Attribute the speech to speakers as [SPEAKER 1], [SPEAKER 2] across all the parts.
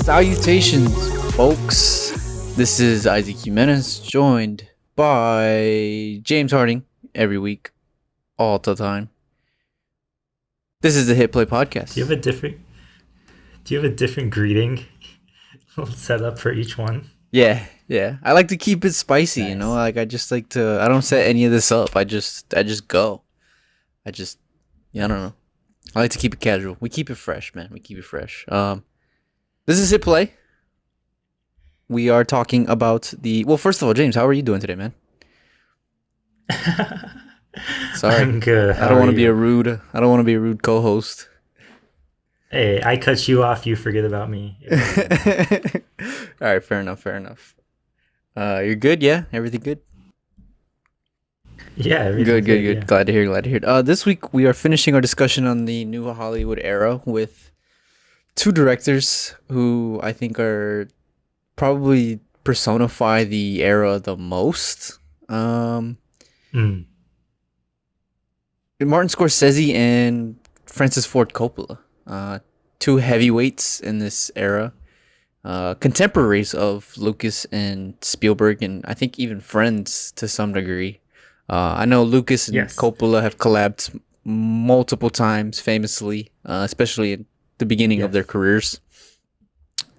[SPEAKER 1] Salutations, folks. This is Isaac Jimenez, joined by James Harding every week, all the time. This is the Hit Play Podcast.
[SPEAKER 2] Do you have a different greeting set up for each one?
[SPEAKER 1] Yeah. I like to keep it spicy,
[SPEAKER 2] Nice.
[SPEAKER 1] Like I just like to. I don't set any of this up. I just go. I don't know. I like to keep it casual. We keep it fresh, man. We keep it fresh. This is Hit Play. We are talking about well, first of all, James, how are you doing today, man? Sorry.
[SPEAKER 2] I'm good.
[SPEAKER 1] I don't want to be a rude co-host.
[SPEAKER 2] Hey, I cut you off. You forget about me.
[SPEAKER 1] All right, fair enough. You're good, yeah? Everything good?
[SPEAKER 2] Yeah,
[SPEAKER 1] Good.
[SPEAKER 2] Yeah.
[SPEAKER 1] Glad to hear. This week we are finishing our discussion on the new Hollywood era with two directors who I think are probably personify the era the most. Martin Scorsese and Francis Ford Coppola. Two heavyweights in this era. Contemporaries of Lucas and Spielberg, and I think even friends to some degree. I know Lucas and Coppola have collabed multiple times, famously, especially in the beginning of their careers.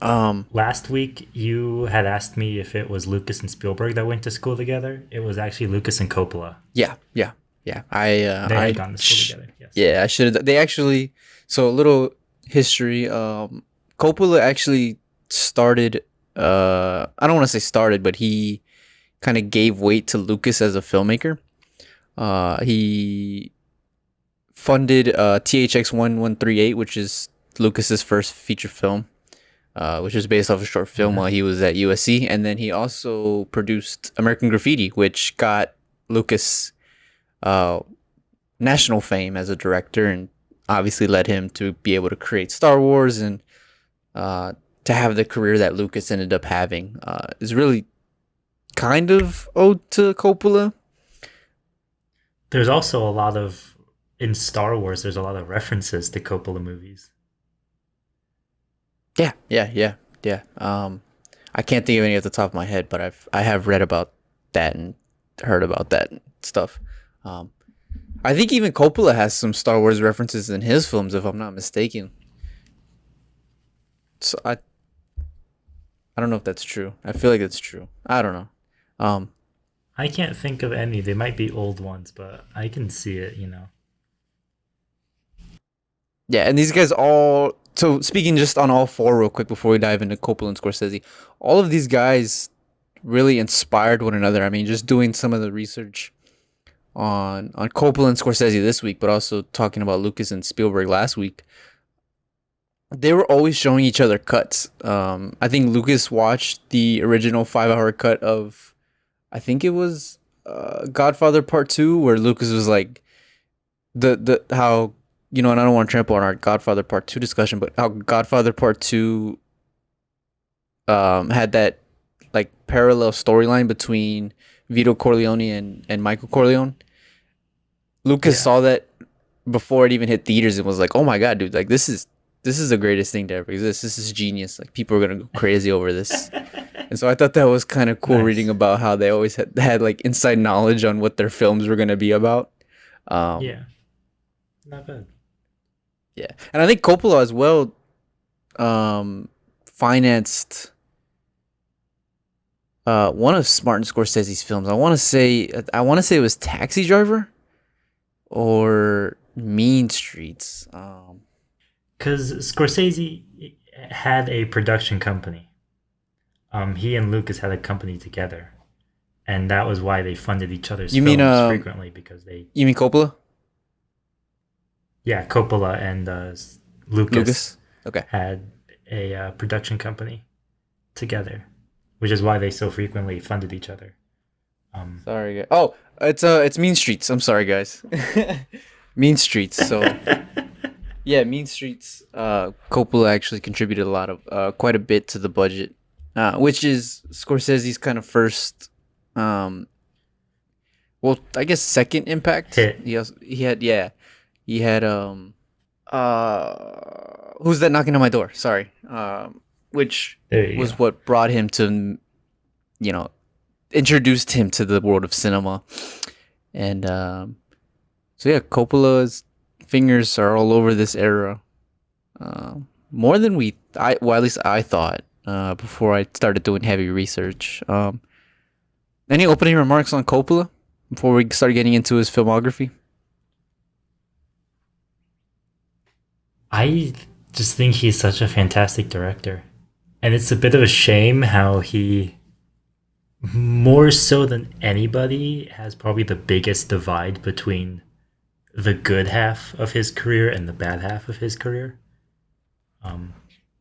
[SPEAKER 2] Last week, you had asked me if it was Lucas and Spielberg that went to school together. It was actually Lucas and Coppola.
[SPEAKER 1] Yeah.
[SPEAKER 2] They had gone to school together. Yes.
[SPEAKER 1] Yeah, I should have. They actually. So a little history. Coppola actually started. I don't want to say started, but he kind of gave weight to Lucas as a filmmaker. He funded THX 1138, which is Lucas's first feature film, which was based off a short film while he was at USC, and then he also produced American Graffiti, which got Lucas national fame as a director, and obviously led him to be able to create Star Wars and to have the career that Lucas ended up having. Is really kind of ode to Coppola.
[SPEAKER 2] There's also a lot of, in Star Wars, there's a lot of references to Coppola movies.
[SPEAKER 1] Yeah. I can't think of any off the top of my head, but I have read about that and heard about that and stuff. I think even Coppola has some Star Wars references in his films, if I'm not mistaken. So I don't know if that's true. I feel like it's true. I don't know.
[SPEAKER 2] I can't think of any. They might be old ones, but I can see it,
[SPEAKER 1] Yeah, and these guys all... So speaking just on all four real quick before we dive into Coppola and Scorsese, all of these guys really inspired one another. I mean, just doing some of the research on Coppola and Scorsese this week, but also talking about Lucas and Spielberg last week, they were always showing each other cuts. I think Lucas watched the original 5-hour cut of, I think it was Godfather Part 2, where Lucas was like, how, and I don't want to trample on our Godfather Part 2 discussion, but how Godfather Part 2 had that like parallel storyline between Vito Corleone and Michael Corleone. Lucas saw that before it even hit theaters and was like, "Oh my god, dude! Like this is the greatest thing to ever exist. This is genius. Like people are gonna go crazy over this." And so I thought that was kind of cool, reading about how they always had like inside knowledge on what their films were gonna be about.
[SPEAKER 2] Not bad.
[SPEAKER 1] Yeah, and I think Coppola as well financed one of Martin Scorsese's films. I want to say it was Taxi Driver or Mean Streets.
[SPEAKER 2] Because Scorsese had a production company. He and Lucas had a company together, and that was why they funded each other's films frequently, because they...
[SPEAKER 1] You mean Coppola?
[SPEAKER 2] Yeah, Coppola and Lucas
[SPEAKER 1] okay.
[SPEAKER 2] had a production company together, which is why they so frequently funded each other.
[SPEAKER 1] Sorry, guys. Oh, it's Mean Streets. I'm sorry, guys. Mean Streets. So, yeah, Mean Streets. Coppola actually contributed quite a bit to the budget, which is Scorsese's kind of first, I guess second impact.
[SPEAKER 2] Hit.
[SPEAKER 1] He had Who's That Knocking on My Door? Sorry. which
[SPEAKER 2] There you
[SPEAKER 1] was
[SPEAKER 2] go.
[SPEAKER 1] what brought him to, you know, introduced him to the world of cinema. And so yeah, Coppola's fingers are all over this era, more than well, at least I thought before I started doing heavy research. Any opening remarks on Coppola before we start getting into his filmography?
[SPEAKER 2] I just think he's such a fantastic director. And it's a bit of a shame how he, more so than anybody, has probably the biggest divide between the good half of his career and the bad half of his career.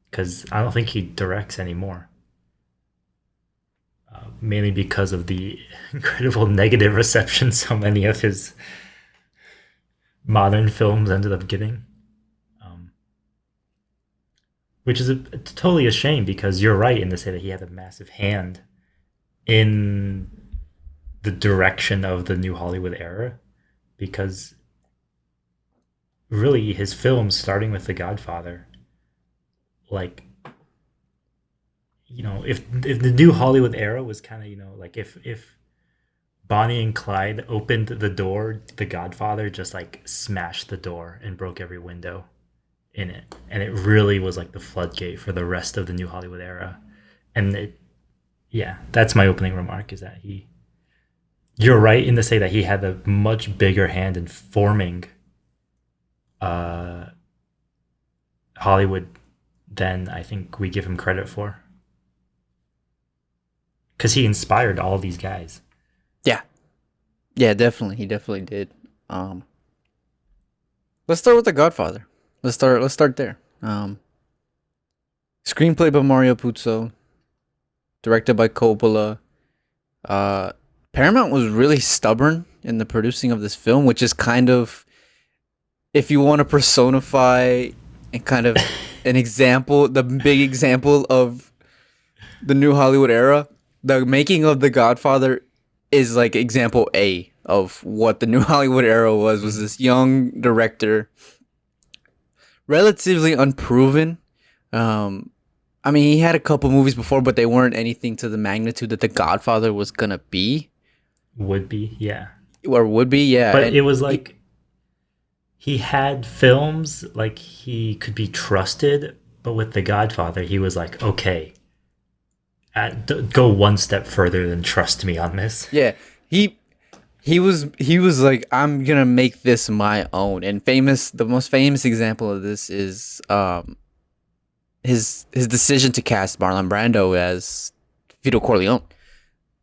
[SPEAKER 2] Because I don't think he directs anymore. Mainly because of the incredible negative reception so many of his modern films ended up getting. Which is totally a shame because you're right in to say that he had a massive hand in the direction of the new Hollywood era. Because really, his films, starting with The Godfather, like, if the new Hollywood era was kind of, like if Bonnie and Clyde opened the door, The Godfather just like smashed the door and broke every window in it, and it really was like the floodgate for the rest of the new Hollywood era. And yeah, that's my opening remark, is that you're right in to say that he had a much bigger hand in forming Hollywood than I think we give him credit for, because he inspired all these guys.
[SPEAKER 1] Yeah, yeah, definitely, he definitely did. Um, let's start with The Godfather. Let's start there. Screenplay by Mario Puzo, directed by Coppola. Uh, Paramount was really stubborn in the producing of this film, which is kind of, if you want to personify and kind of an example, the big example of the new Hollywood era, the making of The Godfather is like example A of what the new Hollywood era was this young director, relatively unproven. I mean, he had a couple movies before, but they weren't anything to the magnitude that The Godfather was gonna be.
[SPEAKER 2] Would be, yeah.
[SPEAKER 1] Or would be, yeah.
[SPEAKER 2] But
[SPEAKER 1] And
[SPEAKER 2] it was like he had films like he could be trusted, but with The Godfather, he was like, okay, go one step further than trust me on this.
[SPEAKER 1] yeah, he was like, I'm gonna make this my own. And the most famous example of this is his decision to cast Marlon Brando as Vito Corleone.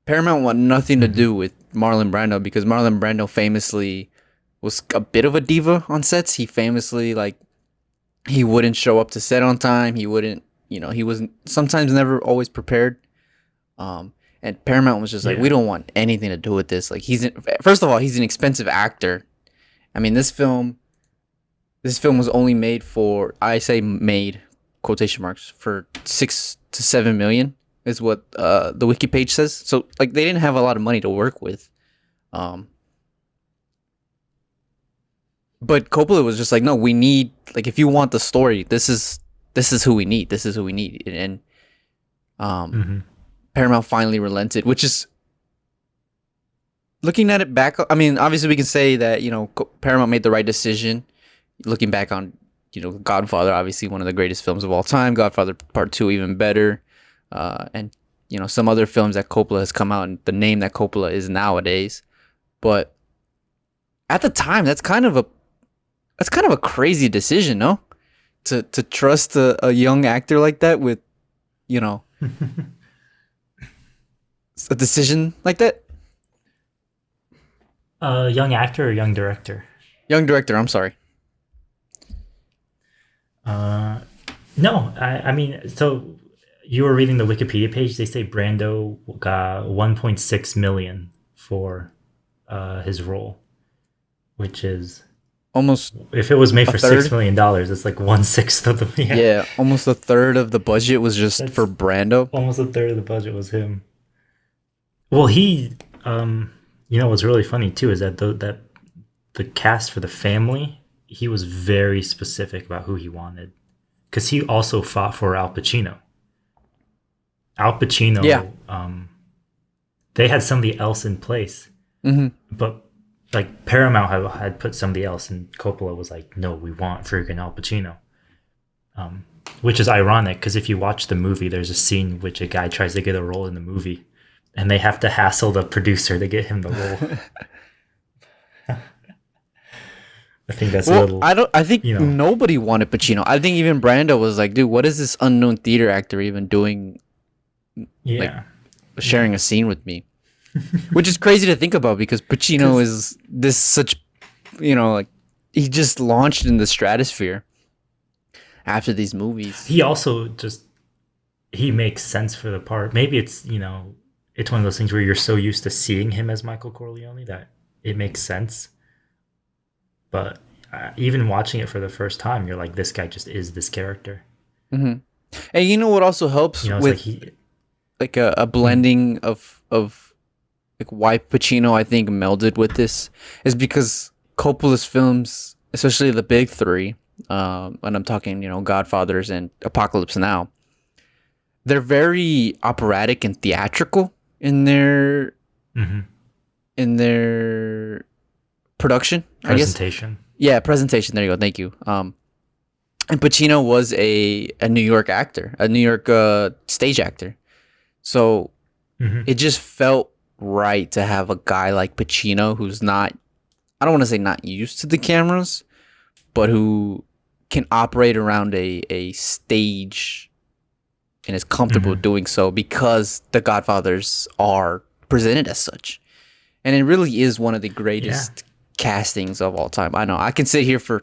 [SPEAKER 1] Paramount want nothing to do with Marlon Brando because Marlon Brando famously was a bit of a diva on sets. He famously, like, he wouldn't show up to set on time. He wouldn't, he was sometimes never always prepared. And Paramount was just like, we don't want anything to do with this. Like, first of all, he's an expensive actor. I mean, this film was only made for, I say made, quotation marks, for 6 to 7 million is what the wiki page says. So like, they didn't have a lot of money to work with. But Coppola was just like, no, we need, like, if you want the story, this is who we need. This is who we need. And Paramount finally relented, which is, looking at it back, I mean, obviously we can say that, Paramount made the right decision. Looking back on, Godfather, obviously one of the greatest films of all time. Godfather Part 2 even better. And, some other films that Coppola has come out, and the name that Coppola is nowadays. But at the time, that's kind of a crazy decision, no? To trust a young actor like that with, a decision like that.
[SPEAKER 2] Young actor or young director?
[SPEAKER 1] Young director, I'm sorry.
[SPEAKER 2] No, I mean, so you were reading the Wikipedia page. They say Brando got 1.6 million for his role, which is
[SPEAKER 1] almost,
[SPEAKER 2] if it was made for
[SPEAKER 1] $6
[SPEAKER 2] million, it's like 1/6 of the
[SPEAKER 1] almost a third of the budget was just
[SPEAKER 2] That's
[SPEAKER 1] for Brando.
[SPEAKER 2] Almost a third of the budget was him. Well, he, what's really funny too is that the cast for The Family, he was very specific about who he wanted, because he also fought for Al Pacino. Al
[SPEAKER 1] Yeah.
[SPEAKER 2] Pacino, they had somebody else in place,
[SPEAKER 1] Hmm.
[SPEAKER 2] but like Paramount had put somebody else, and Coppola was like, "No, we want freaking Al Pacino." Um, which is ironic because if you watch the movie, there's a scene in which a guy tries to get a role in the movie, and they have to hassle the producer to get him the role. I think that's a
[SPEAKER 1] Well,
[SPEAKER 2] little,
[SPEAKER 1] I don't. I think
[SPEAKER 2] you know,
[SPEAKER 1] nobody wanted Pacino. I think even Brando was like, "Dude, what is this unknown theater actor even doing? Like
[SPEAKER 2] yeah,
[SPEAKER 1] sharing a scene with me?" Which is crazy to think about because Pacino
[SPEAKER 2] because
[SPEAKER 1] is this such, like he just launched in the stratosphere after these movies.
[SPEAKER 2] he also just he makes sense for the part. Maybe it's one of those things where you're so used to seeing him as Michael Corleone that it makes sense. But even watching it for the first time, you're like, this guy just is this character.
[SPEAKER 1] Hmm. And you know what also helps
[SPEAKER 2] It's like
[SPEAKER 1] with
[SPEAKER 2] he.
[SPEAKER 1] like a
[SPEAKER 2] Mm,
[SPEAKER 1] blending of like why Pacino I think melded with this is because Coppola's films, especially the big three, and I'm talking Godfathers and Apocalypse Now, they're very operatic and theatrical in their
[SPEAKER 2] mm-hmm.
[SPEAKER 1] in their production, I guess.
[SPEAKER 2] Presentation.
[SPEAKER 1] Yeah, presentation. There you go. Thank you. And Pacino was a New York actor, a New York stage actor. So
[SPEAKER 2] Mm-hmm.
[SPEAKER 1] it just felt right to have a guy like Pacino who's not, I don't want to say not used to the cameras, but who can operate around a stage and is comfortable
[SPEAKER 2] Mm-hmm.
[SPEAKER 1] doing so because the Godfathers are presented as such. And it really is one of the
[SPEAKER 2] Yeah.
[SPEAKER 1] greatest castings of all time. I know I can sit here for,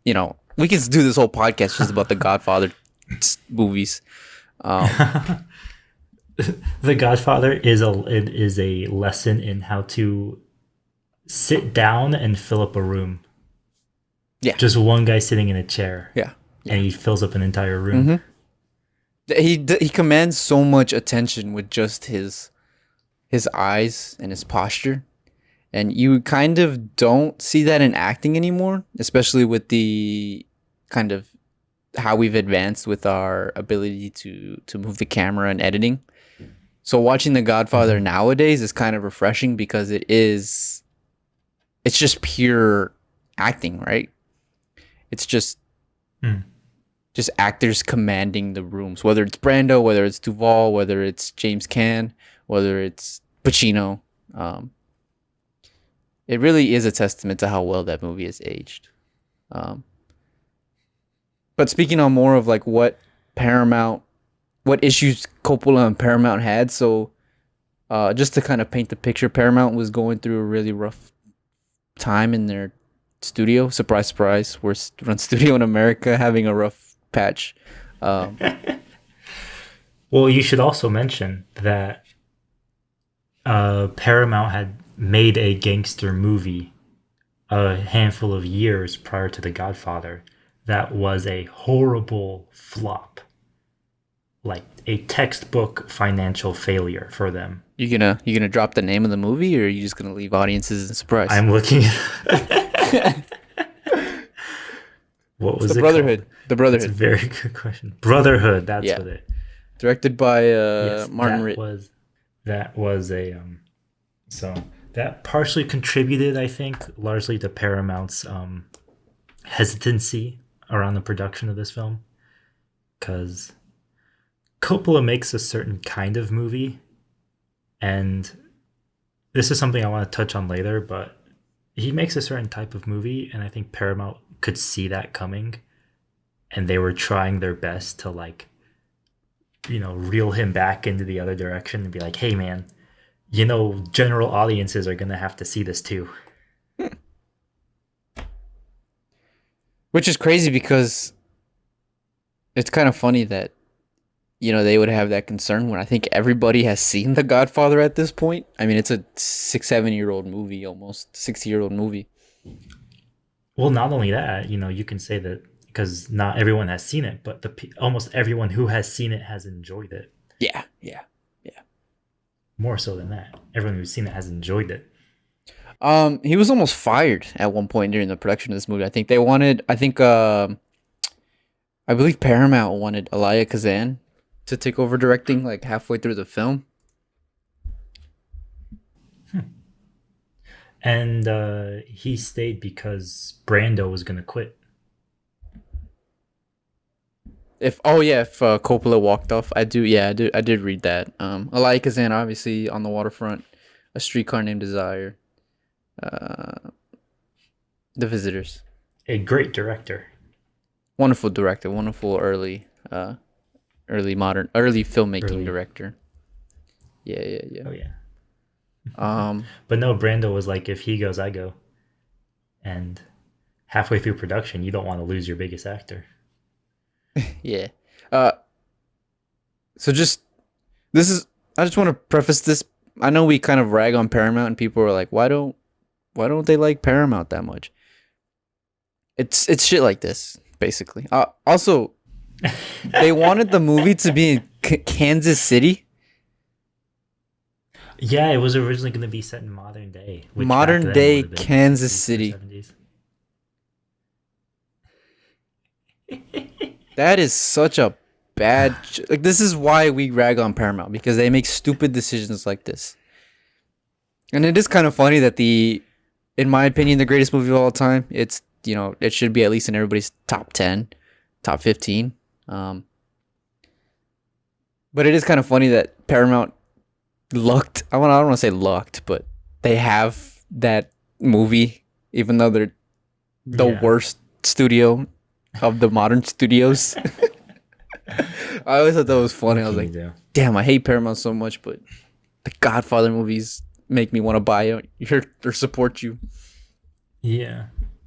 [SPEAKER 1] we can do this whole podcast just about the Godfather movies. Um,
[SPEAKER 2] The Godfather is a lesson in how to sit down and fill up a room.
[SPEAKER 1] yeah,
[SPEAKER 2] Just one guy sitting in a chair,
[SPEAKER 1] yeah,
[SPEAKER 2] and
[SPEAKER 1] yeah.
[SPEAKER 2] he fills up an entire room.
[SPEAKER 1] Hmm. He commands so much attention with just his eyes and his posture, and you kind of don't see that in acting anymore, especially with the kind of how we've advanced with our ability to move the camera and editing. So watching The Godfather
[SPEAKER 2] Mm-hmm.
[SPEAKER 1] nowadays is kind of refreshing because it's just pure acting, right? It's
[SPEAKER 2] Mm.
[SPEAKER 1] just actors commanding the rooms, whether it's Brando, whether it's Duvall, whether it's James Caan, whether it's Pacino. Um, it really is a testament to how well that movie has aged. Um, but speaking on more of like Paramount, what issues Coppola and Paramount had, so just to kind of paint the picture, Paramount was going through a really rough time in their studio. Surprise, surprise, worst run studio in America having a rough patch. Um,
[SPEAKER 2] Well, you should also mention that Paramount had made a gangster movie a handful of years prior to The Godfather that was a horrible flop, like a textbook financial failure for them.
[SPEAKER 1] you gonna drop the name of the movie, or are you just gonna leave audiences in surprise?
[SPEAKER 2] I'm looking at what
[SPEAKER 1] It's the
[SPEAKER 2] was it
[SPEAKER 1] Brotherhood.
[SPEAKER 2] called?
[SPEAKER 1] The
[SPEAKER 2] That's a
[SPEAKER 1] Brotherhood.
[SPEAKER 2] very good question. Brotherhood. That's
[SPEAKER 1] Yeah,
[SPEAKER 2] what it.
[SPEAKER 1] directed by
[SPEAKER 2] Yes,
[SPEAKER 1] Martin Ritt.
[SPEAKER 2] that was a so that partially contributed, I think, largely to Paramount's hesitancy around the production of this film, because Coppola makes a certain kind of movie, and this is something I want to touch on later, but he makes a certain type of movie, and I think Paramount could see that coming, and they were trying their best to like reel him back into the other direction and be like, hey man, general audiences are gonna have to see this too.
[SPEAKER 1] Which is crazy because it's kind of funny that they would have that concern when I think everybody has seen The Godfather at this point. I mean, it's a 6, 7 year old movie, almost 60-year-old movie.
[SPEAKER 2] Well, not only that, you can say that because not everyone has seen it, but almost everyone who has seen it has enjoyed it.
[SPEAKER 1] Yeah, yeah, yeah.
[SPEAKER 2] More so than that, everyone who's seen it has enjoyed it.
[SPEAKER 1] He was almost fired at one point during the production of this movie. I think I believe Paramount wanted Elia Kazan to take over directing like halfway through the film.
[SPEAKER 2] And he stayed because Brando was gonna quit.
[SPEAKER 1] If Coppola walked off, I did read that. Elia Kazan obviously on the waterfront, A Streetcar Named Desire, uh, The Visitors.
[SPEAKER 2] A great director.
[SPEAKER 1] Wonderful director, wonderful early filmmaking director. Yeah.
[SPEAKER 2] Oh yeah.
[SPEAKER 1] Um,
[SPEAKER 2] But no, Brando was like, if he goes, I go. And halfway through production, you don't want to lose your biggest actor.
[SPEAKER 1] yeah. Uh, so just this is. I just want to preface this. I know we kind of rag on Paramount, and people are like, why don't they like Paramount that much? It's shit like this, basically. Also, they wanted the movie to be in Kansas City.
[SPEAKER 2] Yeah, it was originally going to be set in modern day. Which
[SPEAKER 1] Modern day Kansas City. That is such a bad. Like, this is why we rag on Paramount, because they make stupid decisions like this. And it is kind of funny that in my opinion, the greatest movie of all time, it should be at least in everybody's top 10, top 15. But it is kind of funny that Paramount lucked. I don't want to say lucked, but they have that movie, even though they're the worst studio of the modern studios. I always thought that was funny. I was like, damn, I hate Paramount so much, but the Godfather movies make me want to buy it or support you.
[SPEAKER 2] Yeah.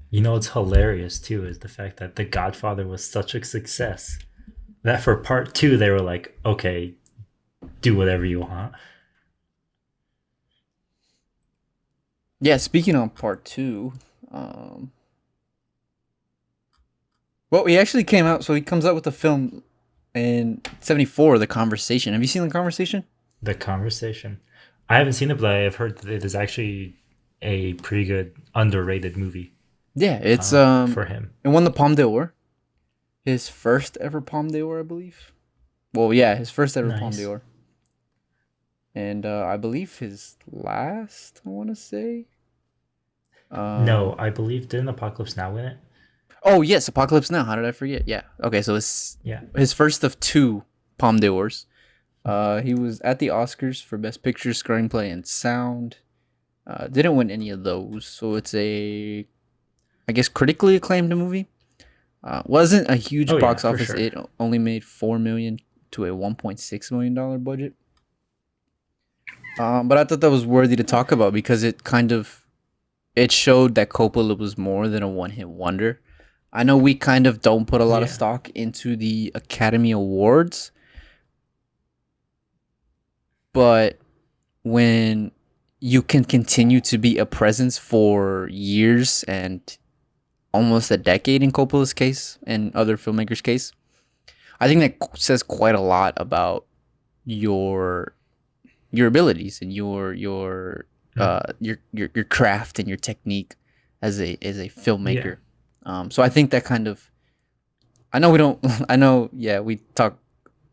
[SPEAKER 2] You know what's hilarious too is the fact that The Godfather was such a success that for part 2 they were like, okay, do whatever you want.
[SPEAKER 1] Yeah, speaking on part 2, well, he actually came out, so he comes out with the film in 1974, The Conversation. Have you seen The Conversation?
[SPEAKER 2] The Conversation. I haven't seen it, but I've heard that it is actually a pretty good, underrated movie.
[SPEAKER 1] Yeah, it's
[SPEAKER 2] for him.
[SPEAKER 1] It won the Palme d'Or. His first ever Palme d'Or, I believe. Well, yeah, his first ever Palme d'Or. And I believe his last, I want to say.
[SPEAKER 2] No, I believe, didn't Apocalypse Now win it?
[SPEAKER 1] Oh, yes, Apocalypse Now. How did I forget? Yeah. Okay, so it's his first of 2 Palme d'Ors. He was at the Oscars for Best Picture, Screenplay, and Sound. Didn't win any of those, so it's I guess, critically acclaimed movie. Wasn't a huge box office. Sure. It only made $4 million to a $1.6 million budget. But I thought that was worthy to talk about because it showed that Coppola was more than a one-hit wonder. I know we kind of don't put a lot of stock into the Academy Awards, but when you can continue to be a presence for years and almost a decade in Coppola's case and other filmmakers' case, I think that says quite a lot about your abilities and your craft and your technique as a filmmaker. So I think that kind of, I know we talk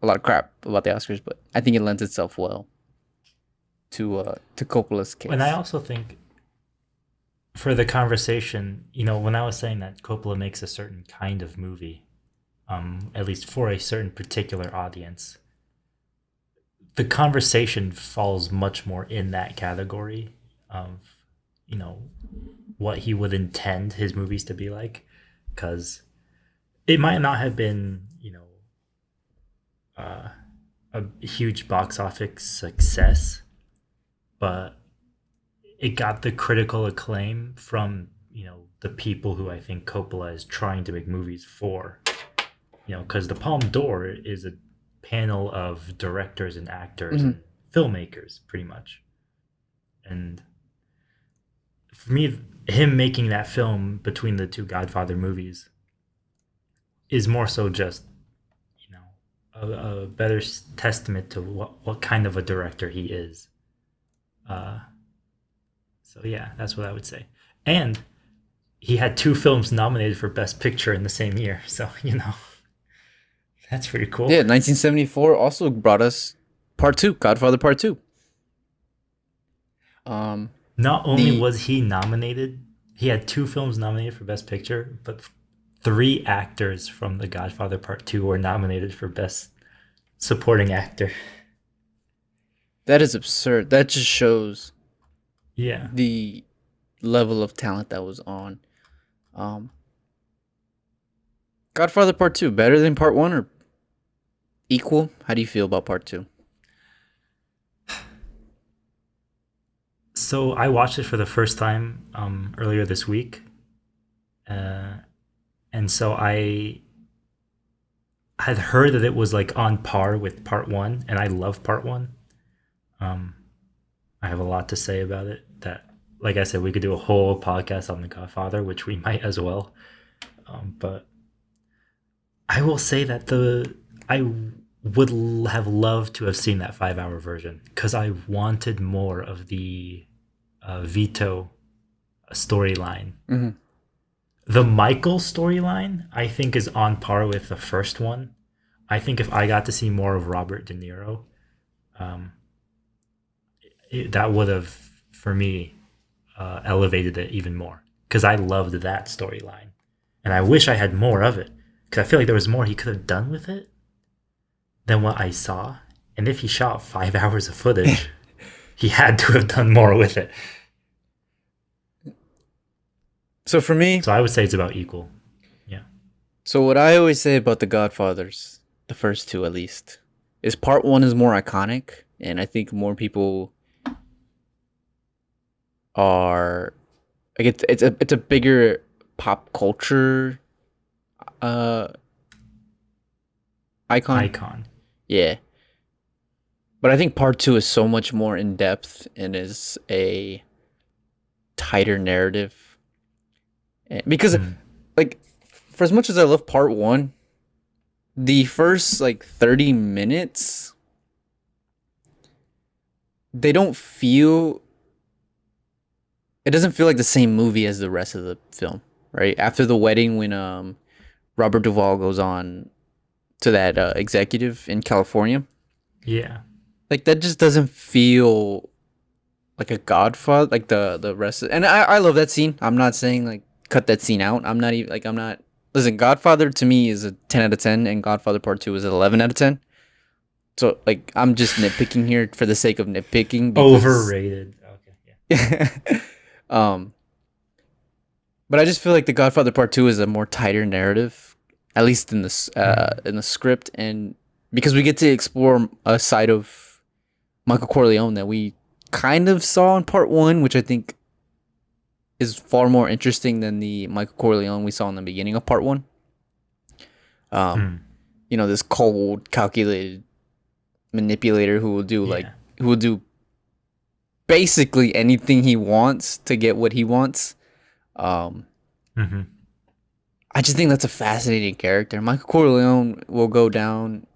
[SPEAKER 1] a lot of crap about the Oscars, but I think it lends itself well to Coppola's case.
[SPEAKER 2] And I also think for The Conversation, when I was saying that Coppola makes a certain kind of movie, at least for a certain particular audience, The Conversation falls much more in that category of, what he would intend his movies to be like, because it might not have been, a huge box office success, but it got the critical acclaim from, the people who I think Coppola is trying to make movies for, because the Palme d'Or is a panel of directors and actors and filmmakers, pretty much. And for me, him making that film between the 2 Godfather movies is more so just, a better testament to what kind of a director he is. So yeah, that's what I would say. And he had 2 films nominated for Best Picture in the same year, so That's pretty cool.
[SPEAKER 1] Yeah, 1974 also brought us Part Two, Godfather Part Two.
[SPEAKER 2] Not only
[SPEAKER 1] The
[SPEAKER 2] was he nominated, he had 2 films nominated for Best Picture, but 3 actors from The Godfather Part 2 were nominated for Best Supporting Actor.
[SPEAKER 1] That is absurd. That just shows
[SPEAKER 2] Yeah.
[SPEAKER 1] the level of talent that was on. Um, Godfather Part Two better than Part One or equal? How do you feel about Part Two?
[SPEAKER 2] So I watched it for the first time earlier this week. And so I had heard that it was like on par with Part 1, and I love Part 1. Um, I have a lot to say about it. That, like I said, we could do a whole podcast on The Godfather, which we might as well. But I will say that I would have loved to have seen that 5-hour version because I wanted more of the Vito storyline.
[SPEAKER 1] Mm-hmm.
[SPEAKER 2] The Michael storyline, I think, is on par with the first one. I think if I got to see more of Robert De Niro, that would have, for me, elevated it even more. Because I loved that storyline. And I wish I had more of it. Because I feel like there was more he could have done with it than what I saw. And if he shot 5 hours of footage, he had to have done more with it.
[SPEAKER 1] So for me,
[SPEAKER 2] So I would say it's about equal. Yeah.
[SPEAKER 1] so what I always say about the Godfathers, the first two at least, is Part One is more iconic, and I think more people are like it's a bigger pop culture uh icon.
[SPEAKER 2] Icon.
[SPEAKER 1] Yeah. But I think Part Two is so much more in depth and is a tighter narrative. Because like for as much as I love Part One, the first like 30 minutes they don't feel it doesn't feel like the same movie as the rest of the film, right? After the wedding when Robert Duvall goes on to that executive in California,
[SPEAKER 2] Yeah.
[SPEAKER 1] like that just doesn't feel like a Godfather like the rest of, and I love that scene. I'm not saying like cut that scene out. I'm not even like I'm not listen, Godfather to me is a 10 out of 10 and Godfather Part 2 is an 11 out of 10. So like I'm just nitpicking here for the sake of nitpicking because
[SPEAKER 2] Overrated. Okay. Yeah.
[SPEAKER 1] But I just feel like the Godfather Part 2 is a more tighter narrative, at least in the script, and because we get to explore a side of Michael Corleone that we kind of saw in Part 1, which I think is far more interesting than the Michael Corleone we saw in the beginning of Part 1. You know, this cold, calculated manipulator who will do who will do basically anything he wants to get what he wants. I just think that's a fascinating character. Michael Corleone will go down.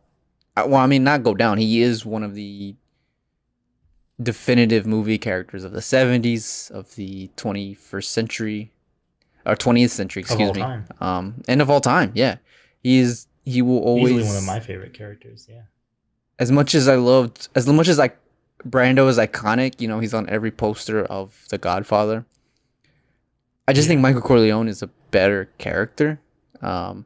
[SPEAKER 1] Well, I mean, not go down. He is one of the definitive movie characters of the 70s, of the 21st century, or 20th century, excuse me. And of all time, yeah. He will always...
[SPEAKER 2] Easily one of my favorite characters, yeah.
[SPEAKER 1] As much as Brando is iconic, you know, he's on every poster of The Godfather. I just think Michael Corleone is a better character. And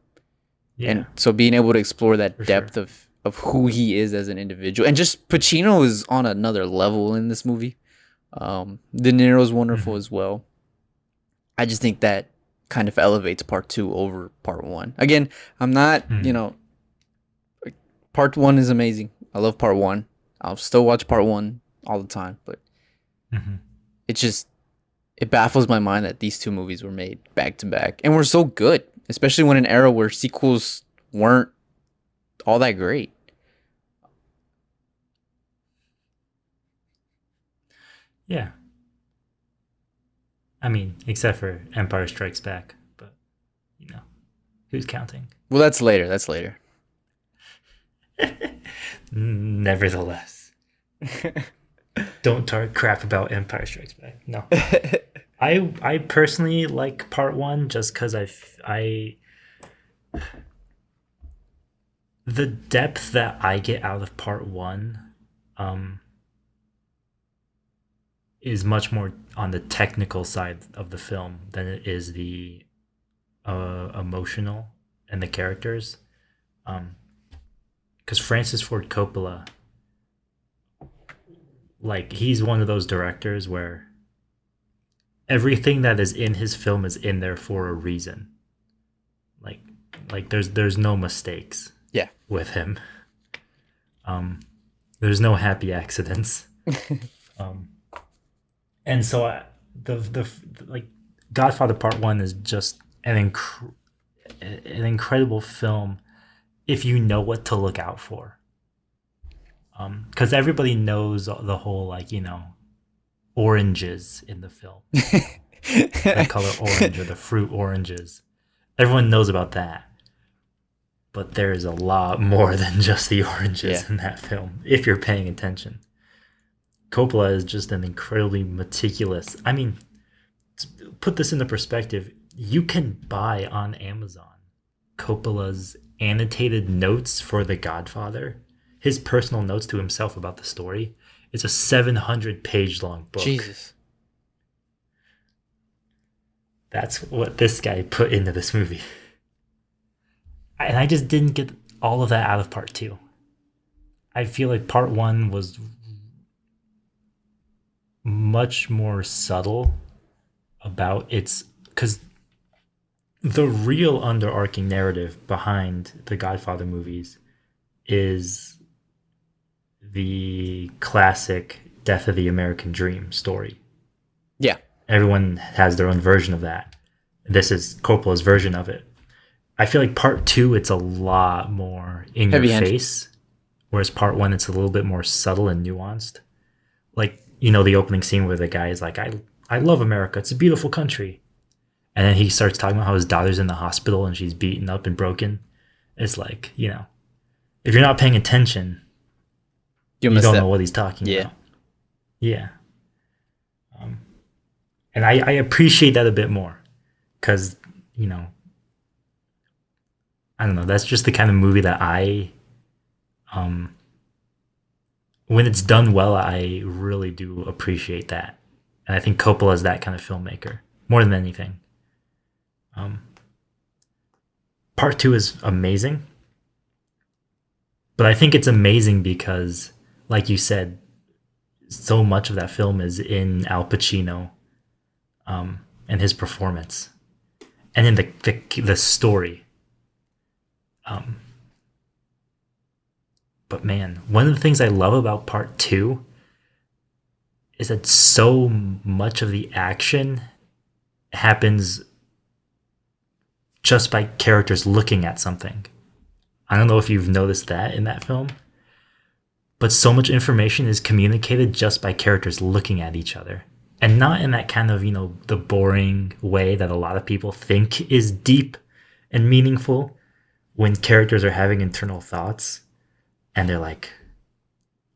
[SPEAKER 1] so being able to explore that depth of who he is as an individual. And just Pacino is on another level in this movie. De Niro's wonderful as well. I just think that kind of elevates Part 2 over Part 1. Again, I'm not, you know, Part 1 is amazing. I love Part 1. I'll still watch Part 1 all the time, but it baffles my mind that these two movies were made back to back and were so good, especially when an era where sequels weren't all that great.
[SPEAKER 2] Yeah. I mean, except for Empire Strikes Back, but you know, who's counting?
[SPEAKER 1] Well, that's later. That's later.
[SPEAKER 2] Nevertheless, don't talk crap about Empire Strikes Back. No, I personally like Part 1 just because The depth that I get out of part one um, is much more on the technical side of the film than it is the emotional and the characters. Because Francis Ford Coppola, like, he's one of those directors where everything that is in his film is in there for a reason. Like, there's no mistakes.
[SPEAKER 1] Yeah.
[SPEAKER 2] With him. There's no happy accidents. And so the like Godfather Part 1 is just an incredible film if you know what to look out for. Because everybody knows the whole, like, oranges in the film. The color orange, or the fruit oranges. Everyone knows about that. But there is a lot more than just the oranges in that film, if you're paying attention. Coppola is just an incredibly meticulous... I mean, put this into perspective. You can buy on Amazon Coppola's annotated notes for The Godfather, his personal notes to himself about the story. It's a 700-page long book.
[SPEAKER 1] Jesus.
[SPEAKER 2] That's what this guy put into this movie. And I just didn't get all of that out of part 2. I feel like part 1 was much more subtle about its... Because the real underarching narrative behind the Godfather movies is the classic Death of the American Dream story.
[SPEAKER 1] Yeah.
[SPEAKER 2] Everyone has their own version of that. This is Coppola's version of it. I feel like part 2, it's a lot more in your face, whereas part 1, it's a little bit more subtle and nuanced. Like, the opening scene where the guy is like, I love America. It's a beautiful country. And then he starts talking about how his daughter's in the hospital and she's beaten up and broken. It's like, if you're not paying attention, you don't know what he's talking about. Yeah. And I appreciate that a bit more because, I don't know. That's just the kind of movie that when it's done well, I really do appreciate that. And I think Coppola is that kind of filmmaker more than anything. Part 2 is amazing. But I think it's amazing because, like you said, so much of that film is in Al Pacino and his performance. And in the story. But man, one of the things I love about part 2 is that so much of the action happens just by characters looking at something. I don't know if you've noticed that in that film, but so much information is communicated just by characters looking at each other. And not in that kind of, the boring way that a lot of people think is deep and meaningful, when characters are having internal thoughts and they're like,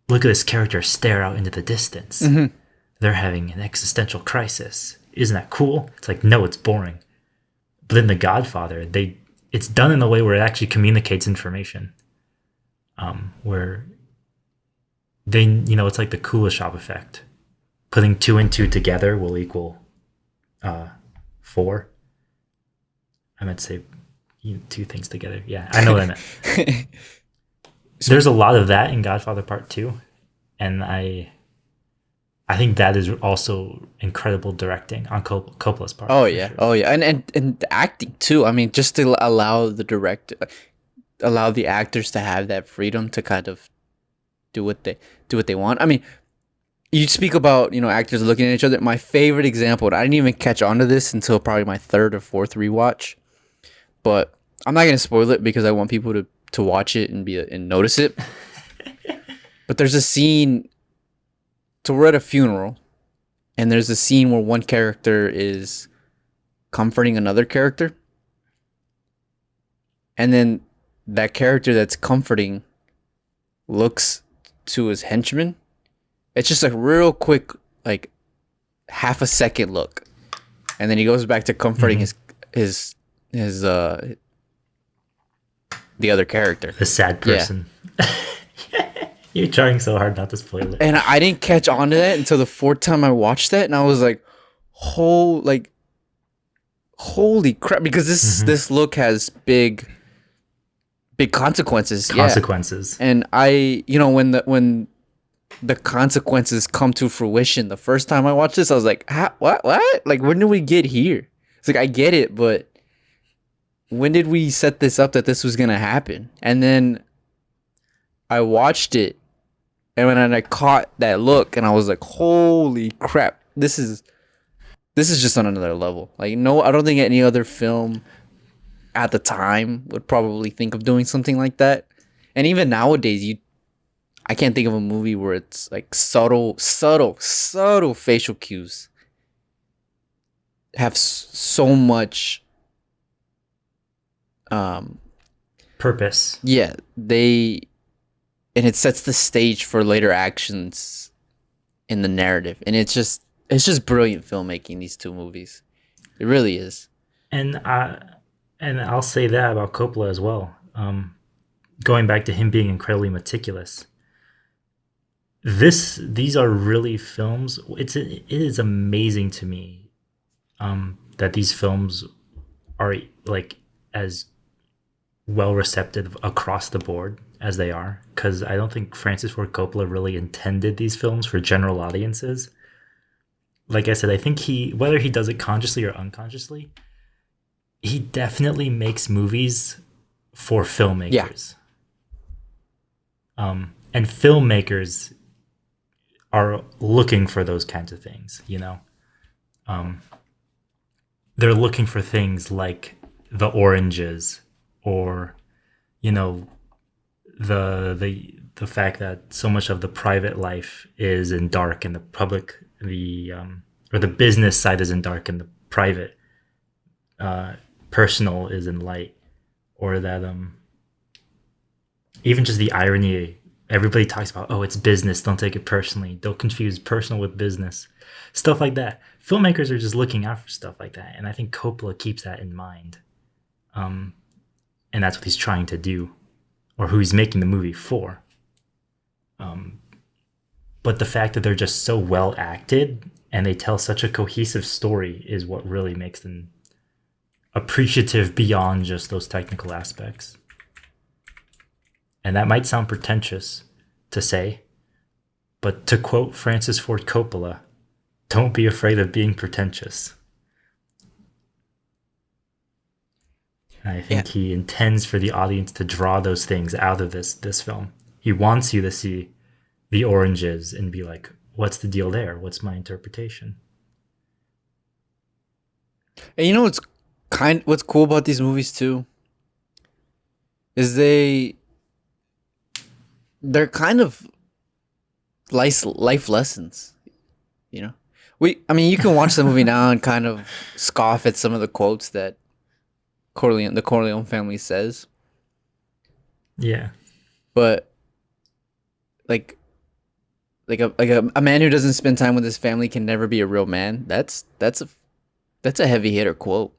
[SPEAKER 2] look at this character stare out into the distance. Mm-hmm. They're having an existential crisis. Isn't that cool? It's like, no, it's boring. But in The Godfather, it's done in a way where it actually communicates information. Where it's like the Kuleshov effect. Putting 2 and 2 together will equal 4. I meant to say 2 things together. Yeah, I know what I meant. There's a lot of that in Godfather Part 2, and I think that is also incredible directing on Coppola's part.
[SPEAKER 1] Oh yeah, sure. Oh yeah, and the acting too. I mean, just to allow the actors to have that freedom to kind of do what they want. I mean, you speak about actors looking at each other. My favorite example, I didn't even catch on to this until probably my 3rd or 4th rewatch, but I'm not gonna spoil it because I want people to watch it and notice it. But there's a scene. So we're at a funeral, and there's a scene where one character is comforting another character, and then that character that's comforting looks to his henchman. It's just a real quick, like, half a second look, and then he goes back to comforting his the other character.
[SPEAKER 2] The sad
[SPEAKER 1] Yeah.
[SPEAKER 2] person. You're trying so hard not to spoil it.
[SPEAKER 1] And I didn't catch on to that until the fourth time I watched that, and I was like, holy crap, because this look has big consequences.
[SPEAKER 2] Consequences.
[SPEAKER 1] Yeah. And I, when the consequences come to fruition, the first time I watched this, I was like, what? Like, when did we get here? It's like, I get it, but when did we set this up that this was gonna happen? And then I watched it, and when I caught that look, and I was like, holy crap, this is just on another level. Like, no, I don't think any other film at the time would probably think of doing something like that. And even nowadays, I can't think of a movie where it's like subtle facial cues have so much
[SPEAKER 2] purpose.
[SPEAKER 1] Yeah, and it sets the stage for later actions in the narrative. And it's just brilliant filmmaking, these two movies. It really is.
[SPEAKER 2] And I'll say that about Coppola as well. Going back to him being incredibly meticulous. These are really films. It is amazing to me that these films are like as well receptive across the board as they are, because I don't think Francis Ford Coppola really intended these films for general audiences. Like I said, I think whether he does it consciously or unconsciously, he definitely makes movies for filmmakers. Yeah. And filmmakers are looking for those kinds of things, they're looking for things like the oranges, or the fact that so much of the private life is in dark, and the public, or the business side is in dark, and the private personal is in light. Or that even just the irony, everybody talks about, oh, it's business, don't take it personally, don't confuse personal with business, stuff like that. Filmmakers are just looking out for stuff like that, and I think Coppola keeps that in mind. And that's what he's trying to do, or who he's making the movie for. But the fact that they're just so well acted and they tell such a cohesive story is what really makes them appreciative beyond just those technical aspects. And that might sound pretentious to say, but to quote Francis Ford Coppola, don't be afraid of being pretentious. And I think he intends for the audience to draw those things out of this film. He wants you to see the oranges and be like, what's the deal there? What's my interpretation?
[SPEAKER 1] And what's cool about these movies too is they're kind of life lessons, you can watch the movie now and kind of scoff at some of the quotes that the Corleone family says.
[SPEAKER 2] Yeah.
[SPEAKER 1] But like a man who doesn't spend time with his family can never be a real man. That's a heavy hitter quote.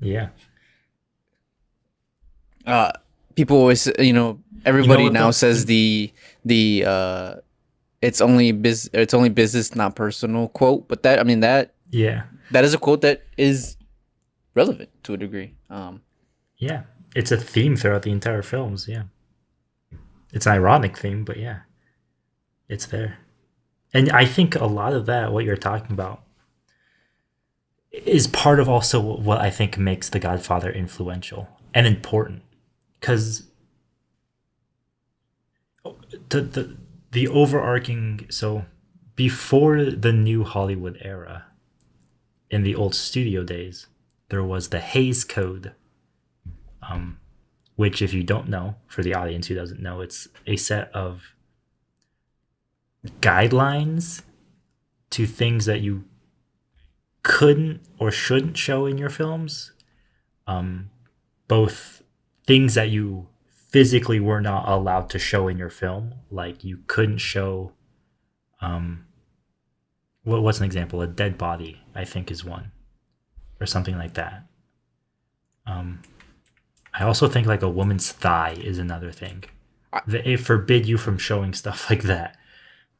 [SPEAKER 2] Yeah.
[SPEAKER 1] People always, everybody now says the it's only business, not personal quote. But that is a quote that is relevant to a degree.
[SPEAKER 2] Yeah, it's a theme throughout the entire films. Yeah, it's an ironic theme, but yeah, it's there. And I think a lot of that, what you're talking about, is part of also what I think makes The Godfather influential and important, because the overarching, so before the new Hollywood era, in the old studio days, there was the Hays Code, which, if you don't know, for the audience who doesn't know, it's a set of guidelines to things that you couldn't or shouldn't show in your films, both things that you physically were not allowed to show in your film, like you couldn't show what's an example, a dead body, I think, is one, or something like that. I also think like a woman's thigh is another thing.
[SPEAKER 1] I,
[SPEAKER 2] It forbid you from showing stuff like that.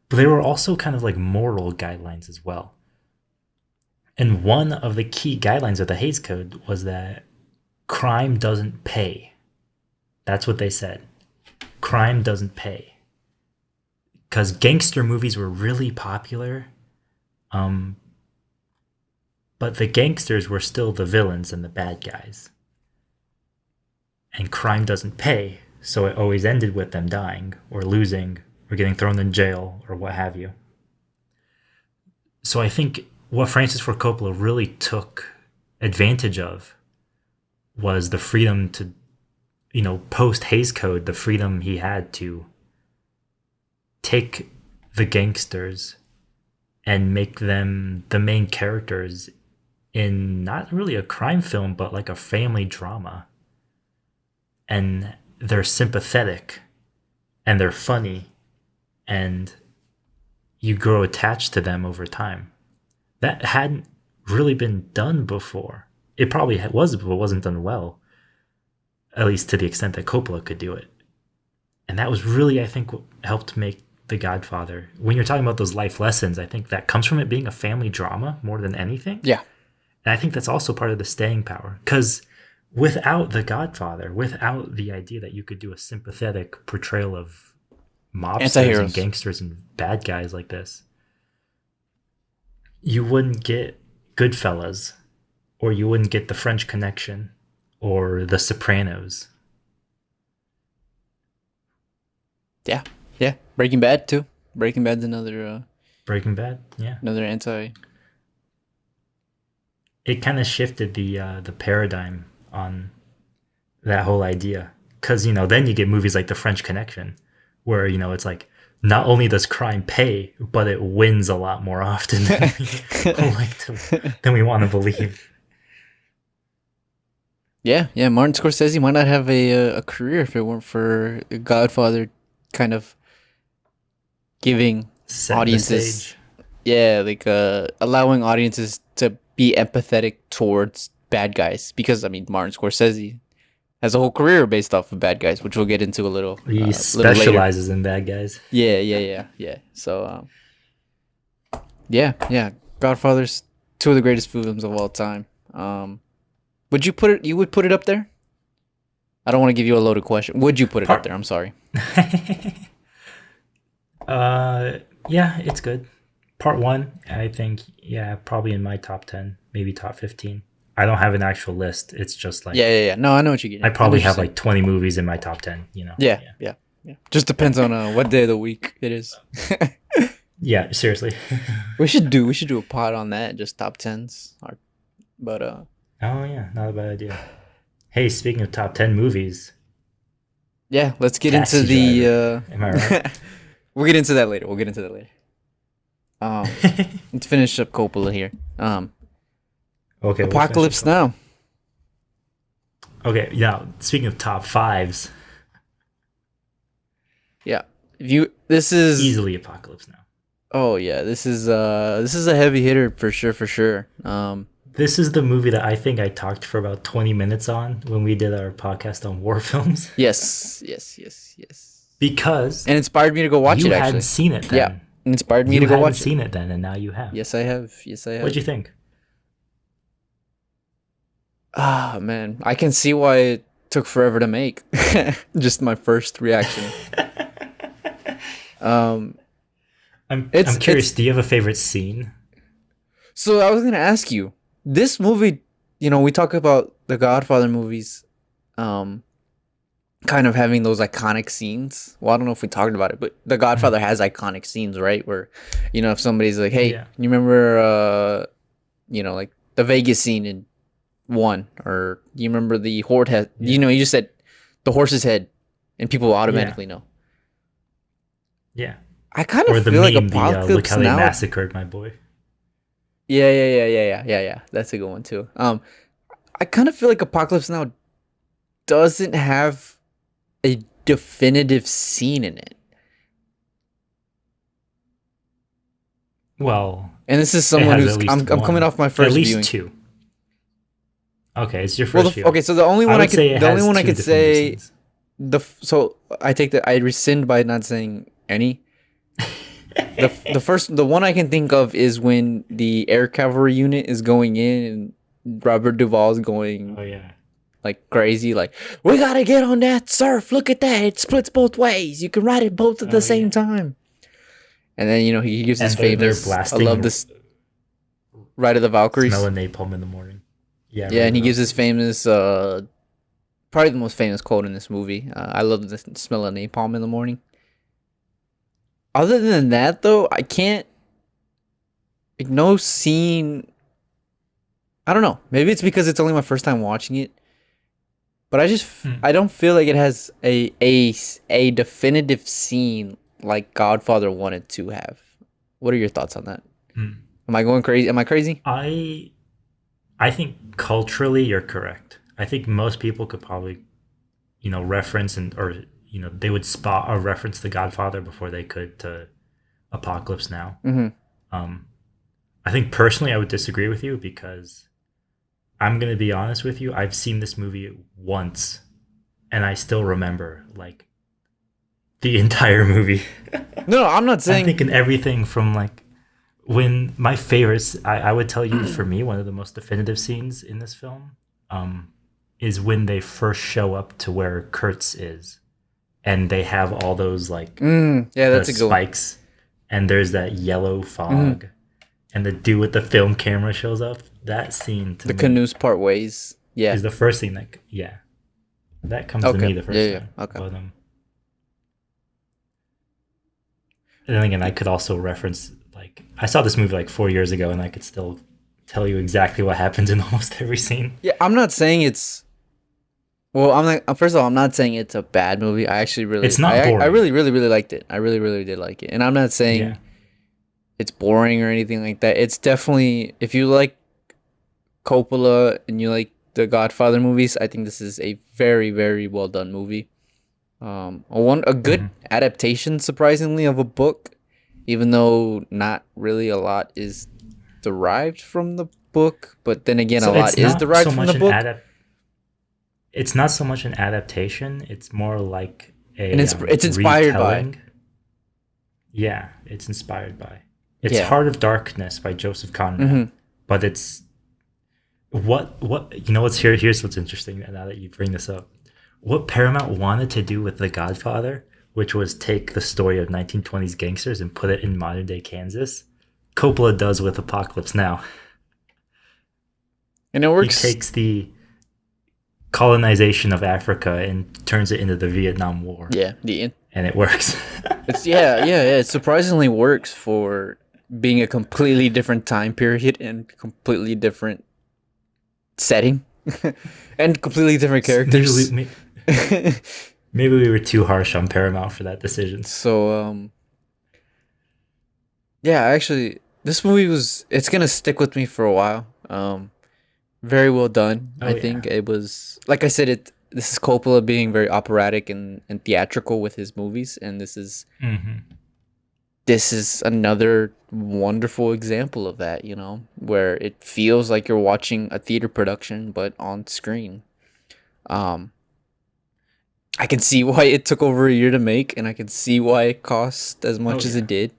[SPEAKER 2] But there were also kind of like moral guidelines as well. And one of the key guidelines of the Hays Code was that crime doesn't pay. That's what they said. Crime doesn't pay. Because gangster movies were really popular, um, but the gangsters were still the villains and the bad guys. And crime doesn't pay, so it always ended with them dying or losing or getting thrown in jail or what have you. So I think what Francis Ford Coppola really took advantage of was the freedom to, post Hays Code, the freedom he had to take the gangsters and make them the main characters in not really a crime film, but like a family drama. And they're sympathetic and they're funny and you grow attached to them over time. That hadn't really been done before. It probably was, but it wasn't done well, at least to the extent that Coppola could do it. And that was really, I think, what helped make The Godfather. When you're talking about those life lessons, I think that comes from it being a family drama more than anything.
[SPEAKER 1] yeah.
[SPEAKER 2] And I think that's also part of the staying power. Because without The Godfather, without the idea that you could do a sympathetic portrayal of mobsters
[SPEAKER 1] Anti-heroes
[SPEAKER 2] and gangsters and bad guys like this, you wouldn't get Goodfellas, or you wouldn't get The French Connection, or The Sopranos.
[SPEAKER 1] Yeah. Yeah. Breaking Bad too. Breaking Bad's another
[SPEAKER 2] Breaking Bad, yeah.
[SPEAKER 1] another anti.
[SPEAKER 2] It kind of shifted the paradigm on that whole idea, because then you get movies like The French Connection, where it's like not only does crime pay, but it wins a lot more often than we want to believe.
[SPEAKER 1] Yeah, yeah. Martin Scorsese might not have a career if it weren't for Godfather, kind of giving
[SPEAKER 2] Setting
[SPEAKER 1] audiences,
[SPEAKER 2] the stage.
[SPEAKER 1] yeah, like allowing audiences to be empathetic towards bad guys. Because I mean, Martin Scorsese has a whole career based off of bad guys, which we'll get into a little.
[SPEAKER 2] He
[SPEAKER 1] Little later.
[SPEAKER 2] specializes in bad guys.
[SPEAKER 1] Yeah. So, yeah. Godfather's two of the greatest films of all time. Would you put it? You would put it up there? I don't want to give you a loaded question. Would you put it up there? I'm sorry.
[SPEAKER 2] Yeah, it's good. Part 1, I think, yeah, probably in my top 10, maybe top 15. I don't have an actual list. It's just like
[SPEAKER 1] Yeah. No, I know what you're getting.
[SPEAKER 2] I probably have like 20 movies in my top 10.
[SPEAKER 1] Yeah. Just depends on what day of the week it is.
[SPEAKER 2] Yeah, seriously.
[SPEAKER 1] we should do a pod on that, just top 10s. But
[SPEAKER 2] oh yeah, not a bad idea. Hey, speaking of top 10 movies,
[SPEAKER 1] yeah, let's get
[SPEAKER 2] Taxi
[SPEAKER 1] into the.
[SPEAKER 2] Driver. Am I right?
[SPEAKER 1] We'll get into that later. Let's finish up Coppola here.
[SPEAKER 2] Okay.
[SPEAKER 1] Apocalypse Now.
[SPEAKER 2] Okay, now speaking of top 5s,
[SPEAKER 1] yeah, this is
[SPEAKER 2] easily Apocalypse Now.
[SPEAKER 1] Oh yeah, this is a heavy hitter for sure.
[SPEAKER 2] This is the movie that I think I talked for about 20 minutes on when we did our podcast on war films.
[SPEAKER 1] Yes.
[SPEAKER 2] Because
[SPEAKER 1] and inspired me to go watch it.
[SPEAKER 2] You
[SPEAKER 1] actually,
[SPEAKER 2] hadn't seen it then.
[SPEAKER 1] Yeah, it inspired me to go watch it.
[SPEAKER 2] You hadn't seen it then, and now you have.
[SPEAKER 1] Yes, I have.
[SPEAKER 2] What'd you think?
[SPEAKER 1] Ah, man, I can see why it took forever to make. Just my first reaction. I'm
[SPEAKER 2] curious. Do you have a favorite scene?
[SPEAKER 1] So I was gonna ask you. This movie, we talk about the Godfather movies, kind of having those iconic scenes. Well, I don't know if we talked about it, but The Godfather has iconic scenes, right? Where, if somebody's like, "Hey, you remember, like the Vegas scene in 1, or you remember the horse head? You just said the horse's head, and people automatically know."
[SPEAKER 2] Yeah.
[SPEAKER 1] I kind of feel like Apocalypse
[SPEAKER 2] look how they
[SPEAKER 1] Now
[SPEAKER 2] massacred my boy.
[SPEAKER 1] Yeah. That's a good one too. I kind of feel like Apocalypse Now doesn't have a definitive scene in it.
[SPEAKER 2] Well,
[SPEAKER 1] and this is someone who's I'm coming off my first
[SPEAKER 2] at least
[SPEAKER 1] viewing.
[SPEAKER 2] 2. Okay, it's your
[SPEAKER 1] Well,
[SPEAKER 2] first feeling.
[SPEAKER 1] okay, so the only
[SPEAKER 2] I
[SPEAKER 1] one I
[SPEAKER 2] would
[SPEAKER 1] could
[SPEAKER 2] say it
[SPEAKER 1] the only
[SPEAKER 2] has
[SPEAKER 1] one I
[SPEAKER 2] two
[SPEAKER 1] could
[SPEAKER 2] definitive
[SPEAKER 1] say
[SPEAKER 2] scenes.
[SPEAKER 1] so I take that I rescind by not saying any. The one I can think of is when the air cavalry unit is going in and Robert Duvall is going
[SPEAKER 2] Oh yeah.
[SPEAKER 1] like crazy, like we gotta get on that surf. Look at that, it splits both ways. You can ride it both at the
[SPEAKER 2] Oh
[SPEAKER 1] same
[SPEAKER 2] yeah.
[SPEAKER 1] time. And then he gives his
[SPEAKER 2] And they're
[SPEAKER 1] famous I love
[SPEAKER 2] blasting
[SPEAKER 1] this Ride of the Valkyries.
[SPEAKER 2] smell of napalm in the morning. Yeah,
[SPEAKER 1] Yeah,
[SPEAKER 2] right
[SPEAKER 1] and he gives
[SPEAKER 2] about
[SPEAKER 1] his famous probably the most famous quote in this movie. I love the smell of napalm in the morning. Other than that, though, I can't. Like, no scene. I don't know. Maybe it's because it's only my first time watching it, but
[SPEAKER 2] Hmm.
[SPEAKER 1] I don't feel like it has a definitive scene like Godfather wanted to have. What are your thoughts on that?
[SPEAKER 2] Hmm.
[SPEAKER 1] Am I going crazy? Am I crazy?
[SPEAKER 2] I I think culturally you're correct. I think most people could probably, reference and or they would spot or reference The Godfather before they could to Apocalypse Now.
[SPEAKER 1] Mm-hmm.
[SPEAKER 2] Um, I think personally I would disagree with you because I'm gonna be honest with you. I've seen this movie once and I still remember like the entire movie.
[SPEAKER 1] No, I'm not
[SPEAKER 2] I'm
[SPEAKER 1] saying.
[SPEAKER 2] thinking everything from like when my favorites. I would tell you for me one of the most definitive scenes in this film um, is when they first show up to where Kurtz is, and they have all those like
[SPEAKER 1] Yeah,
[SPEAKER 2] the
[SPEAKER 1] that's a good one.
[SPEAKER 2] spikes, and there's that yellow
[SPEAKER 1] Mm-hmm.
[SPEAKER 2] fog, and the dude with the film camera shows up. That scene to
[SPEAKER 1] The
[SPEAKER 2] me
[SPEAKER 1] canoes part ways. Yeah.
[SPEAKER 2] is the first thing that yeah that comes to
[SPEAKER 1] Okay.
[SPEAKER 2] me the
[SPEAKER 1] Yeah.
[SPEAKER 2] first
[SPEAKER 1] Yeah.
[SPEAKER 2] time.
[SPEAKER 1] Okay.
[SPEAKER 2] But and then again, I could also reference like I saw this movie like 4 years ago, and I could still tell you exactly what happens in almost every scene.
[SPEAKER 1] Yeah. I'm not saying it's. Well, I'm like. First of all, I'm not saying it's a bad movie. I actually
[SPEAKER 2] It's
[SPEAKER 1] really,
[SPEAKER 2] not
[SPEAKER 1] I
[SPEAKER 2] boring.
[SPEAKER 1] really, really, really liked it. I really, really did like it. And I'm not
[SPEAKER 2] Yeah.
[SPEAKER 1] saying it's boring or anything like that. It's definitely if you like Coppola and you like the Godfather movies, I think this is a very, very well done movie. A good
[SPEAKER 2] Hmm.
[SPEAKER 1] adaptation, surprisingly, of a book, even though not really a lot is derived from the book. But then again, a
[SPEAKER 2] So
[SPEAKER 1] lot
[SPEAKER 2] it's
[SPEAKER 1] is
[SPEAKER 2] not so
[SPEAKER 1] derived from the
[SPEAKER 2] much
[SPEAKER 1] book,
[SPEAKER 2] It's not so much an adaptation. It's more like
[SPEAKER 1] and
[SPEAKER 2] a
[SPEAKER 1] it's inspired by.
[SPEAKER 2] retelling. Yeah, it's inspired by. It's
[SPEAKER 1] Yeah.
[SPEAKER 2] Heart of Darkness by Joseph Conrad,
[SPEAKER 1] Mm-hmm.
[SPEAKER 2] but it's what what's here. Here's what's interesting. Now that you bring this up, what Paramount wanted to do with The Godfather, which was take the story of 1920s gangsters and put it in modern day Kansas, Coppola does with Apocalypse Now.
[SPEAKER 1] And it
[SPEAKER 2] He
[SPEAKER 1] works.
[SPEAKER 2] takes the colonization of Africa and turns it into the Vietnam War,
[SPEAKER 1] Yeah,
[SPEAKER 2] and it works.
[SPEAKER 1] it's yeah. It surprisingly works for being a completely different time period and completely different setting, and completely different
[SPEAKER 2] maybe
[SPEAKER 1] characters.
[SPEAKER 2] we maybe we were too harsh on Paramount for that decision.
[SPEAKER 1] So yeah, actually, this movie it's gonna stick with me for a while. Very well done.
[SPEAKER 2] Oh
[SPEAKER 1] I
[SPEAKER 2] yeah.
[SPEAKER 1] think it was like I said. This is Coppola being very operatic and theatrical with his movies, and
[SPEAKER 2] Hmm.
[SPEAKER 1] this is another wonderful example of that. Where it feels like you're watching a theater production but on screen. Um, I can see why it took over a year to make, and I can see why it cost as
[SPEAKER 2] Oh
[SPEAKER 1] much as
[SPEAKER 2] yeah.
[SPEAKER 1] it did.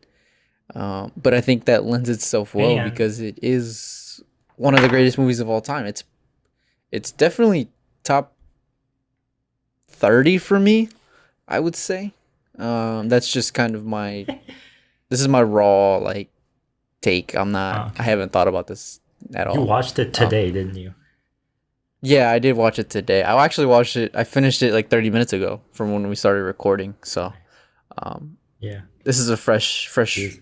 [SPEAKER 1] But I think that lends itself well
[SPEAKER 2] And
[SPEAKER 1] because it is one of the greatest movies of all time. It's definitely top 30 for me, I would say. That's just kind of this is my raw like take. I
[SPEAKER 2] okay.
[SPEAKER 1] haven't thought about this at
[SPEAKER 2] You
[SPEAKER 1] all.
[SPEAKER 2] watched it
[SPEAKER 1] Um,
[SPEAKER 2] today, didn't you?
[SPEAKER 1] yeah, I did watch it today. I actually watched it. I finished it like 30 minutes ago from when we started recording. So,
[SPEAKER 2] Nice.
[SPEAKER 1] um,
[SPEAKER 2] Yeah.
[SPEAKER 1] this is a fresh.
[SPEAKER 2] Jeez.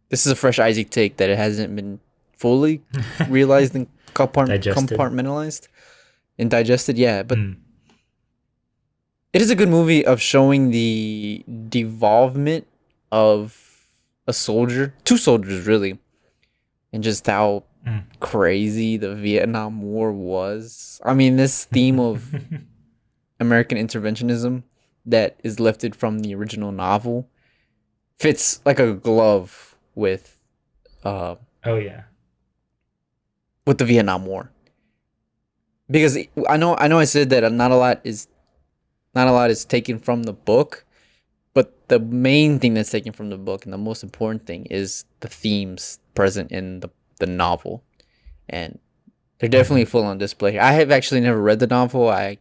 [SPEAKER 1] This is a fresh Isaac take that it hasn't been fully realized and
[SPEAKER 2] Digested.
[SPEAKER 1] compartmentalized and digested. Yeah, but
[SPEAKER 2] Mm.
[SPEAKER 1] it is a good movie of showing the devolvement of a soldier, two soldiers really, and just how
[SPEAKER 2] Mm.
[SPEAKER 1] crazy the Vietnam War was. I mean, this theme of American interventionism that is lifted from the original novel fits like a glove uh
[SPEAKER 2] Oh yeah.
[SPEAKER 1] with the Vietnam War. because I said that not a lot is taken from the book, but the main thing that's taken from the book and the most important thing is the themes present in the novel, and they're definitely
[SPEAKER 2] Mm-hmm.
[SPEAKER 1] full on display. I have actually never read the novel. I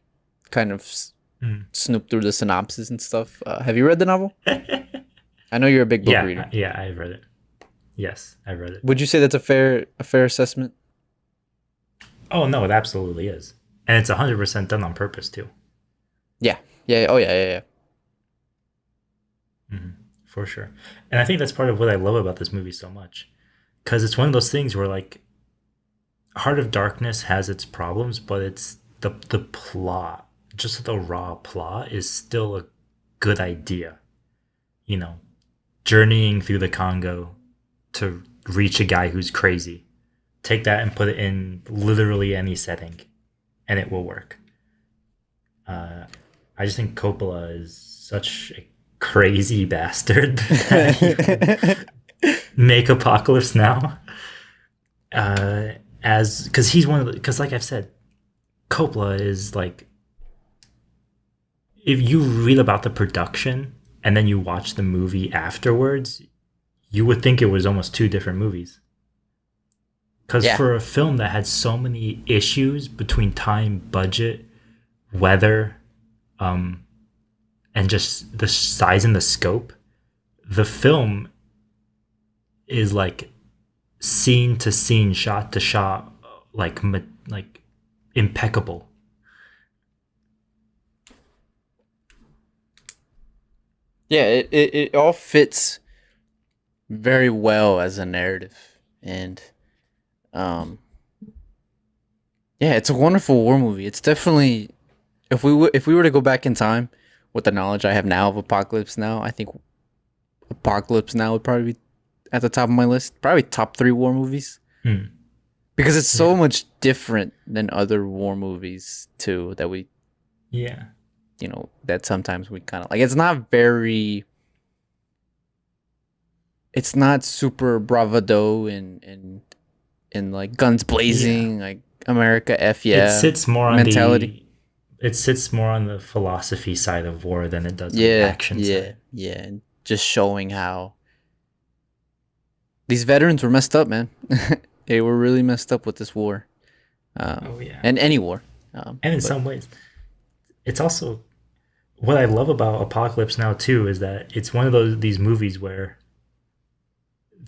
[SPEAKER 1] kind of
[SPEAKER 2] Mm.
[SPEAKER 1] snooped through the synopsis and stuff. Have you read the novel? I know you're a big book reader.
[SPEAKER 2] Yeah, I've read it. Yes, I've read it.
[SPEAKER 1] Would you say that's a fair assessment?
[SPEAKER 2] Oh no, it absolutely is, and it's 100% done on purpose too.
[SPEAKER 1] Yeah. Yeah. Oh yeah. Yeah. Yeah.
[SPEAKER 2] Hmm. For sure. And I think that's part of what I love about this movie so much, because it's one of those things where like Heart of Darkness has its problems, but it's the plot, just the raw plot, is still a good idea. You know, journeying through the Congo to reach a guy who's crazy. Take that and put it in literally any setting, and it will work. Uh, I just think Coppola is such a crazy bastard that he would make Apocalypse Now. As because he's one of the, because like I've said, Coppola is like, if you read about the production and then you watch the movie afterwards, you would think it was almost two different movies. Because
[SPEAKER 1] Yeah.
[SPEAKER 2] for a film that had so many issues between time, budget, weather, um, and just the size and the scope, the film is like scene to scene, shot to shot, like impeccable.
[SPEAKER 1] Yeah. It all fits very well as a narrative, and um, yeah, it's a wonderful war movie. It's definitely, if we were to go back in time with the knowledge I have now of Apocalypse Now, I think Apocalypse Now would probably be at the top of my list. Probably top three war movies,
[SPEAKER 2] Hmm.
[SPEAKER 1] because it's so
[SPEAKER 2] Yeah,
[SPEAKER 1] much different than other war movies too, that we,
[SPEAKER 2] yeah,
[SPEAKER 1] that sometimes we kind of like. It's not very. It's not super bravado and like guns
[SPEAKER 2] yeah.
[SPEAKER 1] blazing, like America F
[SPEAKER 2] It
[SPEAKER 1] yeah
[SPEAKER 2] sits more on
[SPEAKER 1] mentality.
[SPEAKER 2] the it sits more on the philosophy side of war than it does on the
[SPEAKER 1] Yeah,
[SPEAKER 2] action
[SPEAKER 1] yeah,
[SPEAKER 2] side.
[SPEAKER 1] yeah. And just showing how these veterans were messed up, man. They were really messed up with this war,
[SPEAKER 2] Oh yeah.
[SPEAKER 1] and any war.
[SPEAKER 2] And in
[SPEAKER 1] But
[SPEAKER 2] some ways, it's also what I love about Apocalypse Now too is that it's one of these movies where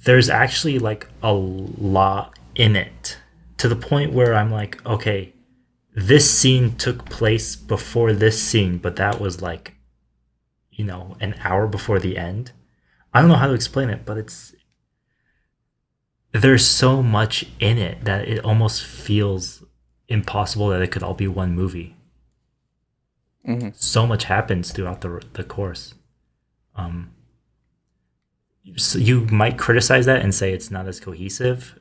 [SPEAKER 2] there's actually like a lot in it, to the point where I'm like, okay, this scene took place before this scene, but that was like, an hour before the end. I don't know how to explain it, but there's so much in it that it almost feels impossible that it could all be one movie.
[SPEAKER 1] mhm.
[SPEAKER 2] So much happens throughout the course. Um, so you might criticize that and say it's not as cohesive,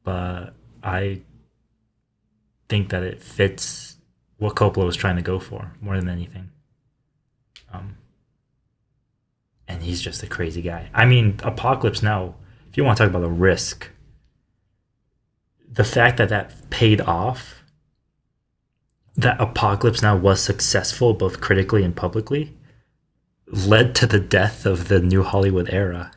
[SPEAKER 2] but I think that it fits what Coppola was trying to go for more than anything. Um, and he's just a crazy guy. I mean, Apocalypse Now, if you want to talk about a risk, the fact that that paid off, that Apocalypse Now was successful both critically and publicly, led to the death of the new Hollywood era.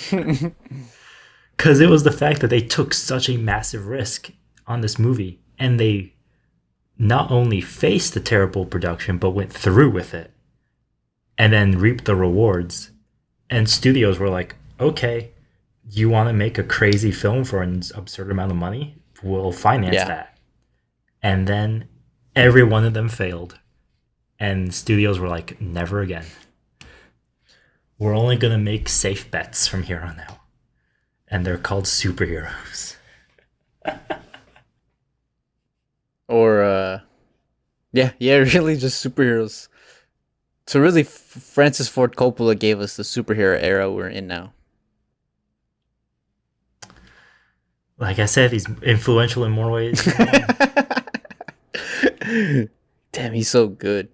[SPEAKER 2] Because it was the fact that they took such a massive risk on this movie, and they not only faced the terrible production, but went through with it and then reaped the rewards. And studios were like, okay, you want to make a crazy film for an absurd amount of money? We'll finance
[SPEAKER 1] Yeah,
[SPEAKER 2] that. And then every one of them failed. And studios were like, never again. We're only going to make safe bets from here on out. And they're called superheroes.
[SPEAKER 1] or yeah, yeah, really just superheroes. So really, Francis Ford Coppola gave us the superhero era we're in now.
[SPEAKER 2] Like I said, he's influential in more ways than one.
[SPEAKER 1] Damn, he's so good.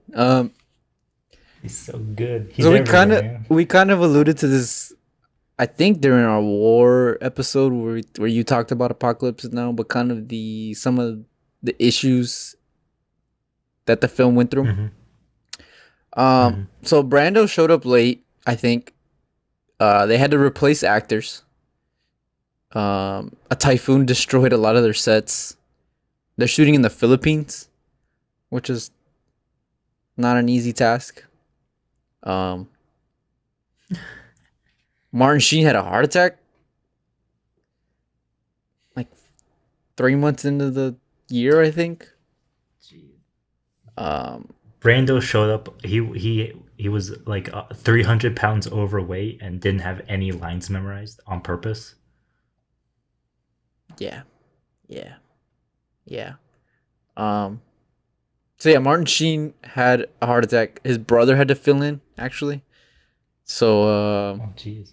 [SPEAKER 2] He's so good. He's
[SPEAKER 1] So
[SPEAKER 2] everywhere, man.
[SPEAKER 1] we kind of alluded to this I think during our war episode where you talked about Apocalypse Now, but kind of some of the issues that the film went through.
[SPEAKER 2] Mm-hmm. Mm-hmm.
[SPEAKER 1] So Brando showed up late, I think. They had to replace actors. A typhoon destroyed a lot of their sets. They're shooting in the Philippines, which is not an easy task. Martin Sheen had a heart attack like 3 months into the year, I think.
[SPEAKER 2] Brando showed up. He was like 300 pounds overweight and didn't have any lines memorized on purpose.
[SPEAKER 1] Yeah. So yeah, Martin Sheen had a heart attack. His brother had to fill in, actually. So
[SPEAKER 2] Oh, jeez.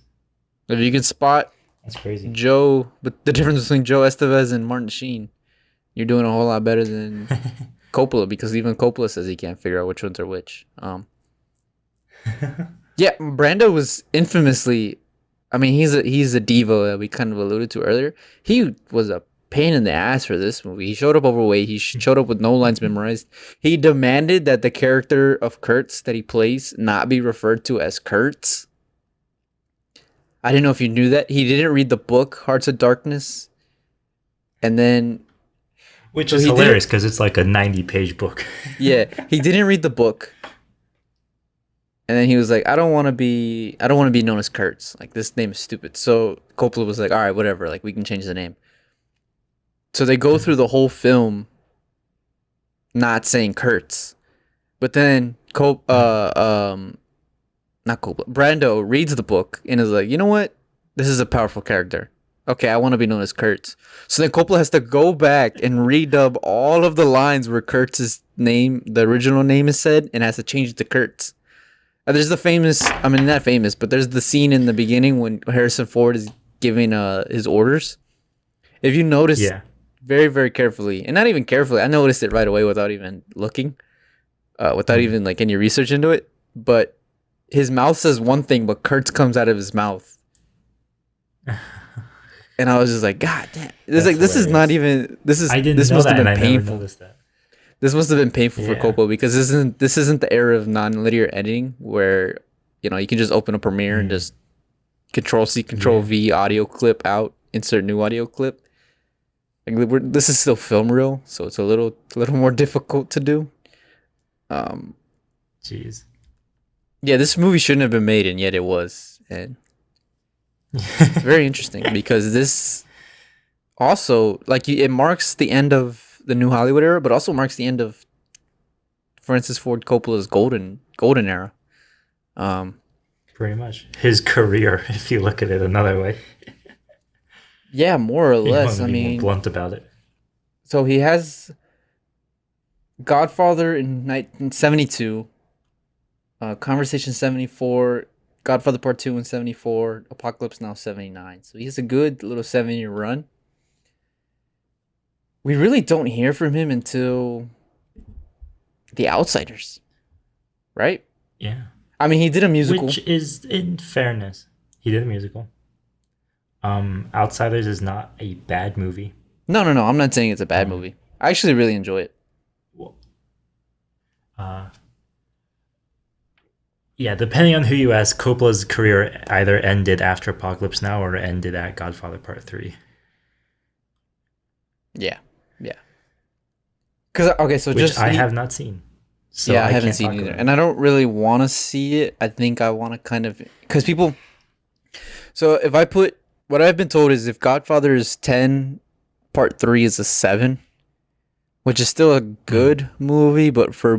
[SPEAKER 1] if you can spot
[SPEAKER 2] That's crazy.
[SPEAKER 1] Joe, but the difference between Joe Estevez and Martin Sheen, you're doing a whole lot better than Coppola, because even Coppola says he can't figure out which ones are which. Yeah, Brando was infamously, I mean, he's a diva that we kind of alluded to earlier. He was a pain in the ass for this movie. He showed up overweight. He showed up with no lines memorized. He demanded that the character of Kurtz that he plays not be referred to as Kurtz. I didn't know if you knew that. He didn't read the book, Hearts of Darkness. And then...
[SPEAKER 2] Which is hilarious because it's like a 90-page book.
[SPEAKER 1] Yeah, he didn't read the book. And then he was like, I don't want to be known as Kurtz. Like, this name is stupid. So Coppola was like, all right, whatever. Like, we can change the name. So they go through the whole film not saying Kurtz. But then not Coppola, Brando reads the book and is like, you know what? This is a powerful character. Okay, I want to be known as Kurtz. So then Coppola has to go back and redub all of the lines where Kurtz's name, the original name, is said, and has to change it to Kurtz. There's the famous, I mean, not famous, but there's the scene in the beginning when Harrison Ford is giving his orders. If you notice very, very carefully, and not even carefully, I noticed it right away without even looking, without even like any research into it, but his mouth says one thing, but Kurtz comes out of his mouth. And I was just like, God damn. This is not even, this must have been painful. This must have been painful for Coppola, because this isn't the era of non-linear editing where, you know, you can just open a Premiere and just Control-C, Control-V, audio clip out, insert new audio clip. Like, this is still film reel, so it's a little more difficult to do.
[SPEAKER 2] Jeez.
[SPEAKER 1] Yeah, this movie shouldn't have been made, and yet it was. And it's very interesting because this also, like, it marks the end of the New Hollywood era, but also marks the end of Francis Ford Coppola's golden era.
[SPEAKER 2] Pretty much his career, if you look at it another way.
[SPEAKER 1] Yeah, more or less. I mean,
[SPEAKER 2] more blunt about it.
[SPEAKER 1] So he has Godfather in 1972, Conversation 74, Godfather Part 2 in 74, Apocalypse Now 79. So he has a good little 7-year run. We really don't hear from him until The Outsiders, right?
[SPEAKER 2] Yeah.
[SPEAKER 1] I mean, he did a musical.
[SPEAKER 2] Which is, in fairness, he did a musical. Outsiders is not a bad movie.
[SPEAKER 1] No. I'm not saying it's a bad movie. I actually really enjoy it.
[SPEAKER 2] Well, yeah, depending on who you ask, Coppola's career either ended after Apocalypse Now or ended at Godfather Part 3.
[SPEAKER 1] Yeah. Because
[SPEAKER 2] Which I have not seen. So
[SPEAKER 1] yeah, I haven't seen either. And I don't really want to see it. I think I want to kind of... Because people... So if I put... What I've been told is if Godfather is 10, Part 3 is a 7, which is still a good movie, but for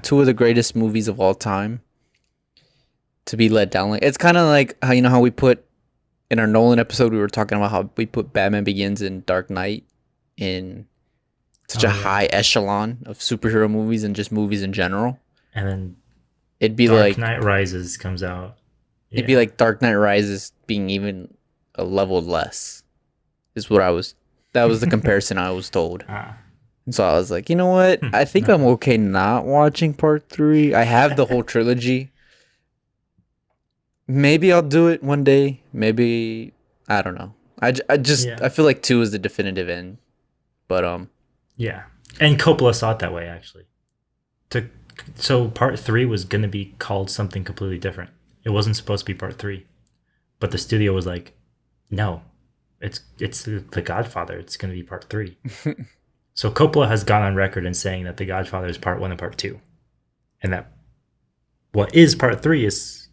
[SPEAKER 1] two of the greatest movies of all time to be let down. Like, it's kind of like how, you know, how we put... In our Nolan episode, we were talking about how we put Batman Begins and Dark Knight in... such a high echelon of superhero movies and just movies in general.
[SPEAKER 2] And then
[SPEAKER 1] it'd be
[SPEAKER 2] Dark Knight Rises comes out.
[SPEAKER 1] Yeah. It'd be like Dark Knight Rises being even a level less. That was the comparison I was told. And so I was like, you know what? I think I'm okay not watching Part 3. I have the whole trilogy. Maybe I'll do it one day, maybe I don't know. I
[SPEAKER 2] Yeah.
[SPEAKER 1] feel like 2 is the definitive end, but
[SPEAKER 2] Yeah. And Coppola saw it that way, actually. To, so part 3 was going to be called something completely different. It wasn't supposed to be part 3. But the studio was like, no, it's the Godfather. It's going to be part 3. So Coppola has gone on record in saying that The Godfather is part 1 and part 2. And that what is part 3 is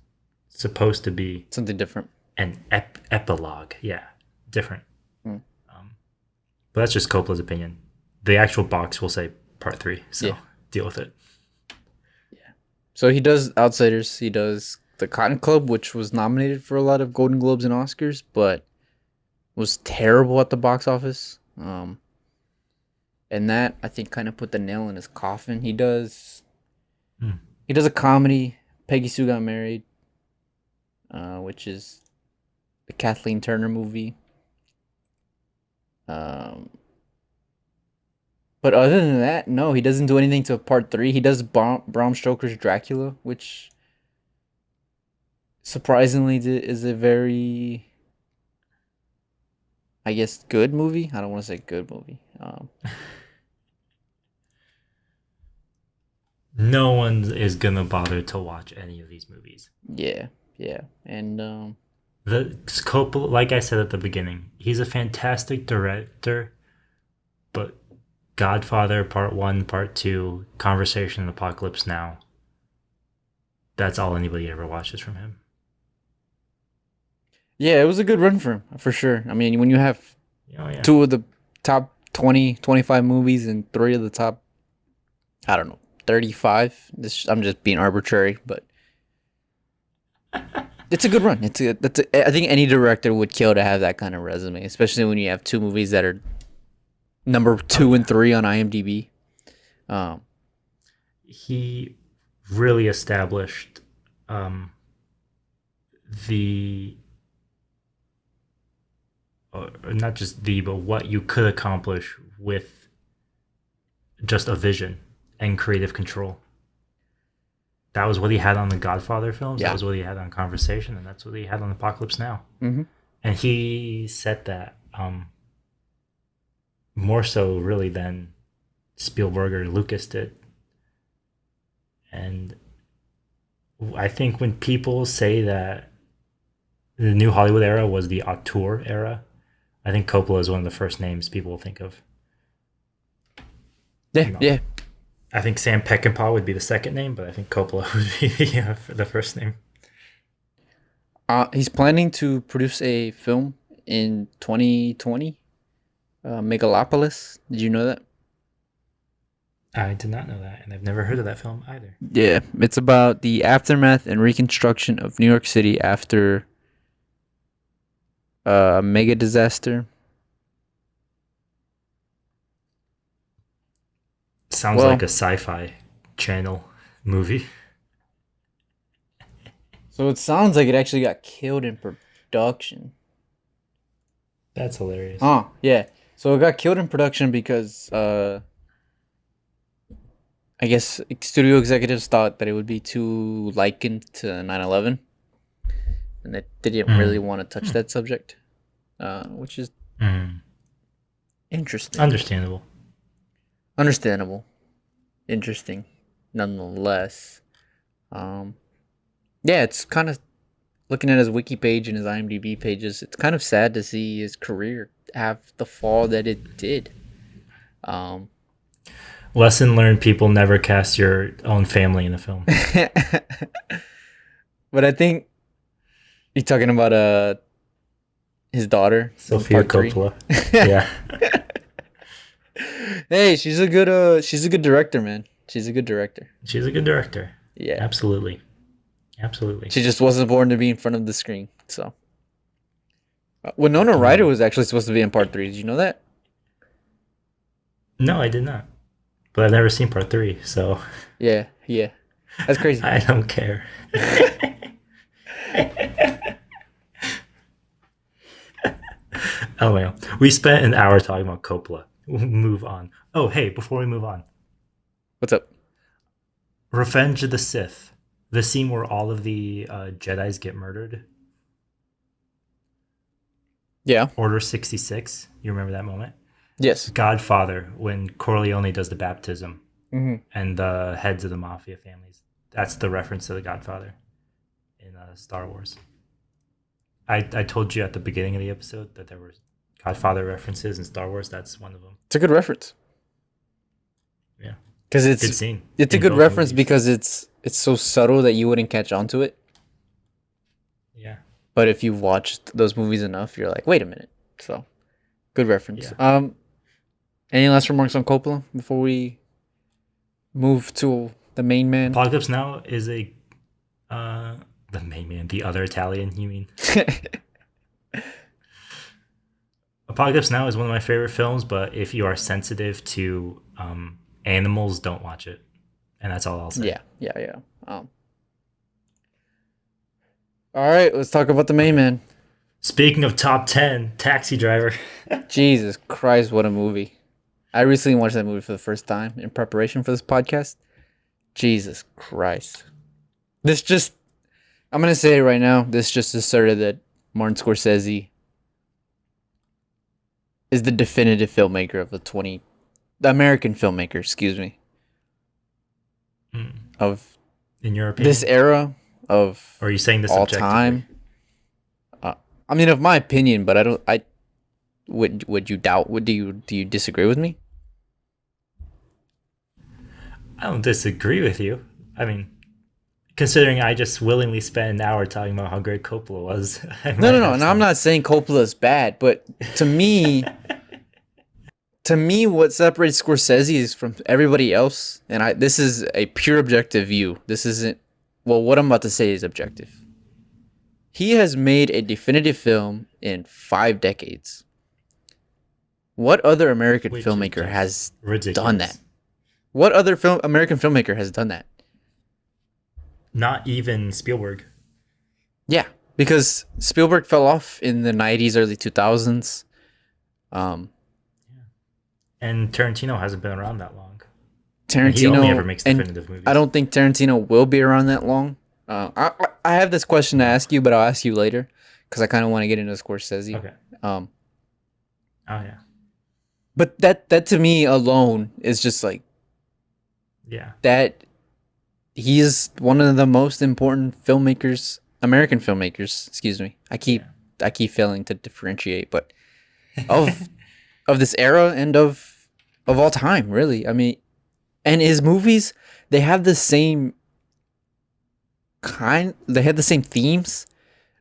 [SPEAKER 2] supposed to be
[SPEAKER 1] something different.
[SPEAKER 2] an epilogue. Yeah, different.
[SPEAKER 1] Hmm.
[SPEAKER 2] But that's just Coppola's opinion. The actual box will say part 3, so
[SPEAKER 1] Yeah.
[SPEAKER 2] deal with it.
[SPEAKER 1] Yeah. So he does Outsiders. He does The Cotton Club, which was nominated for a lot of Golden Globes and Oscars, but was terrible at the box office. And that I think kind of put the nail in his coffin. He does a comedy, Peggy Sue Got Married, which is the Kathleen Turner movie. But other than that, no, he doesn't do anything to part 3. He does Bram Stoker's Dracula, which surprisingly is a very, I guess, good movie. I don't want to say good movie.
[SPEAKER 2] No one is gonna bother to watch any of these movies.
[SPEAKER 1] Yeah, and
[SPEAKER 2] The Coppola, like I said at the beginning, he's a fantastic director, but Godfather Part 1, Part 2, Conversation in Apocalypse Now, that's all anybody ever watches from him.
[SPEAKER 1] yeah, it was a good run for him, for sure. I mean, when you have
[SPEAKER 2] Oh, yeah.
[SPEAKER 1] 2 of the top 20, 25 movies and 3 of the top, I don't know, 35. I'm just being arbitrary, but it's a good run. I think any director would kill to have that kind of resume, especially when you have 2 movies that are number 2 and 3 on IMDb.
[SPEAKER 2] He really established the not just but what you could accomplish with just a vision and creative control. That was what he had on the Godfather films.
[SPEAKER 1] Yeah.
[SPEAKER 2] That was what he had on Conversation, and that's what he had on Apocalypse Now.
[SPEAKER 1] Mm-hmm.
[SPEAKER 2] And he said that more so really than Spielberg or Lucas did. And I think when people say that the new Hollywood era was the auteur era, I think Coppola is one of the first names people will think of.
[SPEAKER 1] Yeah, yeah.
[SPEAKER 2] I think Sam Peckinpah would be the second name, but I think Coppola would be the first name.
[SPEAKER 1] He's planning to produce a film in 2020, Megalopolis. Did you know that?
[SPEAKER 2] I did not know that, and I've never heard of that film either.
[SPEAKER 1] Yeah, it's about the aftermath and reconstruction of New York City after a mega disaster.
[SPEAKER 2] Sounds like a sci-fi channel movie.
[SPEAKER 1] So it sounds like it actually got killed in production.
[SPEAKER 2] That's hilarious.
[SPEAKER 1] Oh, yeah. So it got killed in production because I guess studio executives thought that it would be too likened to 9/11, and that they didn't really want to touch that subject, which is interesting.
[SPEAKER 2] Understandable.
[SPEAKER 1] Interesting, nonetheless. Yeah, it's kind of looking at his wiki page and his IMDb pages. It's kind of sad to see his career have the fall that it did.
[SPEAKER 2] Lesson learned: people never cast your own family in a film.
[SPEAKER 1] But I think you're talking about his daughter,
[SPEAKER 2] Sofia Coppola. Yeah.
[SPEAKER 1] Hey, she's a good director, man. She's a good director.
[SPEAKER 2] She's a good director.
[SPEAKER 1] Yeah,
[SPEAKER 2] absolutely.
[SPEAKER 1] She just wasn't born to be in front of the screen. So, Winona Ryder was actually supposed to be in part 3. Did you know that?
[SPEAKER 2] No, I did not. But I've never seen part 3, so
[SPEAKER 1] yeah, that's crazy.
[SPEAKER 2] I don't care. Oh well, we spent an hour talking about Coppola. We'll move on. Oh hey, before we move on,
[SPEAKER 1] what's up?
[SPEAKER 2] Revenge of the Sith, the scene where all of the Jedis get murdered.
[SPEAKER 1] Yeah.
[SPEAKER 2] Order 66. You remember that moment?
[SPEAKER 1] Yes.
[SPEAKER 2] Godfather, when Corleone does the baptism
[SPEAKER 1] Hmm.
[SPEAKER 2] and the heads of the mafia families. That's the reference to the Godfather in Star Wars. I told you at the beginning of the episode that there were Godfather references in Star Wars. That's one of them.
[SPEAKER 1] It's a good reference.
[SPEAKER 2] Yeah.
[SPEAKER 1] Because
[SPEAKER 2] Good scene.
[SPEAKER 1] it's a
[SPEAKER 2] in
[SPEAKER 1] good
[SPEAKER 2] both
[SPEAKER 1] reference
[SPEAKER 2] movies.
[SPEAKER 1] because it's so subtle that you wouldn't catch on to it.
[SPEAKER 2] Yeah.
[SPEAKER 1] But if you've watched those movies enough, you're like, wait a minute. So good reference.
[SPEAKER 2] Yeah.
[SPEAKER 1] Any last remarks on Coppola before we move to the main man?
[SPEAKER 2] Apocalypse Now is the main man, the other Italian, you mean? Apocalypse Now is one of my favorite films, but if you are sensitive to animals, don't watch it. And that's all I'll say.
[SPEAKER 1] Yeah. All right, let's talk about the main man.
[SPEAKER 2] Speaking of top 10, Taxi Driver.
[SPEAKER 1] Jesus Christ, what a movie. I recently watched that movie for the first time in preparation for this podcast. Jesus Christ. I'm going to say it right now, this just asserted that Martin Scorsese is the definitive filmmaker of the American filmmaker, excuse me, of
[SPEAKER 2] in your opinion,
[SPEAKER 1] this era of
[SPEAKER 2] or are you saying this
[SPEAKER 1] all
[SPEAKER 2] objectively?
[SPEAKER 1] time. I mean, of my opinion, but would you doubt? Do you disagree with me?
[SPEAKER 2] I don't disagree with you. I mean, considering I just willingly spent an hour talking about how great Coppola was.
[SPEAKER 1] No. And I'm not saying Coppola is bad, but to me, what separates Scorsese is from everybody else, and this is a pure objective view. This isn't. Well, what I'm about to say is objective. He has made a definitive film in 5 decades. What other American filmmaker has done that? What other American filmmaker has done that?
[SPEAKER 2] Not even Spielberg.
[SPEAKER 1] Yeah, because Spielberg fell off in the 90s, early 2000s.
[SPEAKER 2] And Tarantino hasn't been around that long.
[SPEAKER 1] Tarantino
[SPEAKER 2] he only ever makes definitive movies.
[SPEAKER 1] I don't think Tarantino will be around that long. I have this question to ask you, but I'll ask you later because I kind of want to get into Scorsese.
[SPEAKER 2] Okay. Oh yeah.
[SPEAKER 1] But that to me alone is just like,
[SPEAKER 2] yeah,
[SPEAKER 1] that he is one of the most important filmmakers, American filmmakers. Excuse me. I keep failing to differentiate, but of this era and of all time, really. I mean, and his movies, they have the same they have the same themes,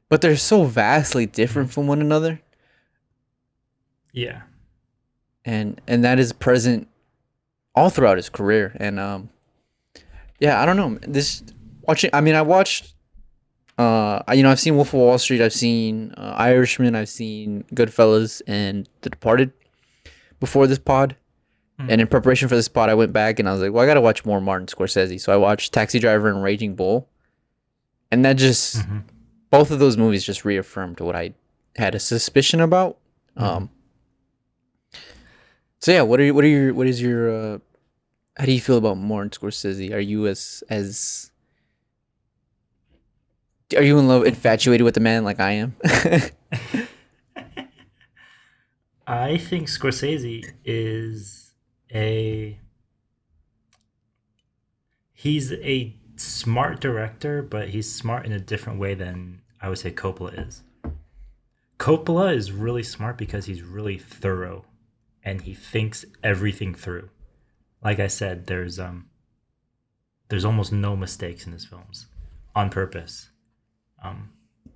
[SPEAKER 1] but they're so vastly different from one another.
[SPEAKER 2] Yeah.
[SPEAKER 1] And that is present all throughout his career. And I don't know. I watched I've seen Wolf of Wall Street, I've seen Irishman, I've seen Goodfellas and The Departed before this pod. And in preparation for this pod, I went back and I was like, well, I got to watch more Martin Scorsese. So I watched Taxi Driver and Raging Bull. And that just, both of those movies just reaffirmed what I had a suspicion about. So yeah, what is your, how do you feel about Martin Scorsese? Are you are you in love, infatuated with the man like I am?
[SPEAKER 2] I think Scorsese is he's a smart director, but he's smart in a different way than I would say Coppola is. Coppola is really smart because he's really thorough and he thinks everything through. Like I said, there's almost no mistakes in his films on purpose.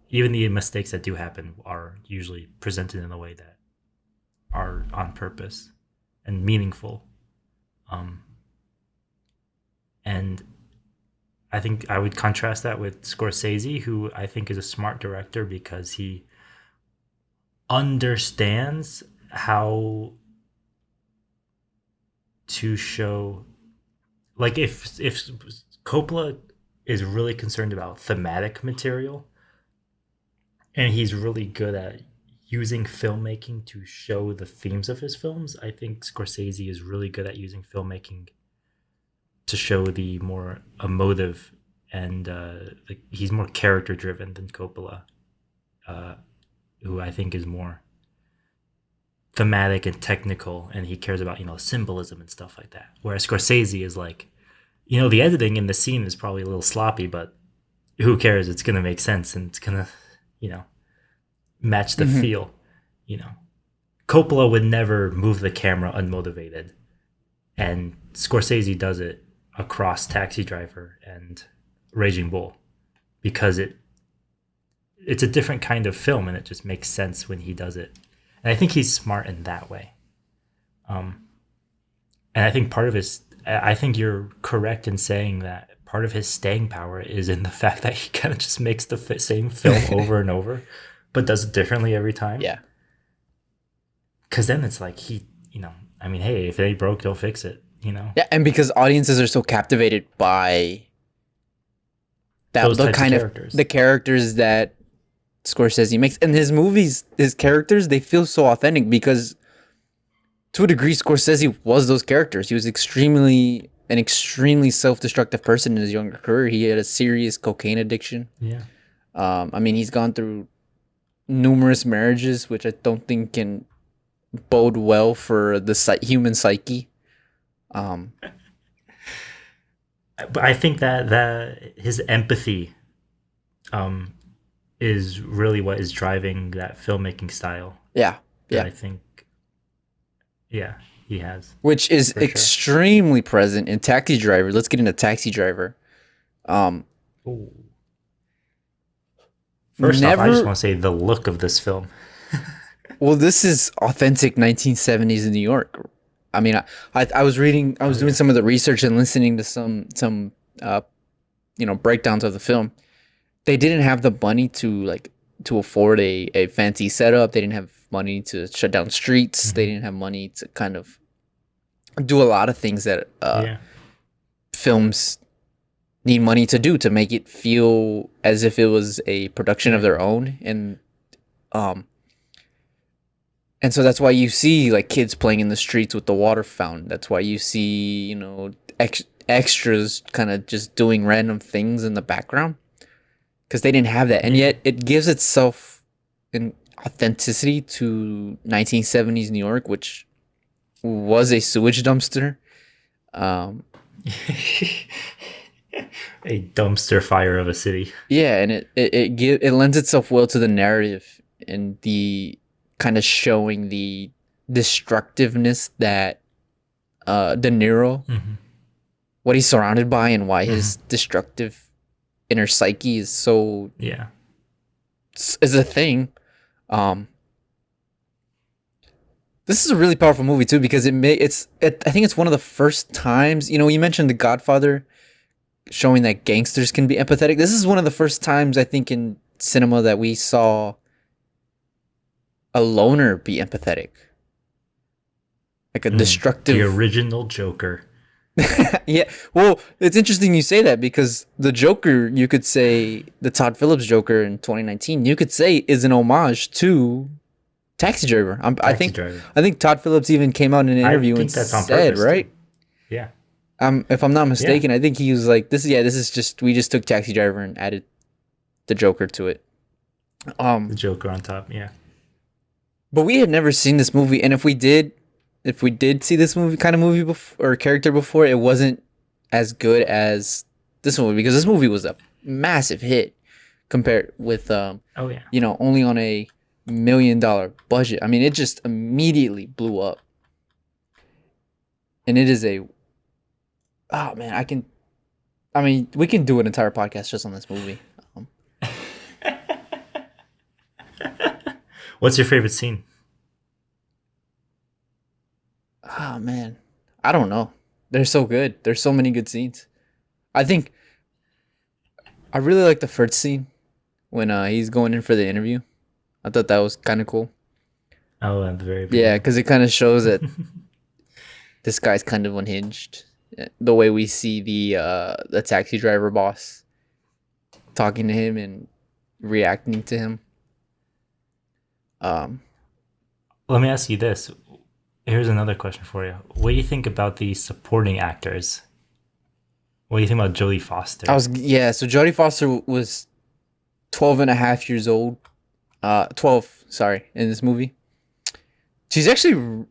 [SPEAKER 2] Even the mistakes that do happen are usually presented in a way that are on purpose and meaningful. And I think I would contrast that with Scorsese, who I think is a smart director because he understands how to show, like if Coppola is really concerned about thematic material and he's really good at using filmmaking to show the themes of his films, I think Scorsese is really good at using filmmaking to show the more emotive and he's more character driven than Coppola, who I think is more thematic and technical, and he cares about symbolism and stuff like that. Whereas Scorsese is like, the editing in the scene is probably a little sloppy, but who cares? It's gonna make sense and it's gonna match the feel. Coppola would never move the camera unmotivated, and Scorsese does it across Taxi Driver and Raging Bull because it's a different kind of film, and it just makes sense when he does it. And I think he's smart in that way. And I think I think you're correct in saying that part of his staying power is in the fact that he kind of just makes the same film over and over, but does it differently every time.
[SPEAKER 1] Yeah.
[SPEAKER 2] Because then it's like hey, if it ain't broke, don't fix it,
[SPEAKER 1] Yeah, and because audiences are so captivated by
[SPEAKER 2] those
[SPEAKER 1] the
[SPEAKER 2] types
[SPEAKER 1] kind
[SPEAKER 2] of
[SPEAKER 1] of
[SPEAKER 2] characters.
[SPEAKER 1] the characters that Scorsese makes. And his movies, his characters, they feel so authentic because to a degree, Scorsese was those characters. He was an extremely self-destructive person in his younger career. He had a serious cocaine addiction.
[SPEAKER 2] Yeah.
[SPEAKER 1] He's gone through numerous marriages, which I don't think can bode well for the human psyche.
[SPEAKER 2] But I think that his empathy is really what is driving that filmmaking style.
[SPEAKER 1] Yeah.
[SPEAKER 2] I think, he has.
[SPEAKER 1] Which is extremely present in Taxi Driver. Let's get into Taxi Driver.
[SPEAKER 2] First off, I just want to say the look of this film.
[SPEAKER 1] Well, this is authentic 1970s in New York. I mean, I was doing some of the research and listening to some breakdowns of the film. They didn't have the money to afford a fancy setup. They didn't have money to shut down streets. Mm-hmm. They didn't have money to kind of do a lot of things that films need money to do to make it feel as if it was a production of their own. And so that's why you see like kids playing in the streets with the water fountain. That's why you see, extras kind of just doing random things in the background because they didn't have that. And yet it gives itself an authenticity to 1970s New York, which was a sewage dumpster. A
[SPEAKER 2] dumpster fire of a city.
[SPEAKER 1] Yeah, and it lends itself well to the narrative and the kind of showing the destructiveness that De Niro, what he's surrounded by, and why his destructive inner psyche is so is a thing. This is a really powerful movie too because I think it's one of the first times, you mentioned The Godfather showing that gangsters can be empathetic. This is one of the first times I think in cinema that we saw a loner be empathetic. Like a destructive...
[SPEAKER 2] The original Joker.
[SPEAKER 1] Yeah. Well, it's interesting you say that because the Joker, you could say, the Todd Phillips Joker in 2019, you could say is an homage to Taxi Driver. I think Todd Phillips even came out in an interview and said, right?
[SPEAKER 2] Yeah.
[SPEAKER 1] If I'm not mistaken, I think he was like, we just took Taxi Driver and added the Joker to it.
[SPEAKER 2] The Joker on top, yeah.
[SPEAKER 1] But we had never seen this movie, and if we did see this movie before, or character before, it wasn't as good as this movie because this movie was a massive hit compared with only on a $1 million budget. I mean, it just immediately blew up, and it is we can do an entire podcast just on this movie.
[SPEAKER 2] What's your favorite scene?
[SPEAKER 1] Oh, man. I don't know. They're so good. There's so many good scenes. I think I really like the first scene when he's going in for the interview. I thought that was kind of cool.
[SPEAKER 2] Oh, at the very beginning.
[SPEAKER 1] Yeah, because it kind of shows that this guy's kind of unhinged. The way we see the taxi driver boss talking to him and reacting to him.
[SPEAKER 2] Let me ask you this. Here's another question for you. What do you think about the supporting actors? What do you think about Jodie Foster?
[SPEAKER 1] So Jodie Foster was 12 and a half years old. 12, sorry, in this movie. She's actually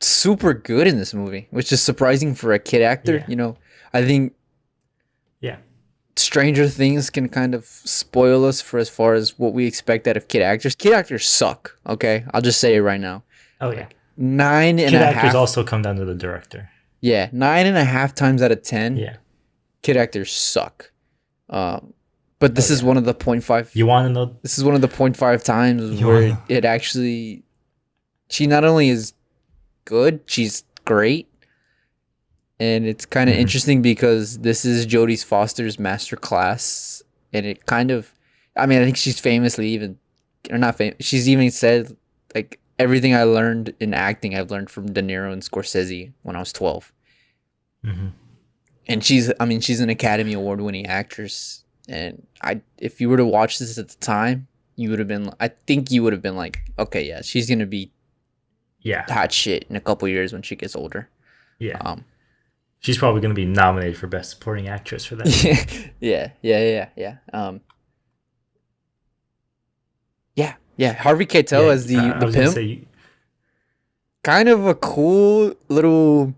[SPEAKER 1] super good in this movie, which is surprising for a kid actor.
[SPEAKER 2] Yeah.
[SPEAKER 1] I think
[SPEAKER 2] Yeah.
[SPEAKER 1] Stranger Things can kind of spoil us for as far as what we expect out of kid actors. Kid actors suck. Okay, I'll just say it right now.
[SPEAKER 2] Oh yeah.
[SPEAKER 1] Like nine and
[SPEAKER 2] Kid
[SPEAKER 1] a
[SPEAKER 2] actors
[SPEAKER 1] half.
[SPEAKER 2] also come down to the director.
[SPEAKER 1] Yeah, 9.5 times out of 10,
[SPEAKER 2] Yeah.
[SPEAKER 1] kid actors suck. But
[SPEAKER 2] Oh
[SPEAKER 1] this is
[SPEAKER 2] yeah.
[SPEAKER 1] one of the 0.5.
[SPEAKER 2] You want to know?
[SPEAKER 1] This is one of the 0.5 times
[SPEAKER 2] You want
[SPEAKER 1] where
[SPEAKER 2] to?
[SPEAKER 1] it actually. She not only is good, she's great. And it's kind of
[SPEAKER 2] Mm-hmm.
[SPEAKER 1] interesting because this is Jodie Foster's master class, and it kind of, I mean, I think she's famously even, or not famous. She's even said like everything I learned in acting, I've learned from De Niro and Scorsese when I was 12.
[SPEAKER 2] Mm-hmm.
[SPEAKER 1] And she's an Academy Award winning actress, and if you were to watch this at the time, I think you would have been like, okay, yeah, she's gonna be
[SPEAKER 2] Yeah.
[SPEAKER 1] hot shit in a couple years when she gets older.
[SPEAKER 2] Yeah.
[SPEAKER 1] Um,
[SPEAKER 2] She's probably going to be nominated for Best Supporting Actress for that movie.
[SPEAKER 1] yeah. Yeah. Harvey Keitel
[SPEAKER 2] Yeah.
[SPEAKER 1] as the
[SPEAKER 2] I was going to
[SPEAKER 1] pimp,
[SPEAKER 2] say,
[SPEAKER 1] kind of a cool little.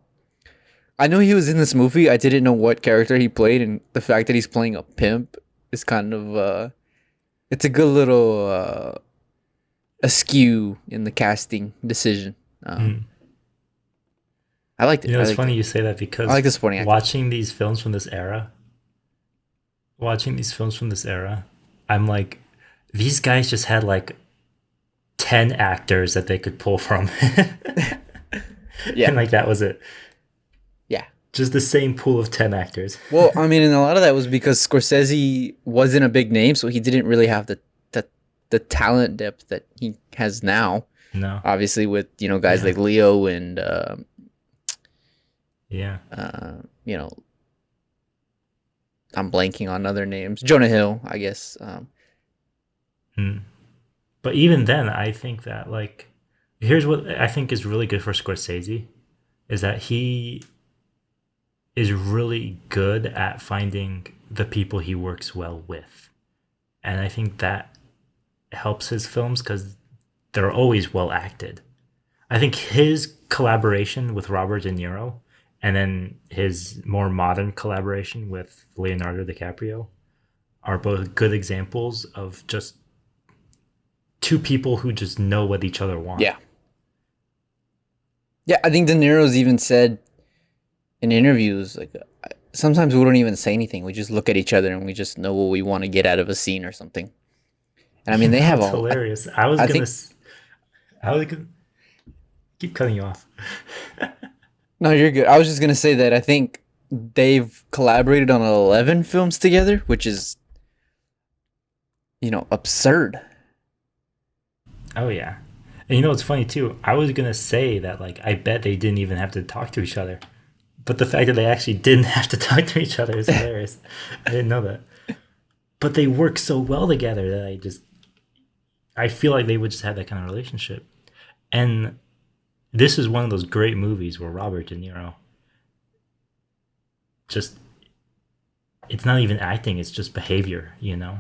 [SPEAKER 1] I know he was in this movie. I didn't know what character he played, and the fact that he's playing a pimp is kind of it's a good little askew in the casting decision.
[SPEAKER 2] mm.
[SPEAKER 1] I liked it.
[SPEAKER 2] You know,
[SPEAKER 1] I
[SPEAKER 2] it's
[SPEAKER 1] liked
[SPEAKER 2] funny
[SPEAKER 1] it.
[SPEAKER 2] you say that
[SPEAKER 1] I
[SPEAKER 2] because
[SPEAKER 1] like the supporting actor.
[SPEAKER 2] watching these films from this era, I'm like, these guys just had like 10 actors that they could pull from.
[SPEAKER 1] Yeah,
[SPEAKER 2] And like that was it.
[SPEAKER 1] yeah.
[SPEAKER 2] Just the same pool of 10 actors.
[SPEAKER 1] Well, I mean, and a lot of that was because Scorsese wasn't a big name, so he didn't really have the talent depth that he has now.
[SPEAKER 2] No.
[SPEAKER 1] Obviously, with guys
[SPEAKER 2] Yeah.
[SPEAKER 1] like Leo and
[SPEAKER 2] Yeah.
[SPEAKER 1] you know, I'm blanking on other names. Jonah Hill, I guess.
[SPEAKER 2] Mm. But even then, I think that like here's what I think is really good for Scorsese is that he is really good at finding the people he works well with. And I think that helps his films because they're always well acted. I think his collaboration with Robert De Niro and then his more modern collaboration with Leonardo DiCaprio are both good examples of just two people who just know what each other want.
[SPEAKER 1] Yeah, yeah. I think De Niro's even said in interviews like sometimes we don't even say anything. We just look at each other and we just know what we want to get out of a scene or something. And I mean, they have
[SPEAKER 2] That's
[SPEAKER 1] all.
[SPEAKER 2] hilarious.
[SPEAKER 1] I think
[SPEAKER 2] I was gonna keep cutting you off.
[SPEAKER 1] no, you're good. I was just gonna say that I think they've collaborated on 11 films together, which is absurd.
[SPEAKER 2] Oh yeah. And you know what's funny too? I was gonna say that like I bet they didn't even have to talk to each other. But the fact that they actually didn't have to talk to each other is hilarious. I didn't know that. But they work so well together that I feel like they would just have that kind of relationship. And this is one of those great movies where Robert De Niro just it's not even acting, it's just behavior, you know?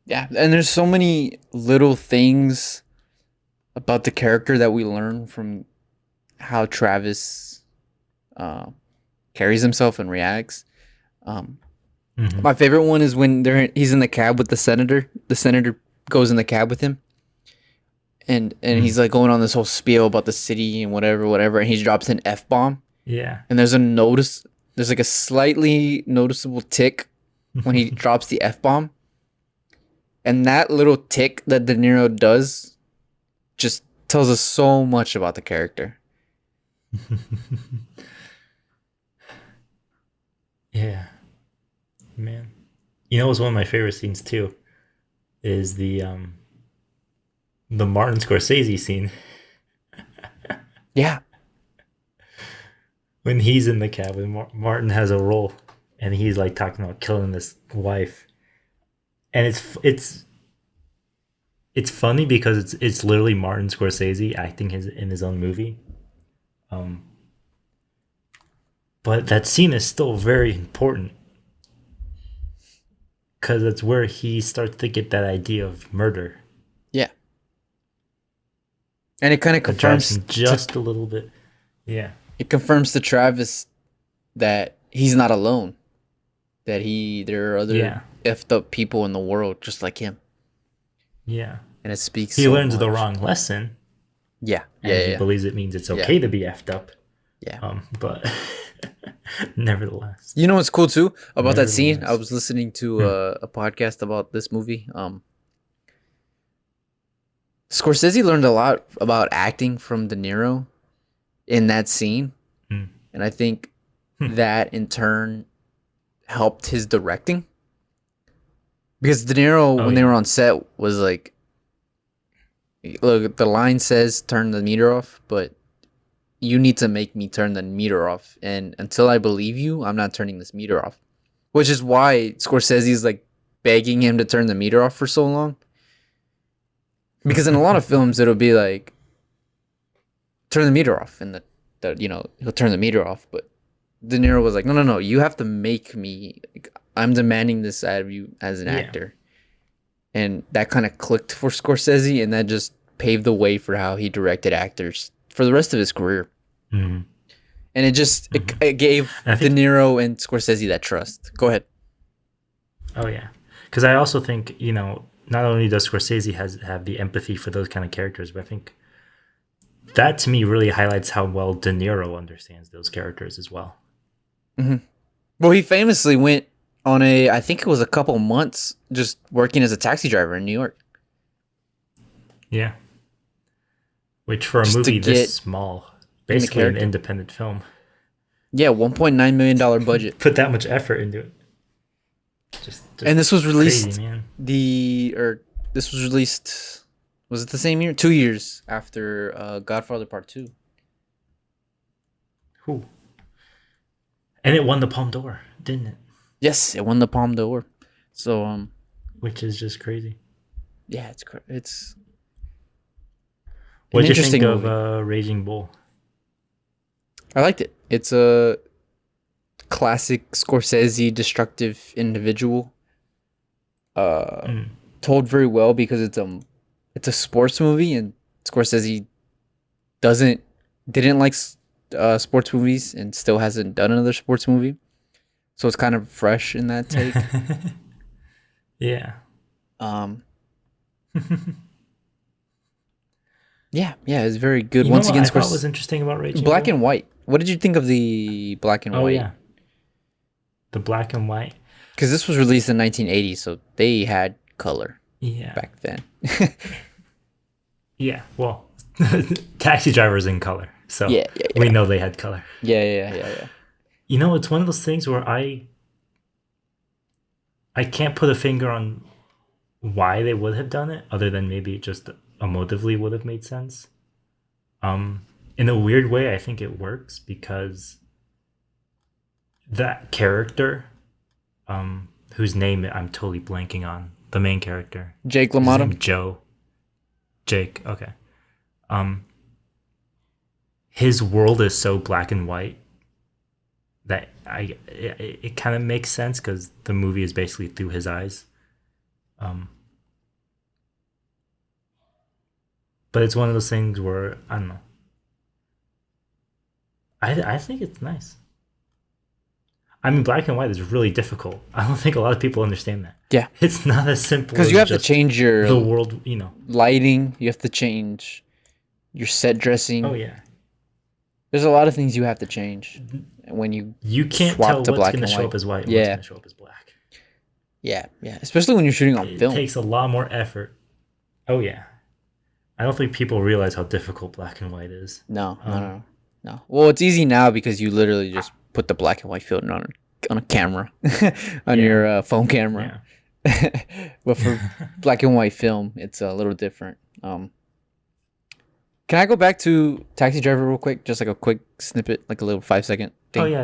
[SPEAKER 1] Yeah, and there's so many little things about the character that we learn from how Travis uh, carries himself and reacts.
[SPEAKER 2] Mm-hmm.
[SPEAKER 1] My favorite one is when he's in the cab with the senator. The senator goes in the cab with him, and he's like going on this whole spiel about the city and whatever, and he drops an F bomb.
[SPEAKER 2] Yeah.
[SPEAKER 1] And there's like a slightly noticeable tick when he drops the F bomb, and that little tick that De Niro does just tells us so much about the character.
[SPEAKER 2] Yeah. Man. You know what's one of my favorite scenes too? Is the Martin Scorsese scene.
[SPEAKER 1] Yeah.
[SPEAKER 2] When he's in the cab when Martin has a role and he's like talking about killing this wife. And it's funny because it's literally Martin Scorsese acting in his own movie. But that scene is still very important because it's where he starts to get that idea of murder.
[SPEAKER 1] Yeah. And it kind of
[SPEAKER 2] that drives
[SPEAKER 1] confirms
[SPEAKER 2] him just a little bit. Yeah.
[SPEAKER 1] it confirms to Travis that he's not alone. That there are other
[SPEAKER 2] Yeah.
[SPEAKER 1] effed up people in the world just like him.
[SPEAKER 2] Yeah.
[SPEAKER 1] And it speaks
[SPEAKER 2] He
[SPEAKER 1] so
[SPEAKER 2] learns the
[SPEAKER 1] much.
[SPEAKER 2] wrong lesson,
[SPEAKER 1] Yeah,
[SPEAKER 2] and
[SPEAKER 1] yeah,
[SPEAKER 2] he
[SPEAKER 1] yeah,
[SPEAKER 2] believes it means it's
[SPEAKER 1] yeah,
[SPEAKER 2] okay to be effed up.
[SPEAKER 1] yeah.
[SPEAKER 2] But nevertheless,
[SPEAKER 1] You know what's cool too about that scene? I
[SPEAKER 2] nevertheless,
[SPEAKER 1] was listening to
[SPEAKER 2] hmm.
[SPEAKER 1] a podcast about this movie. Scorsese learned a lot about acting from De Niro in that scene,
[SPEAKER 2] Hmm.
[SPEAKER 1] and I think
[SPEAKER 2] Hmm.
[SPEAKER 1] that in turn helped his directing because De Niro
[SPEAKER 2] Oh
[SPEAKER 1] when they were
[SPEAKER 2] yeah.
[SPEAKER 1] on set was like, look, the line says turn the meter off, but you need to make me turn the meter off, and until I believe you, I'm not turning this meter off. Which is why Scorsese's like begging him to turn the meter off for so long. Because in a lot of films, it'll be like turn the meter off, and he'll turn the meter off. But De Niro was like, no, no, no, you have to make me. Like, I'm demanding this out of you as an
[SPEAKER 2] Yeah.
[SPEAKER 1] actor, and that kind of clicked for Scorsese, and that just paved the way for how he directed actors for the rest of his career.
[SPEAKER 2] Hmm.
[SPEAKER 1] And it gave
[SPEAKER 2] I
[SPEAKER 1] De
[SPEAKER 2] think.
[SPEAKER 1] Niro and Scorsese that trust. Go ahead.
[SPEAKER 2] Oh yeah. Because I also think not only does Scorsese have the empathy for those kind of characters, but I think that to me really highlights how well De Niro understands those characters as well.
[SPEAKER 1] Hmm. Well, he famously went on I think it was a couple months just working as a taxi driver in New York
[SPEAKER 2] Yeah. Which for a
[SPEAKER 1] just to
[SPEAKER 2] movie this
[SPEAKER 1] get
[SPEAKER 2] small,
[SPEAKER 1] in the
[SPEAKER 2] basically an
[SPEAKER 1] character.
[SPEAKER 2] independent film,
[SPEAKER 1] Yeah, $1.9 million budget.
[SPEAKER 2] put that much effort into it.
[SPEAKER 1] And
[SPEAKER 2] Just
[SPEAKER 1] this was
[SPEAKER 2] crazy,
[SPEAKER 1] released
[SPEAKER 2] man.
[SPEAKER 1] this was released, was it the same year? 2 years after Godfather Part 2.
[SPEAKER 2] Whew. And it won the Palme d'Or, didn't it?
[SPEAKER 1] Yes, it won the Palme d'Or. So
[SPEAKER 2] Which is just crazy.
[SPEAKER 1] yeah, it's an
[SPEAKER 2] What'd you think
[SPEAKER 1] interesting
[SPEAKER 2] of
[SPEAKER 1] movie.
[SPEAKER 2] Raging Bull?
[SPEAKER 1] I liked it. It's a classic Scorsese destructive individual.
[SPEAKER 2] Mm.
[SPEAKER 1] Told very well because it's a sports movie, and Scorsese doesn't didn't like sports movies and still hasn't done another sports movie, so it's kind of fresh in that take.
[SPEAKER 2] Yeah.
[SPEAKER 1] um yeah, it's very good.
[SPEAKER 2] You know
[SPEAKER 1] Once
[SPEAKER 2] what
[SPEAKER 1] again,
[SPEAKER 2] I thought was interesting about Raging
[SPEAKER 1] black
[SPEAKER 2] Bull?
[SPEAKER 1] and white. What did you think of the black and
[SPEAKER 2] Oh
[SPEAKER 1] white?
[SPEAKER 2] yeah, the black and white.
[SPEAKER 1] Because this was released in 1980, so they had color
[SPEAKER 2] Yeah.
[SPEAKER 1] back then.
[SPEAKER 2] Yeah. Well, Taxi Driver's in color, so
[SPEAKER 1] Yeah,
[SPEAKER 2] we know they had color.
[SPEAKER 1] yeah.
[SPEAKER 2] It's one of those things where I can't put a finger on why they would have done it, other than maybe just emotively would have made sense. In a weird way, I think it works because that character, whose name I'm totally blanking on, the main character,
[SPEAKER 1] Jake
[SPEAKER 2] his name
[SPEAKER 1] LaMotta.
[SPEAKER 2] Joe, Jake. Okay. His world is so black and white that it kind of makes sense because the movie is basically through his eyes. But it's one of those things where I don't know. I think it's nice. I mean, black and white is really difficult. I don't think a lot of people understand that.
[SPEAKER 1] Yeah,
[SPEAKER 2] It's not as simple
[SPEAKER 1] because
[SPEAKER 2] as
[SPEAKER 1] you have to
[SPEAKER 2] just
[SPEAKER 1] change your
[SPEAKER 2] the world,
[SPEAKER 1] lighting. You have to change your set dressing.
[SPEAKER 2] Oh yeah,
[SPEAKER 1] There's a lot of things you have to change when you
[SPEAKER 2] you can't
[SPEAKER 1] swap
[SPEAKER 2] tell
[SPEAKER 1] to
[SPEAKER 2] what's
[SPEAKER 1] black
[SPEAKER 2] going to
[SPEAKER 1] and
[SPEAKER 2] show
[SPEAKER 1] white.
[SPEAKER 2] up as white and what's
[SPEAKER 1] Yeah,
[SPEAKER 2] going to show up as black.
[SPEAKER 1] yeah. Especially when you're shooting on
[SPEAKER 2] It
[SPEAKER 1] film.
[SPEAKER 2] takes a lot more effort. Oh yeah, I don't think people realize how difficult black and white is.
[SPEAKER 1] No.
[SPEAKER 2] Um,
[SPEAKER 1] Well, it's easy now because you literally just put the black and white film on a camera, on
[SPEAKER 2] Yeah.
[SPEAKER 1] your phone camera.
[SPEAKER 2] Yeah.
[SPEAKER 1] But for black and white film, it's a little different. Can I go back to Taxi Driver real quick? Just like a quick snippet, like a little 5 second thing.
[SPEAKER 2] Oh yeah.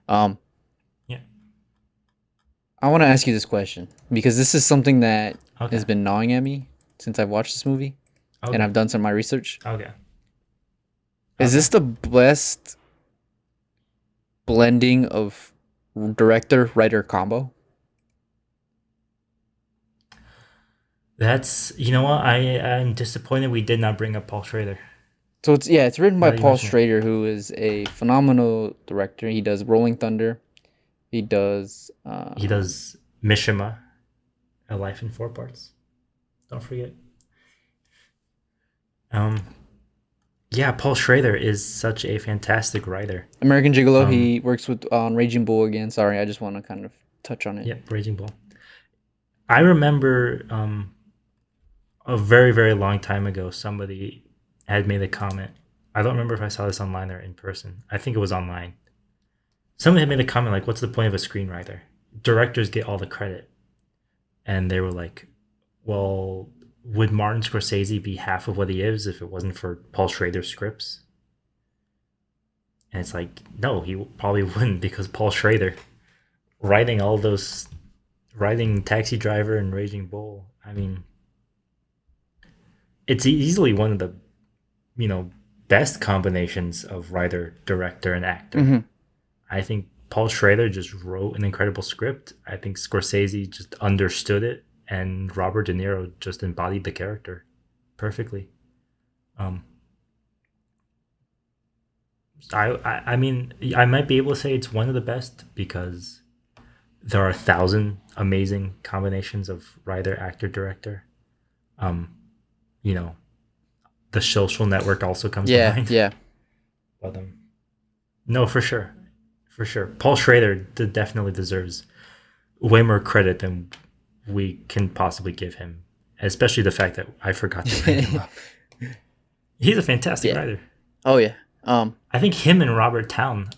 [SPEAKER 2] Yeah.
[SPEAKER 1] I want to ask you this question because this is something that
[SPEAKER 2] Okay.
[SPEAKER 1] has been gnawing at me since I've watched this movie
[SPEAKER 2] Okay.
[SPEAKER 1] and I've done some of my research.
[SPEAKER 2] Okay.
[SPEAKER 1] Is this the best blending of director writer combo?
[SPEAKER 2] That's, you know what? I'm disappointed we did not bring up Paul Schrader.
[SPEAKER 1] So it's written by
[SPEAKER 2] Now you
[SPEAKER 1] Paul
[SPEAKER 2] mention it.
[SPEAKER 1] Schrader, who is a phenomenal director. He does Rolling Thunder. He does.
[SPEAKER 2] He does Mishima, A Life in Four Parts. Don't forget. Um, yeah, Paul Schrader is such a fantastic writer.
[SPEAKER 1] American Gigolo. He works with on Raging Bull again. Sorry, I just want to kind of touch on it.
[SPEAKER 2] Yep, Raging Bull. I remember a very, very long time ago, somebody had made a comment. I don't remember if I saw this online or in person. I think it was online. Somebody had made a comment like, what's the point of a screenwriter? Directors get all the credit. And they were like, well, would Martin Scorsese be half of what he is if it wasn't for Paul Schrader's scripts? And it's like, no, he probably wouldn't, because Paul Schrader writing all those, writing Taxi Driver and Raging Bull. I mean, it's easily one of the, best combinations of writer, director, and actor.
[SPEAKER 1] Mm-hmm.
[SPEAKER 2] I think Paul Schrader just wrote an incredible script. I think Scorsese just understood it, and Robert De Niro just embodied the character perfectly. I mean, I might be able to say it's one of the best because there are 1,000 amazing combinations of writer, actor, director. You know, The Social Network also comes to mind.
[SPEAKER 1] Yeah.
[SPEAKER 2] But no, for sure. Paul Schrader definitely deserves way more credit than we can possibly give him, especially the fact that I forgot to bring him up. He's a fantastic writer.
[SPEAKER 1] Oh yeah.
[SPEAKER 2] I think him and Robert Towne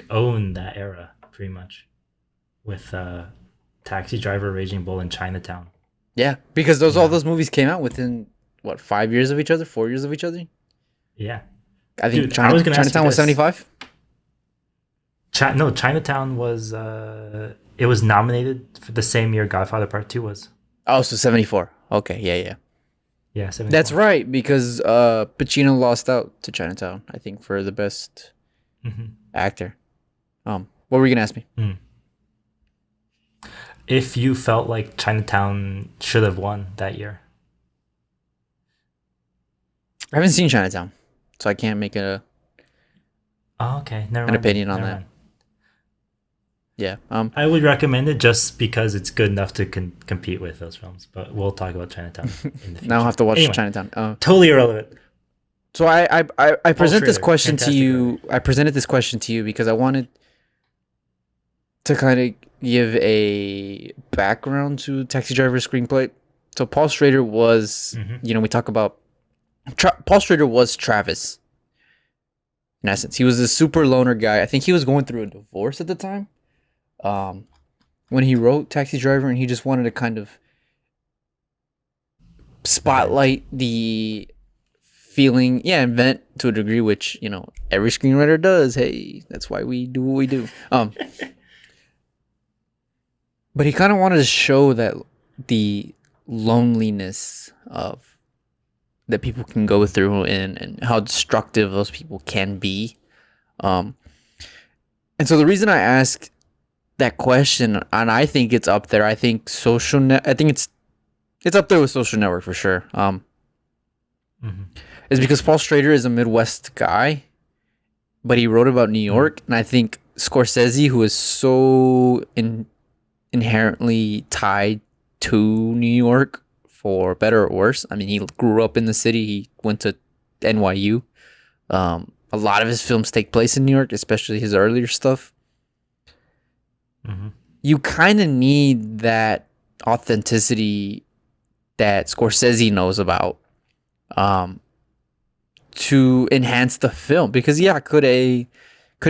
[SPEAKER 2] own that era pretty much with Taxi Driver, Raging Bull, and Chinatown.
[SPEAKER 1] Yeah, because all those movies came out within 5 years of each other, 4 years of each other.
[SPEAKER 2] Yeah,
[SPEAKER 1] I think Chinatown was 75.
[SPEAKER 2] Chinatown was it was nominated for the same year Godfather Part 2 was.
[SPEAKER 1] Oh, so 74. Okay, yeah.
[SPEAKER 2] Yeah, 74.
[SPEAKER 1] That's right, because Pacino lost out to Chinatown, I think, for the best actor. What were you gonna ask me?
[SPEAKER 2] If you felt like Chinatown should have won that year.
[SPEAKER 1] I haven't seen Chinatown, so I can't make an opinion on that. Yeah.
[SPEAKER 2] I would recommend it just because it's good enough to compete with those films. But we'll talk about Chinatown in the future.
[SPEAKER 1] Now I'll have to watch Chinatown.
[SPEAKER 2] Totally irrelevant.
[SPEAKER 1] So I present this question to you. I presented this question to you because I wanted to kind of give a background to Taxi Driver's screenplay. So Paul Schrader was, we talk about Paul Schrader was Travis. In essence, he was a super loner guy. I think he was going through a divorce at the time. When he wrote Taxi Driver, and he just wanted to kind of spotlight the feeling, and vent to a degree, which, every screenwriter does. Hey, that's why we do what we do. But he kind of wanted to show that the loneliness of that people can go through and how destructive those people can be. And so the reason I ask that question, and I think it's up there. I think I think it's up there with Social Network for sure. Is because Paul Schrader is a Midwest guy, but he wrote about New York, and I think Scorsese, who is so inherently tied to New York, for better or worse. I mean, he grew up in the city. He went to NYU. A lot of his films take place in New York, especially his earlier stuff. You kind of need that authenticity that Scorsese knows about to enhance the film. Because could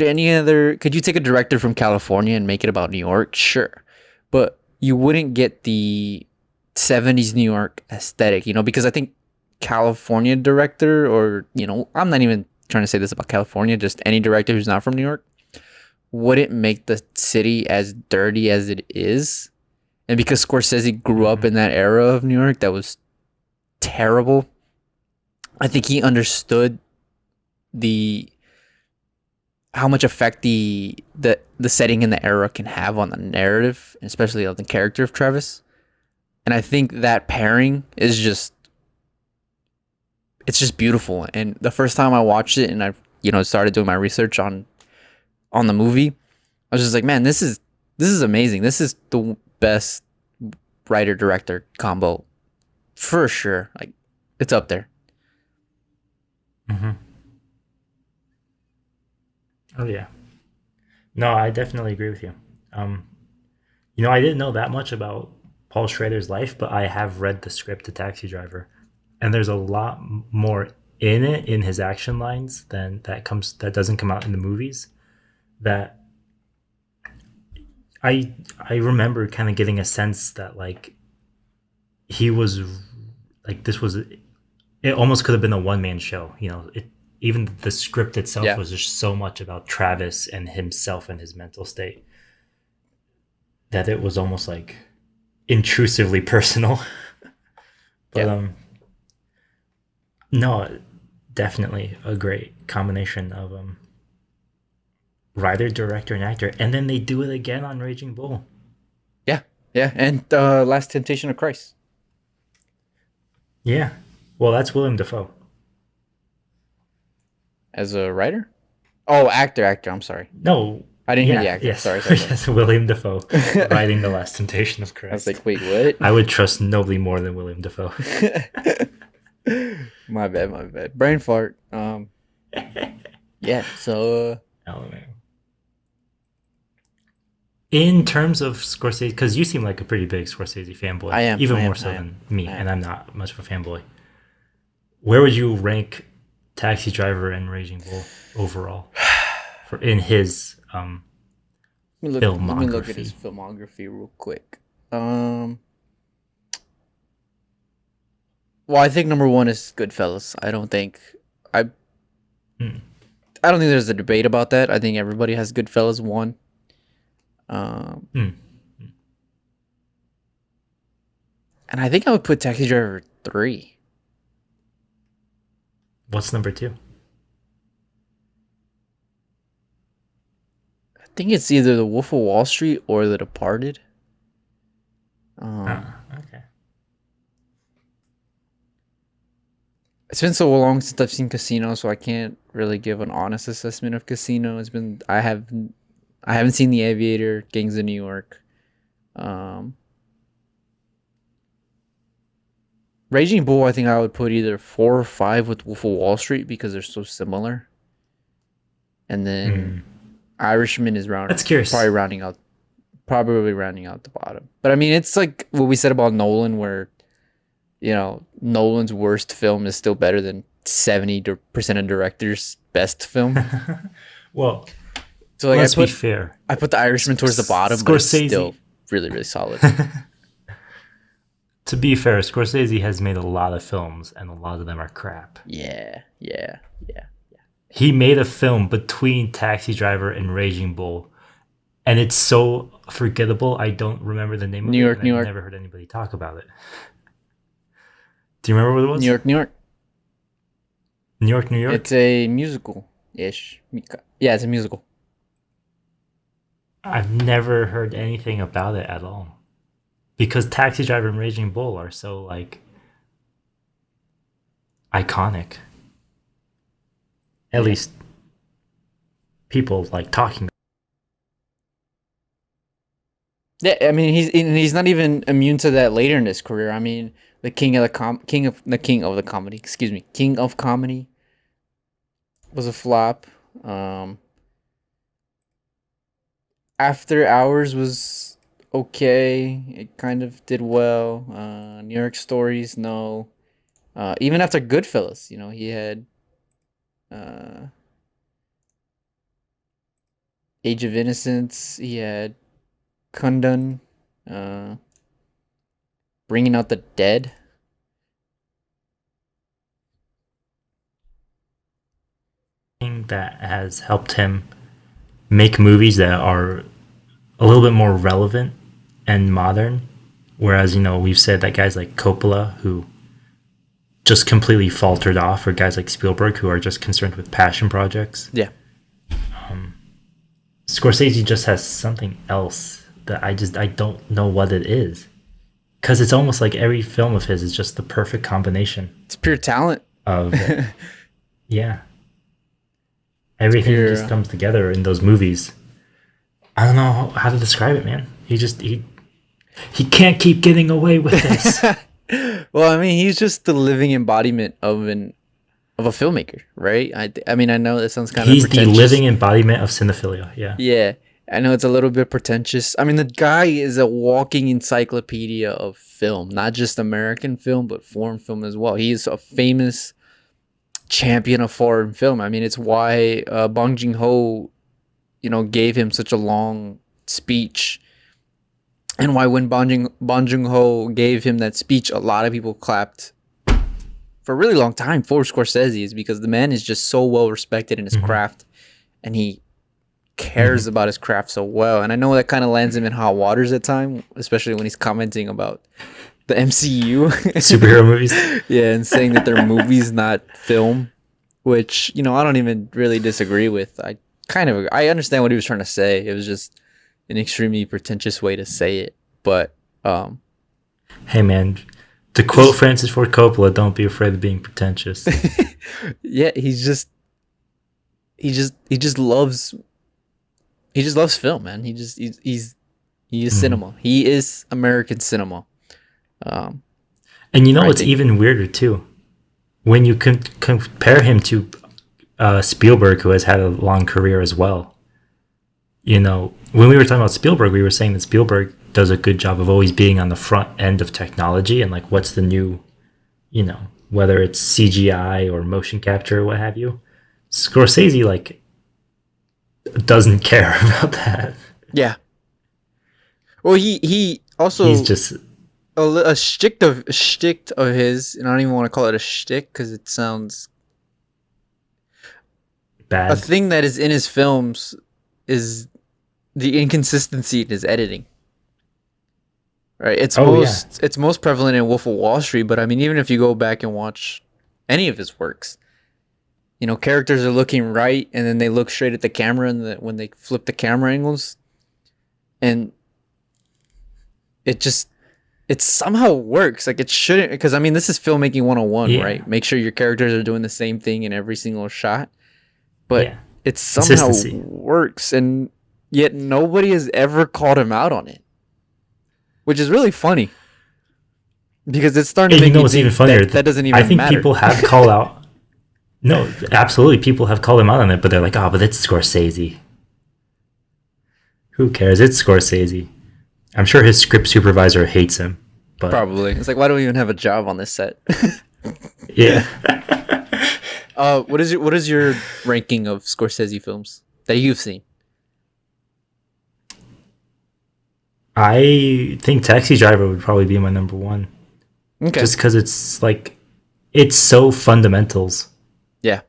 [SPEAKER 1] you take a director from California and make it about New York? Sure, but you wouldn't get the 70s New York aesthetic, because I think California director, or I'm not even trying to say this about California, just any director who's not from New York, wouldn't make the city as dirty as it is. And because Scorsese grew up in that era of New York that was terrible, I think he understood how much effect the setting in the era can have on the narrative, especially on the character of Travis. And I think that pairing is just it's just beautiful. And the first time I watched it, and I started doing my research on the movie, I was just like, man, this is amazing. This is the best writer director combo for sure. Like, it's up there.
[SPEAKER 2] Mm-hmm. Oh yeah. No, I definitely agree with you. Um, I didn't know that much about Paul Schrader's life, but I have read the script to Taxi Driver, and there's a lot more in it in his action lines than that doesn't come out in the movies. That I remember kind of getting a sense that like he was like this was it almost could have been a one man show. Even the script itself
[SPEAKER 1] Yeah.
[SPEAKER 2] was just so much about Travis and himself and his mental state that it was almost like intrusively personal. But
[SPEAKER 1] Yeah.
[SPEAKER 2] no, definitely a great combination of writer, director, and actor, and then they do it again on Raging Bull.
[SPEAKER 1] Yeah. Yeah. And Last Temptation of Christ.
[SPEAKER 2] Yeah, well, that's Willem Dafoe.
[SPEAKER 1] As a writer? Oh, actor. I'm sorry.
[SPEAKER 2] No,
[SPEAKER 1] I didn't hear the
[SPEAKER 2] yeah,
[SPEAKER 1] actor.
[SPEAKER 2] yes,
[SPEAKER 1] Sorry.
[SPEAKER 2] yes, William Dafoe writing The Last Temptation of Christ.
[SPEAKER 1] I was like, wait, what?
[SPEAKER 2] I would trust nobody more than William Dafoe.
[SPEAKER 1] My bad. Brain fart. Yeah, so
[SPEAKER 2] Oh, man. In terms of Scorsese, because you seem like a pretty big Scorsese fanboy.
[SPEAKER 1] I am.
[SPEAKER 2] Even
[SPEAKER 1] I am,
[SPEAKER 2] more so
[SPEAKER 1] I am.
[SPEAKER 2] than me,
[SPEAKER 1] I am.
[SPEAKER 2] and I'm not much of a fanboy. Where would you rank Taxi Driver and Raging Bull overall in his
[SPEAKER 1] let me look at his
[SPEAKER 2] filmography?
[SPEAKER 1] filmography real quick. Well, I think number one is Goodfellas. I don't think
[SPEAKER 2] Hmm.
[SPEAKER 1] there's a debate about that. I think everybody has Goodfellas one.
[SPEAKER 2] Hmm.
[SPEAKER 1] And I think I would put Taxi Driver 3.
[SPEAKER 2] What's number 2?
[SPEAKER 1] I think it's either The Wolf of Wall Street or The Departed.
[SPEAKER 2] Okay.
[SPEAKER 1] It's been so long since I've seen Casino, so I can't really give an honest assessment of Casino. I haven't seen The Aviator, Gangs of New York. Raging Bull, I think I would put either 4 or 5 with Wolf of Wall Street because they're so similar. And then Irishman is
[SPEAKER 2] That's curious.
[SPEAKER 1] probably rounding out the bottom. But I mean, it's like what we said about Nolan, where Nolan's worst film is still better than 70% of directors' best film.
[SPEAKER 2] Well,
[SPEAKER 1] So like,
[SPEAKER 2] let's be fair.
[SPEAKER 1] I put The Irishman towards the bottom, but it's
[SPEAKER 2] Scorsese.
[SPEAKER 1] still really, really solid.
[SPEAKER 2] To be fair, Scorsese has made a lot of films, and a lot of them are crap.
[SPEAKER 1] Yeah.
[SPEAKER 2] He made a film between Taxi Driver and Raging Bull, and it's so forgettable. I don't remember the name of
[SPEAKER 1] New
[SPEAKER 2] it.
[SPEAKER 1] York,
[SPEAKER 2] and
[SPEAKER 1] New
[SPEAKER 2] I've
[SPEAKER 1] York.
[SPEAKER 2] never heard anybody talk about it. Do you remember what it was?
[SPEAKER 1] New York, New York.
[SPEAKER 2] New York, New York.
[SPEAKER 1] It's a musical-ish. Yeah, it's a musical.
[SPEAKER 2] I've never heard anything about it at all, because Taxi Driver and Raging Bull are so like iconic. At least people like talking.
[SPEAKER 1] Yeah, I mean he's not even immune to that later in his career. I mean, the king of the comedy, excuse me, king of comedy was a flop. After Hours was okay. It kind of did well. New York Stories, no. Even after Goodfellas, he had Age of Innocence. He had Kundun, Bringing Out the Dead.
[SPEAKER 2] Thing that has helped him make movies that are a little bit more relevant and modern. Whereas, we've said that guys like Coppola, who just completely faltered off, or guys like Spielberg, who are just concerned with passion projects.
[SPEAKER 1] Yeah.
[SPEAKER 2] Scorsese just has something else that I don't know what it is. Because it's almost like every film of his is just the perfect combination.
[SPEAKER 1] It's pure talent.
[SPEAKER 2] of yeah, everything just
[SPEAKER 1] Pure.
[SPEAKER 2] comes together in those movies. I don't know how to describe it, man. He can't keep getting away with this.
[SPEAKER 1] Well, I mean, he's just the living embodiment of a filmmaker, right? I mean, I know that sounds kind of
[SPEAKER 2] He's the
[SPEAKER 1] pretentious.
[SPEAKER 2] living embodiment of cinephilia. Yeah.
[SPEAKER 1] Yeah, I know it's a little bit pretentious. I mean, the guy is a walking encyclopedia of film, not just American film, but foreign film as well. He is a famous champion of foreign film. I mean, it's why Bong Joon Ho, gave him such a long speech, and why when Bong Joon Ho gave him that speech, a lot of people clapped for a really long time for Scorsese, is because the man is just so well respected in his
[SPEAKER 2] Mm-hmm.
[SPEAKER 1] craft, and he
[SPEAKER 2] Mm-hmm.
[SPEAKER 1] cares about his craft so well. And I know that kind of lands him in hot waters at time, especially when he's commenting about the MCU.
[SPEAKER 2] Superhero movies.
[SPEAKER 1] Yeah, and saying that they're movies, not film, which I don't even really disagree with. I understand what he was trying to say. It was just an extremely pretentious way to say it, but
[SPEAKER 2] Hey, man. To quote Francis Ford Coppola, "Don't be afraid of being pretentious."
[SPEAKER 1] yeah, he just loves film, man. He is
[SPEAKER 2] Mhm.
[SPEAKER 1] cinema. He is American cinema. Um,
[SPEAKER 2] And you know
[SPEAKER 1] I
[SPEAKER 2] what's
[SPEAKER 1] think.
[SPEAKER 2] even weirder too? When you compare him to Spielberg, who has had a long career as well. When we were talking about Spielberg, we were saying that Spielberg does a good job of always being on the front end of technology and like what's the new, whether it's CGI or motion capture or what have you. Scorsese like doesn't care about that.
[SPEAKER 1] Yeah. Well, he
[SPEAKER 2] He's
[SPEAKER 1] also
[SPEAKER 2] just
[SPEAKER 1] a shtick of his, and I don't even want to call it a shtick because it sounds a
[SPEAKER 2] bad.
[SPEAKER 1] thing that is in his films is the inconsistency in his editing. Right. It's
[SPEAKER 2] Oh yeah.
[SPEAKER 1] most it's most prevalent in Wolf of Wall Street, but I mean, even if you go back and watch any of his works, characters are looking right, and then they look straight at the camera, and when they flip the camera angles, and it just it somehow works. Like it shouldn't, because I mean, this is filmmaking 101,
[SPEAKER 2] Yeah.
[SPEAKER 1] right? Make sure your characters are doing the same thing in every single shot, but
[SPEAKER 2] Yeah.
[SPEAKER 1] it somehow
[SPEAKER 2] Consistency.
[SPEAKER 1] works, and yet nobody has ever called him out on it, which is really funny because it's starting to
[SPEAKER 2] And you
[SPEAKER 1] make
[SPEAKER 2] know
[SPEAKER 1] me
[SPEAKER 2] what's even
[SPEAKER 1] think
[SPEAKER 2] funnier?
[SPEAKER 1] that doesn't
[SPEAKER 2] I
[SPEAKER 1] even
[SPEAKER 2] think
[SPEAKER 1] matter.
[SPEAKER 2] people have called out. No, absolutely, people have called him out on it, but they're like, "Oh, but it's Scorsese. Who cares? It's Scorsese." I'm sure his script supervisor hates him, but
[SPEAKER 1] Probably. It's like, why do we even have a job on this set?
[SPEAKER 2] yeah.
[SPEAKER 1] What is your ranking of Scorsese films that you've seen?
[SPEAKER 2] I think Taxi Driver would probably be my number one,
[SPEAKER 1] Okay.
[SPEAKER 2] just because it's so fundamentals.
[SPEAKER 1] Yeah.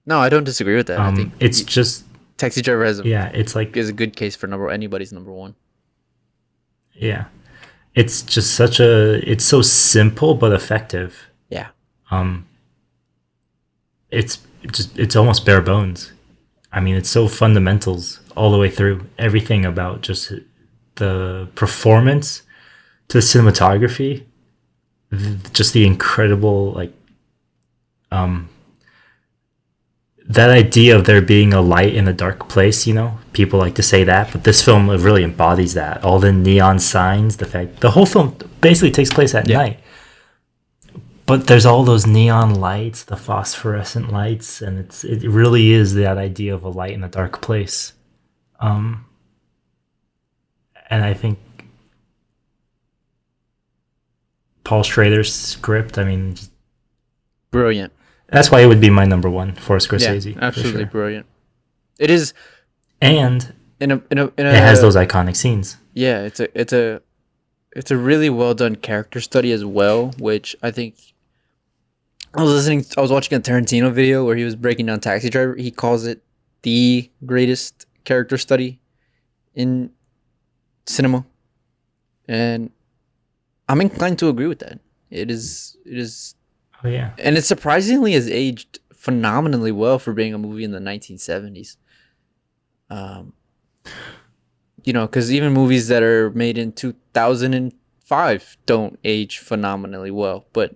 [SPEAKER 1] No, I don't disagree with that. I think
[SPEAKER 2] It's just
[SPEAKER 1] Taxi Driver has a
[SPEAKER 2] yeah, it's like
[SPEAKER 1] is a good case for anybody's number one.
[SPEAKER 2] yeah, it's just it's so simple but effective.
[SPEAKER 1] Yeah.
[SPEAKER 2] Um, it's almost bare bones. I mean, it's so fundamentals all the way through. Everything about just the performance to the cinematography, just the incredible um that idea of there being a light in a dark place. People like to say that, but this film really embodies that. All the neon signs, the whole film basically takes place at
[SPEAKER 1] Yeah.
[SPEAKER 2] night. But there's all those neon lights, the phosphorescent lights, and it really is that idea of a light in a dark place. Um, and I think Paul Schrader's script. I mean,
[SPEAKER 1] Brilliant.
[SPEAKER 2] that's why it would be my number one for
[SPEAKER 1] Yeah,
[SPEAKER 2] Scorsese for
[SPEAKER 1] absolutely
[SPEAKER 2] sure.
[SPEAKER 1] brilliant. It is
[SPEAKER 2] And
[SPEAKER 1] in
[SPEAKER 2] it has
[SPEAKER 1] a
[SPEAKER 2] those iconic scenes.
[SPEAKER 1] yeah, it's a really well done character study as well, which I think I was watching a Tarantino video where he was breaking down Taxi Driver. He calls it the greatest character study in cinema, and I'm inclined to agree with that. It is,
[SPEAKER 2] Oh yeah,
[SPEAKER 1] and it surprisingly has aged phenomenally well for being a movie in the 1970s. Um, because even movies that are made in 2005 don't age phenomenally well. But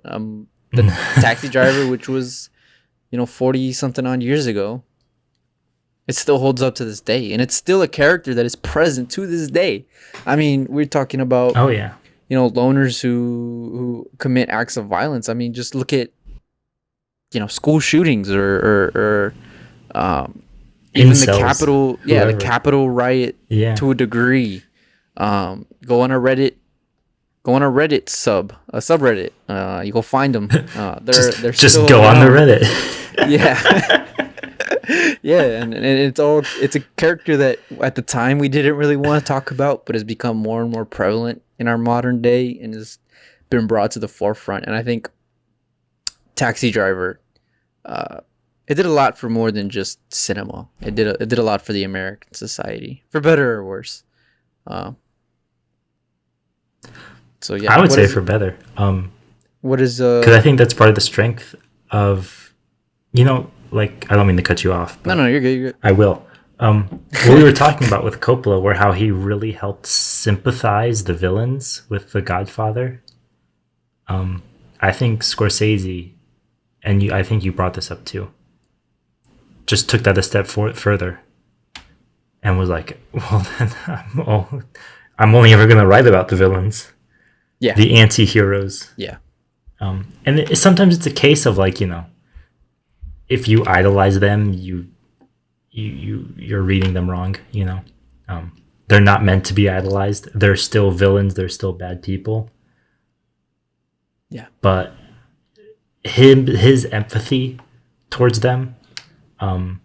[SPEAKER 1] the Taxi Driver, which was 40 something odd years ago, it still holds up to this day, and it's still a character that is present to this day. I mean, we're talking about loners who commit acts of violence. I mean, just look at school shootings or even
[SPEAKER 2] Incels,
[SPEAKER 1] the Capitol riot to a degree. Go on a Reddit subreddit. You go find them. They're
[SPEAKER 2] just
[SPEAKER 1] still
[SPEAKER 2] go
[SPEAKER 1] around.
[SPEAKER 2] on the Reddit.
[SPEAKER 1] Yeah. Yeah, and it's a character that at the time we didn't really want to talk about, but has become more and more prevalent in our modern day and has been brought to the forefront. And I think Taxi Driver, it did a lot for more than just cinema. It did a lot for the American society, for better or worse. So yeah,
[SPEAKER 2] I would say for better.
[SPEAKER 1] What is
[SPEAKER 2] because I think that's part of the strength of like, I don't mean to cut you off. But
[SPEAKER 1] no, you're good.
[SPEAKER 2] I will. What we were talking about with Coppola, where how he really helped sympathize the villains with The Godfather. I think Scorsese, and I think you brought this up too, just took that a step further, and was like, well, then I'm only ever going to write about the villains, the anti-heroes. And sometimes it's a case of like, if you idolize them, you're reading them wrong. They're not meant to be idolized. They're still villains. They're still bad people.
[SPEAKER 1] Yeah.
[SPEAKER 2] But his empathy towards them, I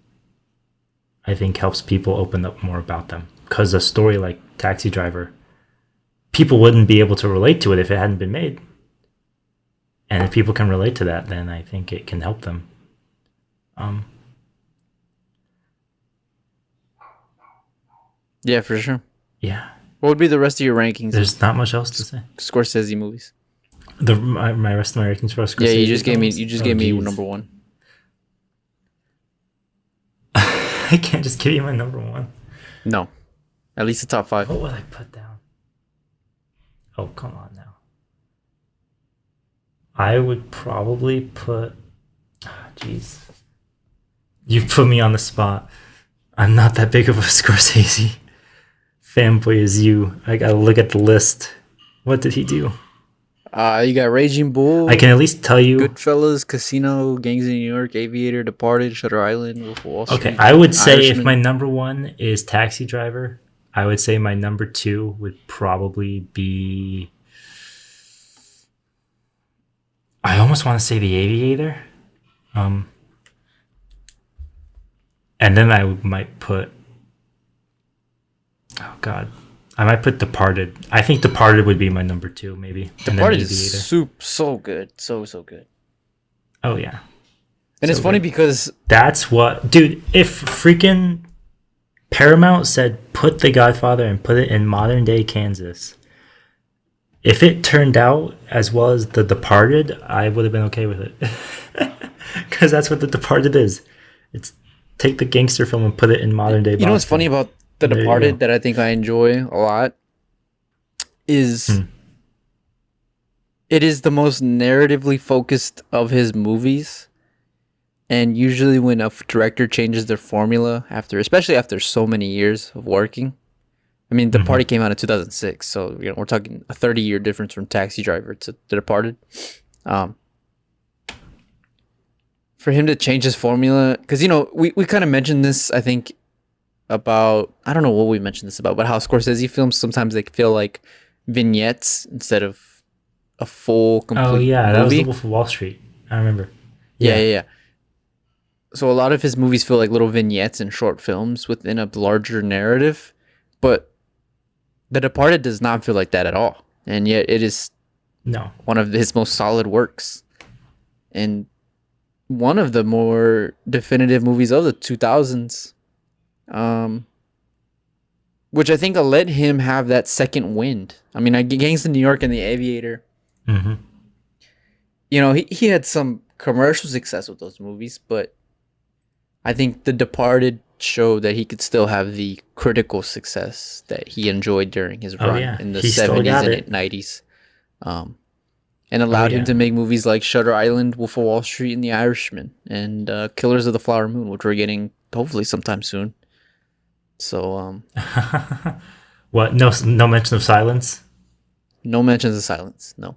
[SPEAKER 2] think helps people open up more about them. Because a story like Taxi Driver, people wouldn't be able to relate to it if it hadn't been made. And if people can relate to that, then I think it can help them.
[SPEAKER 1] Yeah, for sure.
[SPEAKER 2] Yeah.
[SPEAKER 1] What would be the rest of your rankings?
[SPEAKER 2] There's not much else to say.
[SPEAKER 1] Scorsese movies.
[SPEAKER 2] My rest of my rankings for Scorsese.
[SPEAKER 1] Yeah, you just gave me number one.
[SPEAKER 2] I can't just give you my number one.
[SPEAKER 1] No, at least the top five.
[SPEAKER 2] What would I put down? Oh, come on now. I would probably put. Jeez. You put me on the spot. I'm not that big of a Scorsese fanboy as you. I gotta look at the list. What did he do?
[SPEAKER 1] You got Raging Bull.
[SPEAKER 2] I can at least tell you.
[SPEAKER 1] Goodfellas, Casino, Gangs in New York, Aviator, Departed, Shutter Island, Wolf of Wall Street.
[SPEAKER 2] Okay, I would say
[SPEAKER 1] Irishman.
[SPEAKER 2] If my number one is Taxi Driver, I would say my number two would probably be. I almost want to say The Aviator. And then I might put. Oh God, I might put Departed. I think Departed would be my number two, maybe.
[SPEAKER 1] Departed is so good, so good.
[SPEAKER 2] Oh yeah,
[SPEAKER 1] and it's funny because
[SPEAKER 2] that's what, dude. If freaking Paramount said put The Godfather and put it in modern day Kansas, if it turned out as well as The Departed, I would have been okay with it, because that's what The Departed is. It's take the gangster film and put it in modern day Boston.
[SPEAKER 1] You know what's funny about The Departed that I think I enjoy a lot is it is the most narratively focused of his movies. And usually when a director changes their formula especially after so many years of working. I mean, The Party came out in 2006, so we're talking a 30-year difference from Taxi Driver to The Departed. For him to change his formula, because we kind of mentioned this, I think, about, I don't know what we mentioned this about, but how Scorsese films sometimes they feel like vignettes instead of a full complete movie.
[SPEAKER 2] That was The Wolf of Wall Street. I remember.
[SPEAKER 1] Yeah. So a lot of his movies feel like little vignettes and short films within a larger narrative, but The Departed does not feel like that at all, and yet it is one of his most solid works, and one of the more definitive movies of the 2000s, which I think let him have that second wind. I mean, Gangs in New York and The Aviator, he had some commercial success with those movies, but I think The Departed showed that he could still have the critical success that he enjoyed during his run in the 70s and 90s. and
[SPEAKER 2] Oh
[SPEAKER 1] allowed him
[SPEAKER 2] yeah.
[SPEAKER 1] to make movies like Shutter Island, Wolf of Wall Street, and The Irishman, and Killers of the Flower Moon, which we're getting hopefully sometime soon. So,
[SPEAKER 2] What? No, no mention of silence.
[SPEAKER 1] no mentions of silence. No,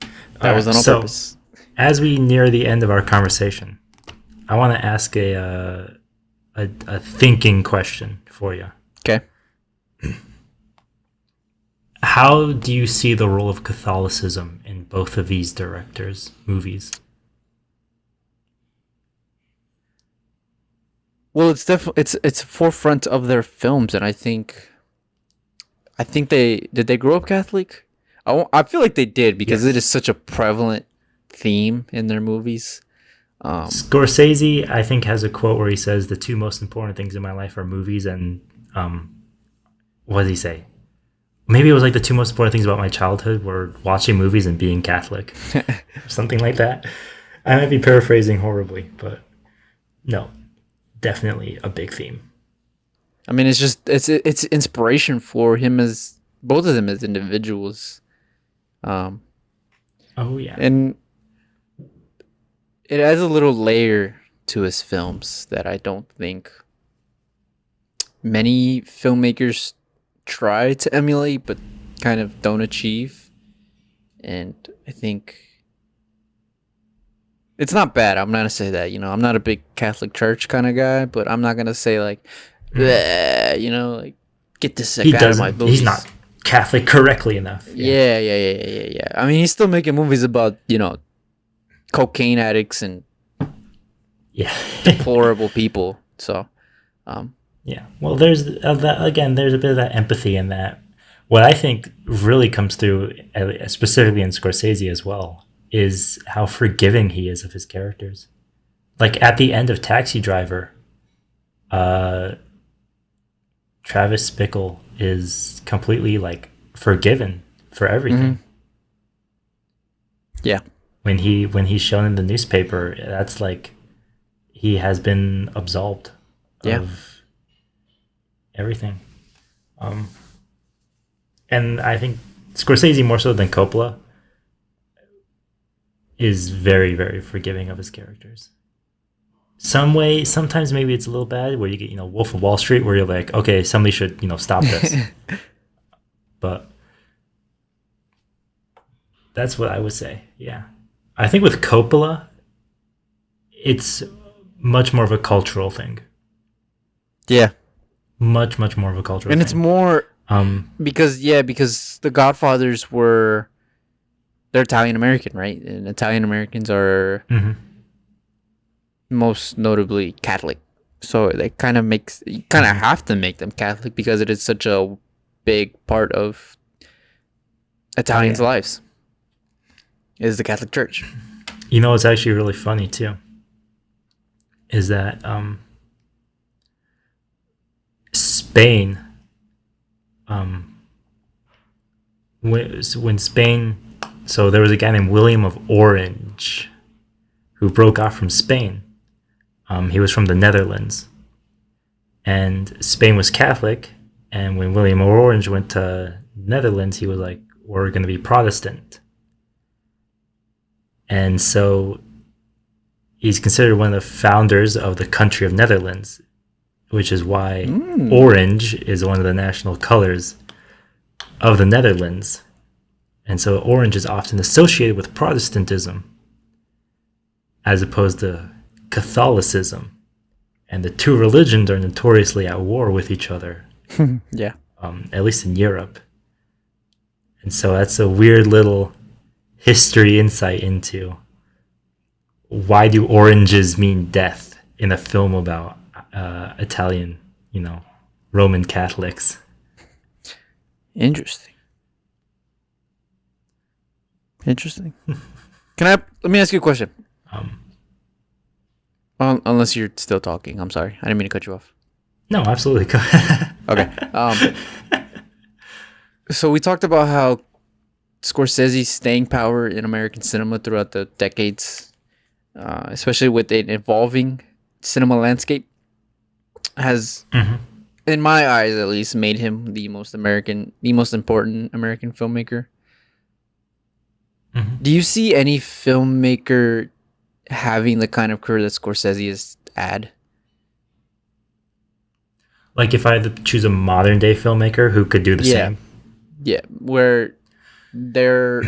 [SPEAKER 1] that
[SPEAKER 2] All
[SPEAKER 1] was
[SPEAKER 2] right.
[SPEAKER 1] done on
[SPEAKER 2] So
[SPEAKER 1] purpose.
[SPEAKER 2] as we near the end of our conversation, I want to ask a thinking question for you.
[SPEAKER 1] Okay.
[SPEAKER 2] How do you see the role of Catholicism in both of these directors' movies?
[SPEAKER 1] Well, it's definitely it's forefront of their films, and I think they grow up Catholic. I feel like they did because it
[SPEAKER 2] Yes.
[SPEAKER 1] is such a prevalent theme in their movies.
[SPEAKER 2] Scorsese, I think, has a quote where he says, "The two most important things in my life are movies and what does he say? Maybe it was like the two most important things about my childhood were watching movies and being Catholic, or something like that." I might be paraphrasing horribly, but no, definitely a big theme.
[SPEAKER 1] I mean, it's inspiration for him as both of them as individuals, um,
[SPEAKER 2] Oh yeah,
[SPEAKER 1] and it adds a little layer to his films that I don't think many filmmakers try to emulate, but kind of don't achieve. And I think it's not bad. I'm not gonna say that. I'm not a big Catholic Church kind of guy, but I'm not gonna say like, "Bleh," like get this
[SPEAKER 2] he
[SPEAKER 1] sick out of my
[SPEAKER 2] doesn't. He's
[SPEAKER 1] movies.
[SPEAKER 2] not Catholic correctly enough. Yeah,
[SPEAKER 1] Yeah. I mean, he's still making movies about cocaine addicts and
[SPEAKER 2] yeah,
[SPEAKER 1] deplorable people. So,
[SPEAKER 2] yeah. Well, there's that again. There's a bit of that empathy in that. What I think really comes through, specifically in Scorsese as well, is how forgiving he is of his characters. Like at the end of Taxi Driver, uh, Travis Bickle is completely like forgiven for everything.
[SPEAKER 1] yeah,
[SPEAKER 2] When he's shown in the newspaper, that's like he has been absolved
[SPEAKER 1] yeah.
[SPEAKER 2] of everything. Um, and I think Scorsese more so than Coppola is very very forgiving of his characters. Sometimes maybe it's a little bad where you get Wolf of Wall Street where you're like, okay, somebody should stop this. But that's what I would say. Yeah, I think with Coppola, it's much more of a cultural thing.
[SPEAKER 1] Yeah.
[SPEAKER 2] Much more of a cultural
[SPEAKER 1] And
[SPEAKER 2] thing.
[SPEAKER 1] it's more
[SPEAKER 2] Um,
[SPEAKER 1] because the Godfathers they're Italian American, right? And Italian Americans are
[SPEAKER 2] mhm.
[SPEAKER 1] most notably Catholic. So that kind of makes you kind of have to make them Catholic because it is such a big part of Italians'
[SPEAKER 2] yeah.
[SPEAKER 1] lives. Is the Catholic Church.
[SPEAKER 2] What's actually really funny too is that Spain, when Spain, so there was a guy named William of Orange who broke off from Spain. He was from the Netherlands, and Spain was Catholic. And when William of Orange went to Netherlands, he was like, "We're going to be Protestant." And so he's considered one of the founders of the country of Netherlands, which is why orange is one of the national colors of the Netherlands. And so orange is often associated with Protestantism as opposed to Catholicism. And the two religions are notoriously at war with each other,
[SPEAKER 1] Yeah.
[SPEAKER 2] at least in Europe. And so that's a weird little history insight into why do oranges mean death in a film about Italian, Roman Catholics.
[SPEAKER 1] Interesting. Let me ask you a question. Unless you're still talking. I'm sorry. I didn't mean to cut you off.
[SPEAKER 2] No, absolutely.
[SPEAKER 1] Okay. So we talked about how Scorsese's staying power in American cinema throughout the decades, especially with an evolving cinema landscape, has, in my eyes at least, made him the most important American filmmaker.
[SPEAKER 2] Mm-hmm.
[SPEAKER 1] Do you see any filmmaker having the kind of career that Scorsese has had?
[SPEAKER 2] Like if I had to choose a modern day filmmaker who could do the
[SPEAKER 1] Yeah,
[SPEAKER 2] same.
[SPEAKER 1] yeah, where they're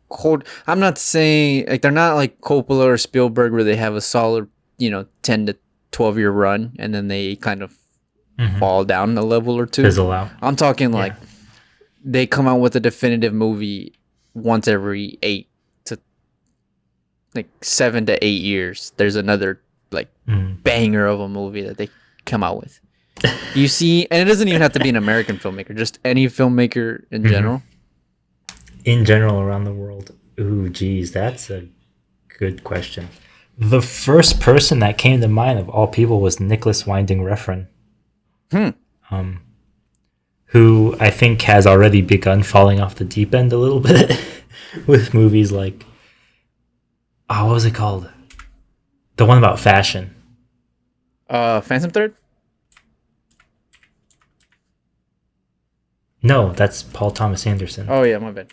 [SPEAKER 1] cold. I'm not saying like they're not like Coppola or Spielberg where they have a solid, 10 to 12 year run and then they kind of
[SPEAKER 2] Mm-hmm.
[SPEAKER 1] fall down a level or two.
[SPEAKER 2] Fizzle out.
[SPEAKER 1] I'm talking
[SPEAKER 2] Yeah.
[SPEAKER 1] like they come out with a definitive movie once every 7 to 8 years. There's another like
[SPEAKER 2] Mm.
[SPEAKER 1] banger of a movie that they come out with. You see, and it doesn't even have to be an American filmmaker, just any filmmaker in
[SPEAKER 2] Mm-hmm.
[SPEAKER 1] general.
[SPEAKER 2] In general around the world. Ooh, geez, that's a good question. The first person that came to mind of all people was Nicholas Winding Refn,
[SPEAKER 1] Hmm.
[SPEAKER 2] um, who I think has already begun falling off the deep end a little bit with movies like, what was it called? The one about fashion.
[SPEAKER 1] Phantom Thread.
[SPEAKER 2] No, that's Paul Thomas Anderson.
[SPEAKER 1] Oh yeah, my bad.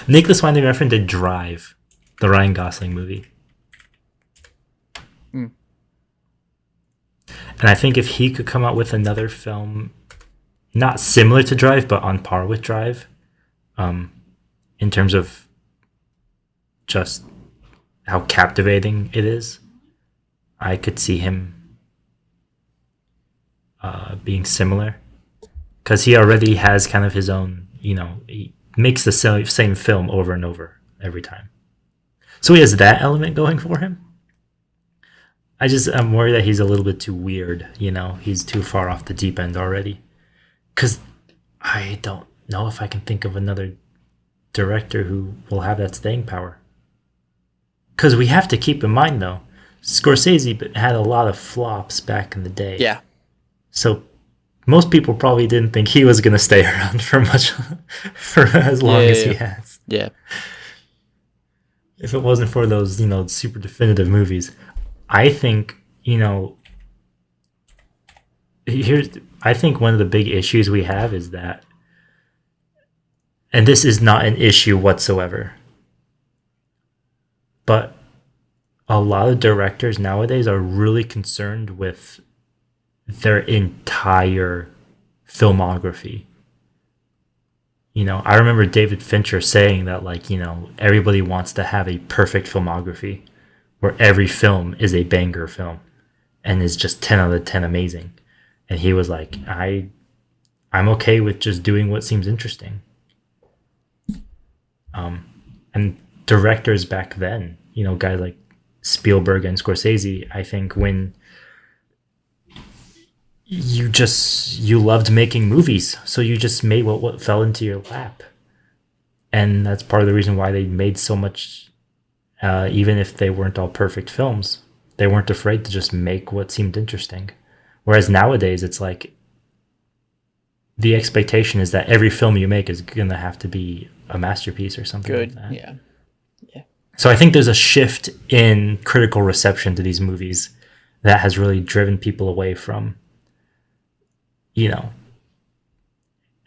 [SPEAKER 2] Nicholas Winding Refn did Drive, the Ryan Gosling movie.
[SPEAKER 1] Hmm.
[SPEAKER 2] And I think if he could come out with another film, not similar to Drive, but on par with Drive, in terms of just how captivating it is, I could see him being similar. Because he already has kind of his own, he makes the same film over and over every time. So he has that element going for him. I'm worried that he's a little bit too weird, he's too far off the deep end already. Because I don't know if I can think of another director who will have that staying power. Because we have to keep in mind, though, Scorsese had a lot of flops back in the day.
[SPEAKER 1] Yeah.
[SPEAKER 2] So most people probably didn't think he was going to stay around for as long as he has.
[SPEAKER 1] Yeah.
[SPEAKER 2] If it wasn't for those, super definitive movies. I think, I think one of the big issues we have is that, and this is not an issue whatsoever, but a lot of directors nowadays are really concerned with their entire filmography. I remember David Fincher saying that, like, everybody wants to have a perfect filmography where every film is a banger film and is just 10 out of 10 amazing. And he was like, I'm okay with just doing what seems interesting. And directors back then, guys like Spielberg and Scorsese, I think when you loved making movies, so you just made what fell into your lap. And that's part of the reason why they made so much, even if they weren't all perfect films. They weren't afraid to just make what seemed interesting. Whereas nowadays, it's like the expectation is that every film you make is going to have to be a masterpiece or something
[SPEAKER 1] Good.
[SPEAKER 2] like that.
[SPEAKER 1] Yeah. Yeah.
[SPEAKER 2] So I think there's a shift in critical reception to these movies that has really driven people away from,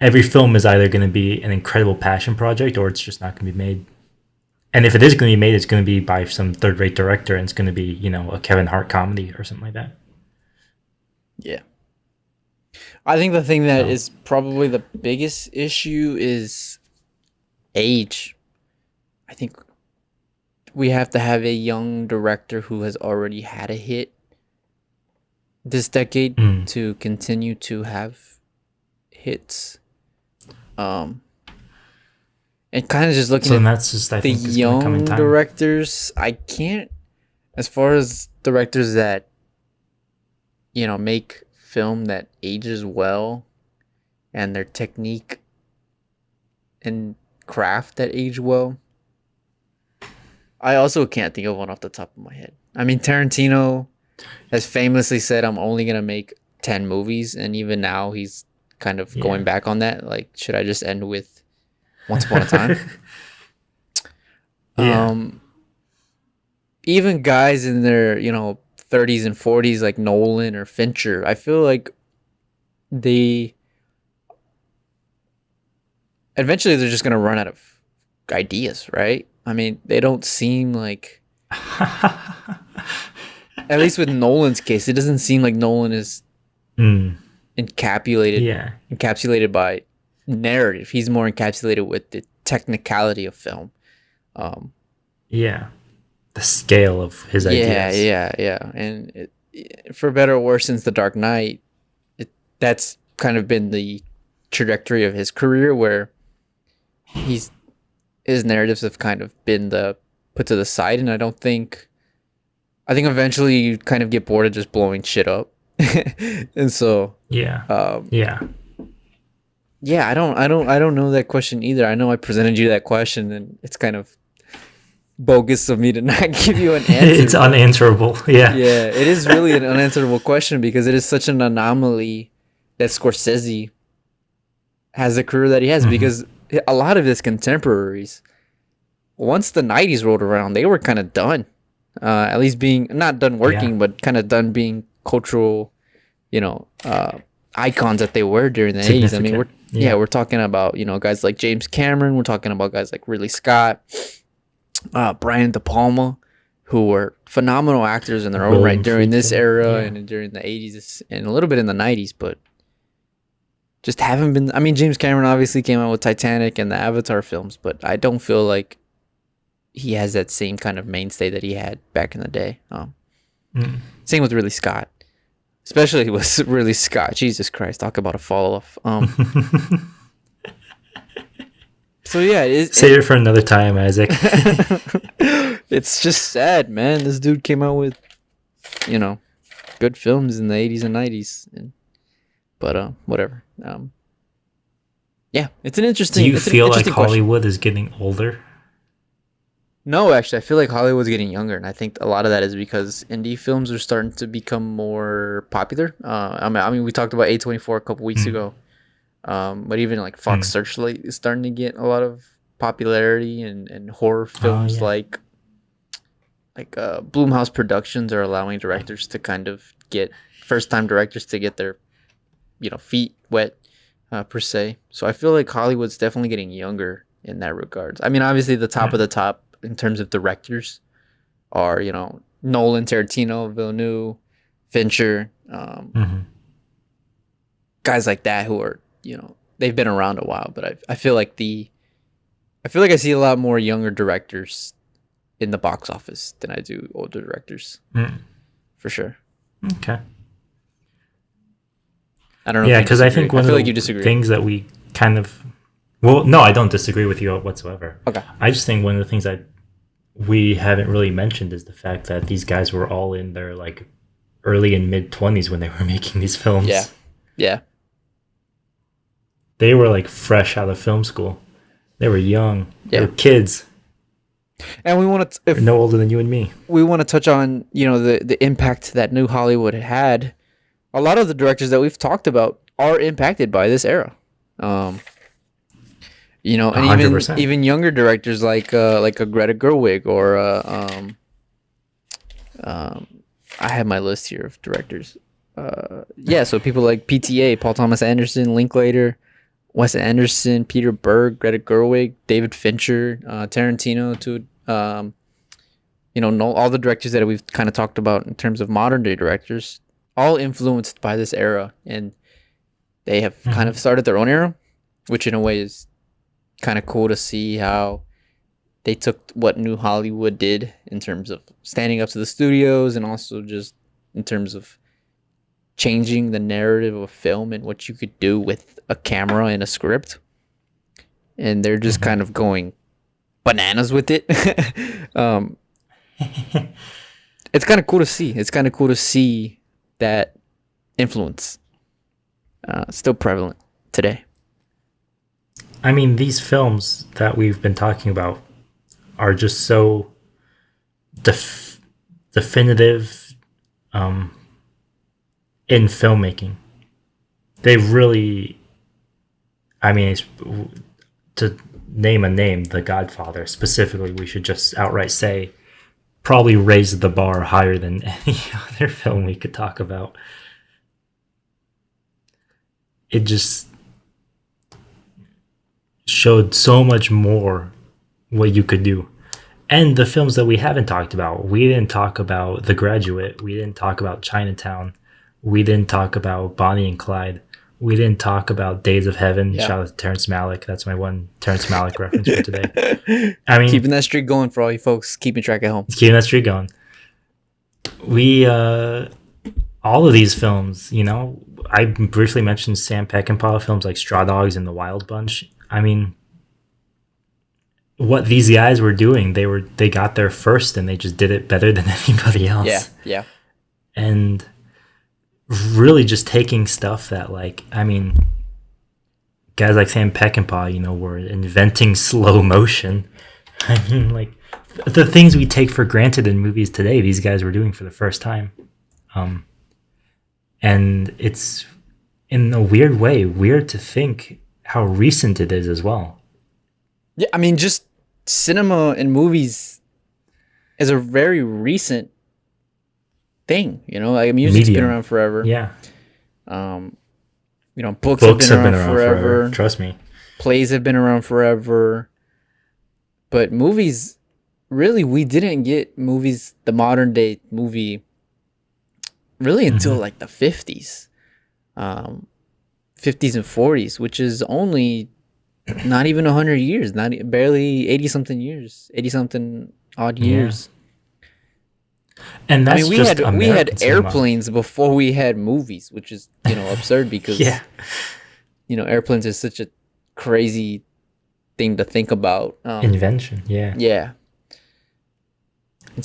[SPEAKER 2] every film is either going to be an incredible passion project or it's just not going to be made. And if it is going to be made, it's going to be by some third-rate director and it's going to be, a Kevin Hart comedy or something like that.
[SPEAKER 1] Yeah. I think the thing that is probably the biggest issue is age. I think we have to have a young director who has already had a hit this decade to continue to have hits. And kind of just looking at
[SPEAKER 2] that's just, I think,
[SPEAKER 1] the young directors. I can't, as far as directors that, make film that ages well and their technique and craft that age well. I also can't think of one off the top of my head. I mean, Tarantino has famously said, I'm only going to make 10 movies. And even now he's kind of going back on that. Like, should I just end with Once Upon a Time? Even guys in their, 30s and 40s like Nolan or Fincher, I feel like they eventually they're just gonna run out of ideas, right? I mean, they don't seem like, at least with Nolan's case, it doesn't seem like Nolan is encapsulated
[SPEAKER 2] Yeah.
[SPEAKER 1] encapsulated by narrative. He's more encapsulated with the technicality of film.
[SPEAKER 2] Yeah. The scale of his ideas.
[SPEAKER 1] Yeah. And for better or worse, since The Dark Knight, that's kind of been the trajectory of his career, where his narratives have kind of been put to the side, and I think eventually you kind of get bored of just blowing shit up, and so
[SPEAKER 2] Yeah.
[SPEAKER 1] I don't know that question either. I know I presented you that question, and it's kind of bogus of me to not give you an answer.
[SPEAKER 2] It's unanswerable. Yeah.
[SPEAKER 1] Yeah, it is really an unanswerable question, because it is such an anomaly that Scorsese has the career that he has, because a lot of his contemporaries, once the 90s rolled around, they were kind of done. At least being not done working, but kind of done being cultural, icons that they were during the 80s. I mean, we're talking about, guys like James Cameron. We're talking about guys like Ridley Scott, Brian De Palma, who were phenomenal actors in their own right during this era and during the 80s and a little bit in the 90s, but just haven't been. I mean, James Cameron obviously came out with Titanic and the Avatar films, but I don't feel like he has that same kind of mainstay that he had back in the day. Same with Ridley Scott, especially with Ridley Scott. Jesus Christ, talk about a fall off. So yeah,
[SPEAKER 2] save it for another time, Isaac.
[SPEAKER 1] It's just sad, man. This dude came out with, good films in the 80s and 90s, but whatever. Yeah, it's an interesting.
[SPEAKER 2] Do you feel like Hollywood is getting older?
[SPEAKER 1] No, actually, I feel like Hollywood's getting younger, and I think a lot of that is because indie films are starting to become more popular. I mean, we talked about A24 a couple weeks ago, but even like Fox Searchlight is starting to get a lot of popularity, and horror films like Blumhouse Productions are allowing directors to kind of get first-time directors to get their feet wet, per se. So I feel like Hollywood's definitely getting younger in that regards. I mean, obviously the top of the top in terms of directors are, Nolan, Tarantino, Villeneuve, Fincher, guys like that who are, they've been around a while, but I feel like I see a lot more younger directors in the box office than I do older directors. For sure.
[SPEAKER 2] Okay.
[SPEAKER 1] I don't know.
[SPEAKER 2] Yeah, because I think one of
[SPEAKER 1] you disagree.
[SPEAKER 2] Things that we kind of, well, no, I don't disagree with you whatsoever.
[SPEAKER 1] Okay.
[SPEAKER 2] I just think one of the things that we haven't really mentioned is the fact that these guys were all in their like early and mid 20s when they were making these films.
[SPEAKER 1] Yeah.
[SPEAKER 2] They were like fresh out of film school. They were young. They were kids.
[SPEAKER 1] And we want to,
[SPEAKER 2] they're no older than you and me.
[SPEAKER 1] We want to touch on, the impact that New Hollywood had. A lot of the directors that we've talked about are impacted by this era. And
[SPEAKER 2] 100%.
[SPEAKER 1] even younger directors like a Greta Gerwig or I have my list here of directors. So people like PTA, Paul Thomas Anderson, Linklater, Wes Anderson, Peter Berg, Greta Gerwig, David Fincher, Tarantino, all the directors that we've kind of talked about in terms of modern day directors, all influenced by this era, and they have kind of started their own era, which in a way is kind of cool to see how they took what New Hollywood did in terms of standing up to the studios, and also just in terms of changing the narrative of film and what you could do with a camera and a script. And they're just kind of going bananas with it. It's kind of cool to see. It's kind of cool to see that influence still prevalent today.
[SPEAKER 2] I mean, these films that we've been talking about are just so definitive in filmmaking. They really, I mean, to name a name, The Godfather specifically, we should just outright say, probably raised the bar higher than any other film we could talk about. It just showed so much more what you could do. And the films that we haven't talked about, we didn't talk about The Graduate, we didn't talk about Chinatown, we didn't talk about Bonnie and Clyde, we didn't talk about Days of Heaven.
[SPEAKER 1] Yeah.
[SPEAKER 2] Shout out to Terrence Malick. That's my one Terrence Malick reference for today. I mean,
[SPEAKER 1] keeping that streak going for all you folks keeping track at home.
[SPEAKER 2] Keeping that streak going. We all of these films, you know, I briefly mentioned Sam Peckinpah films like Straw Dogs and The Wild Bunch. I mean, what these guys were doing, they got there first and they just did it better than anybody else.
[SPEAKER 1] Yeah.
[SPEAKER 2] And really just taking stuff that, like, I mean, guys like Sam Peckinpah, you know, were inventing slow motion. I mean, like, the things we take for granted in movies today, these guys were doing for the first time. And it's, in a weird way, weird to think how recent it is as well.
[SPEAKER 1] Yeah, I mean, just cinema and movies is a very recent thing, you know? Like, music's been around forever.
[SPEAKER 2] Yeah.
[SPEAKER 1] You know, books have been around forever.
[SPEAKER 2] Trust me.
[SPEAKER 1] Plays have been around forever. But movies, really, we didn't get movies, the modern day movie, really until like the 50s. 50s and 40s, which is only not even 100 years, barely 80 something years, 80 something odd years.
[SPEAKER 2] And that's, I mean,
[SPEAKER 1] we had airplanes before we had movies, which is, you know, absurd because you know, airplanes is such a crazy thing to think about.
[SPEAKER 2] Invention,
[SPEAKER 1] yeah.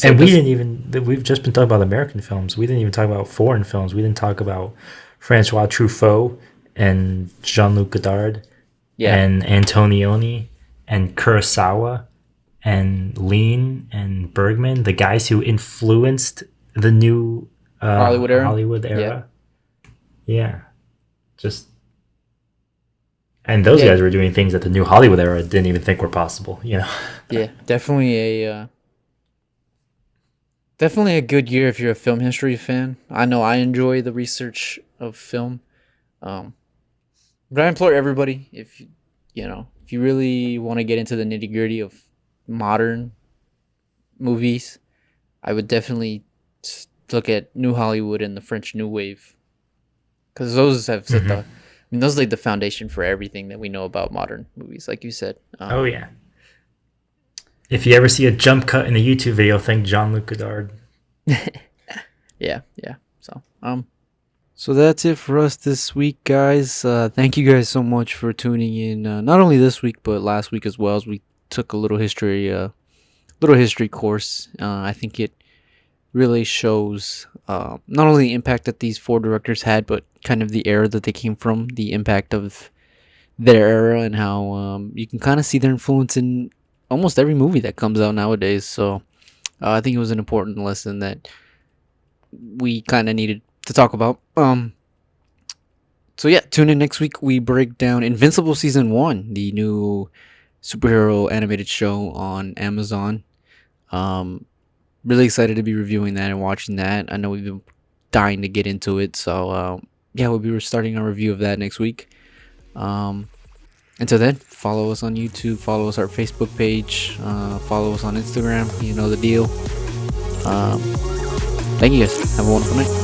[SPEAKER 2] And we didn't even, we've just been talking about American films. We didn't even talk about foreign films. We didn't talk about Francois Truffaut and Jean-Luc Godard and Antonioni and Kurosawa and Lean and Bergman, the guys who influenced the new Hollywood era. Yeah. Just, and those guys were doing things that the new Hollywood era didn't even think were possible, you know?
[SPEAKER 1] Yeah, definitely a good year if you're a film history fan. I know I enjoy the research of film. But I implore everybody, if you really want to get into the nitty-gritty of modern movies, I would definitely look at New Hollywood and the French New Wave, because those have set those laid the foundation for everything that we know about modern movies, like you said.
[SPEAKER 2] Oh yeah. If you ever see a jump cut in a YouTube video, think Jean-Luc Godard.
[SPEAKER 1] Yeah. So that's it for us this week, guys. Thank you guys so much for tuning in. Not only this week, but last week as well, as we took a little history course. I think it really shows not only the impact that these four directors had, but kind of the era that they came from, the impact of their era, and how you can kind of see their influence in almost every movie that comes out nowadays. So I think it was an important lesson that we kind of needed to talk about. So yeah, tune in next week. We break down Invincible Season 1, the new superhero animated show on Amazon. Really excited to be reviewing that and watching that. I know we've been dying to get into it, so yeah, we'll be starting our review of that next week. Until then, follow us on YouTube, follow us on our Facebook page, follow us on Instagram. You know the deal. Thank you guys. Have a wonderful night.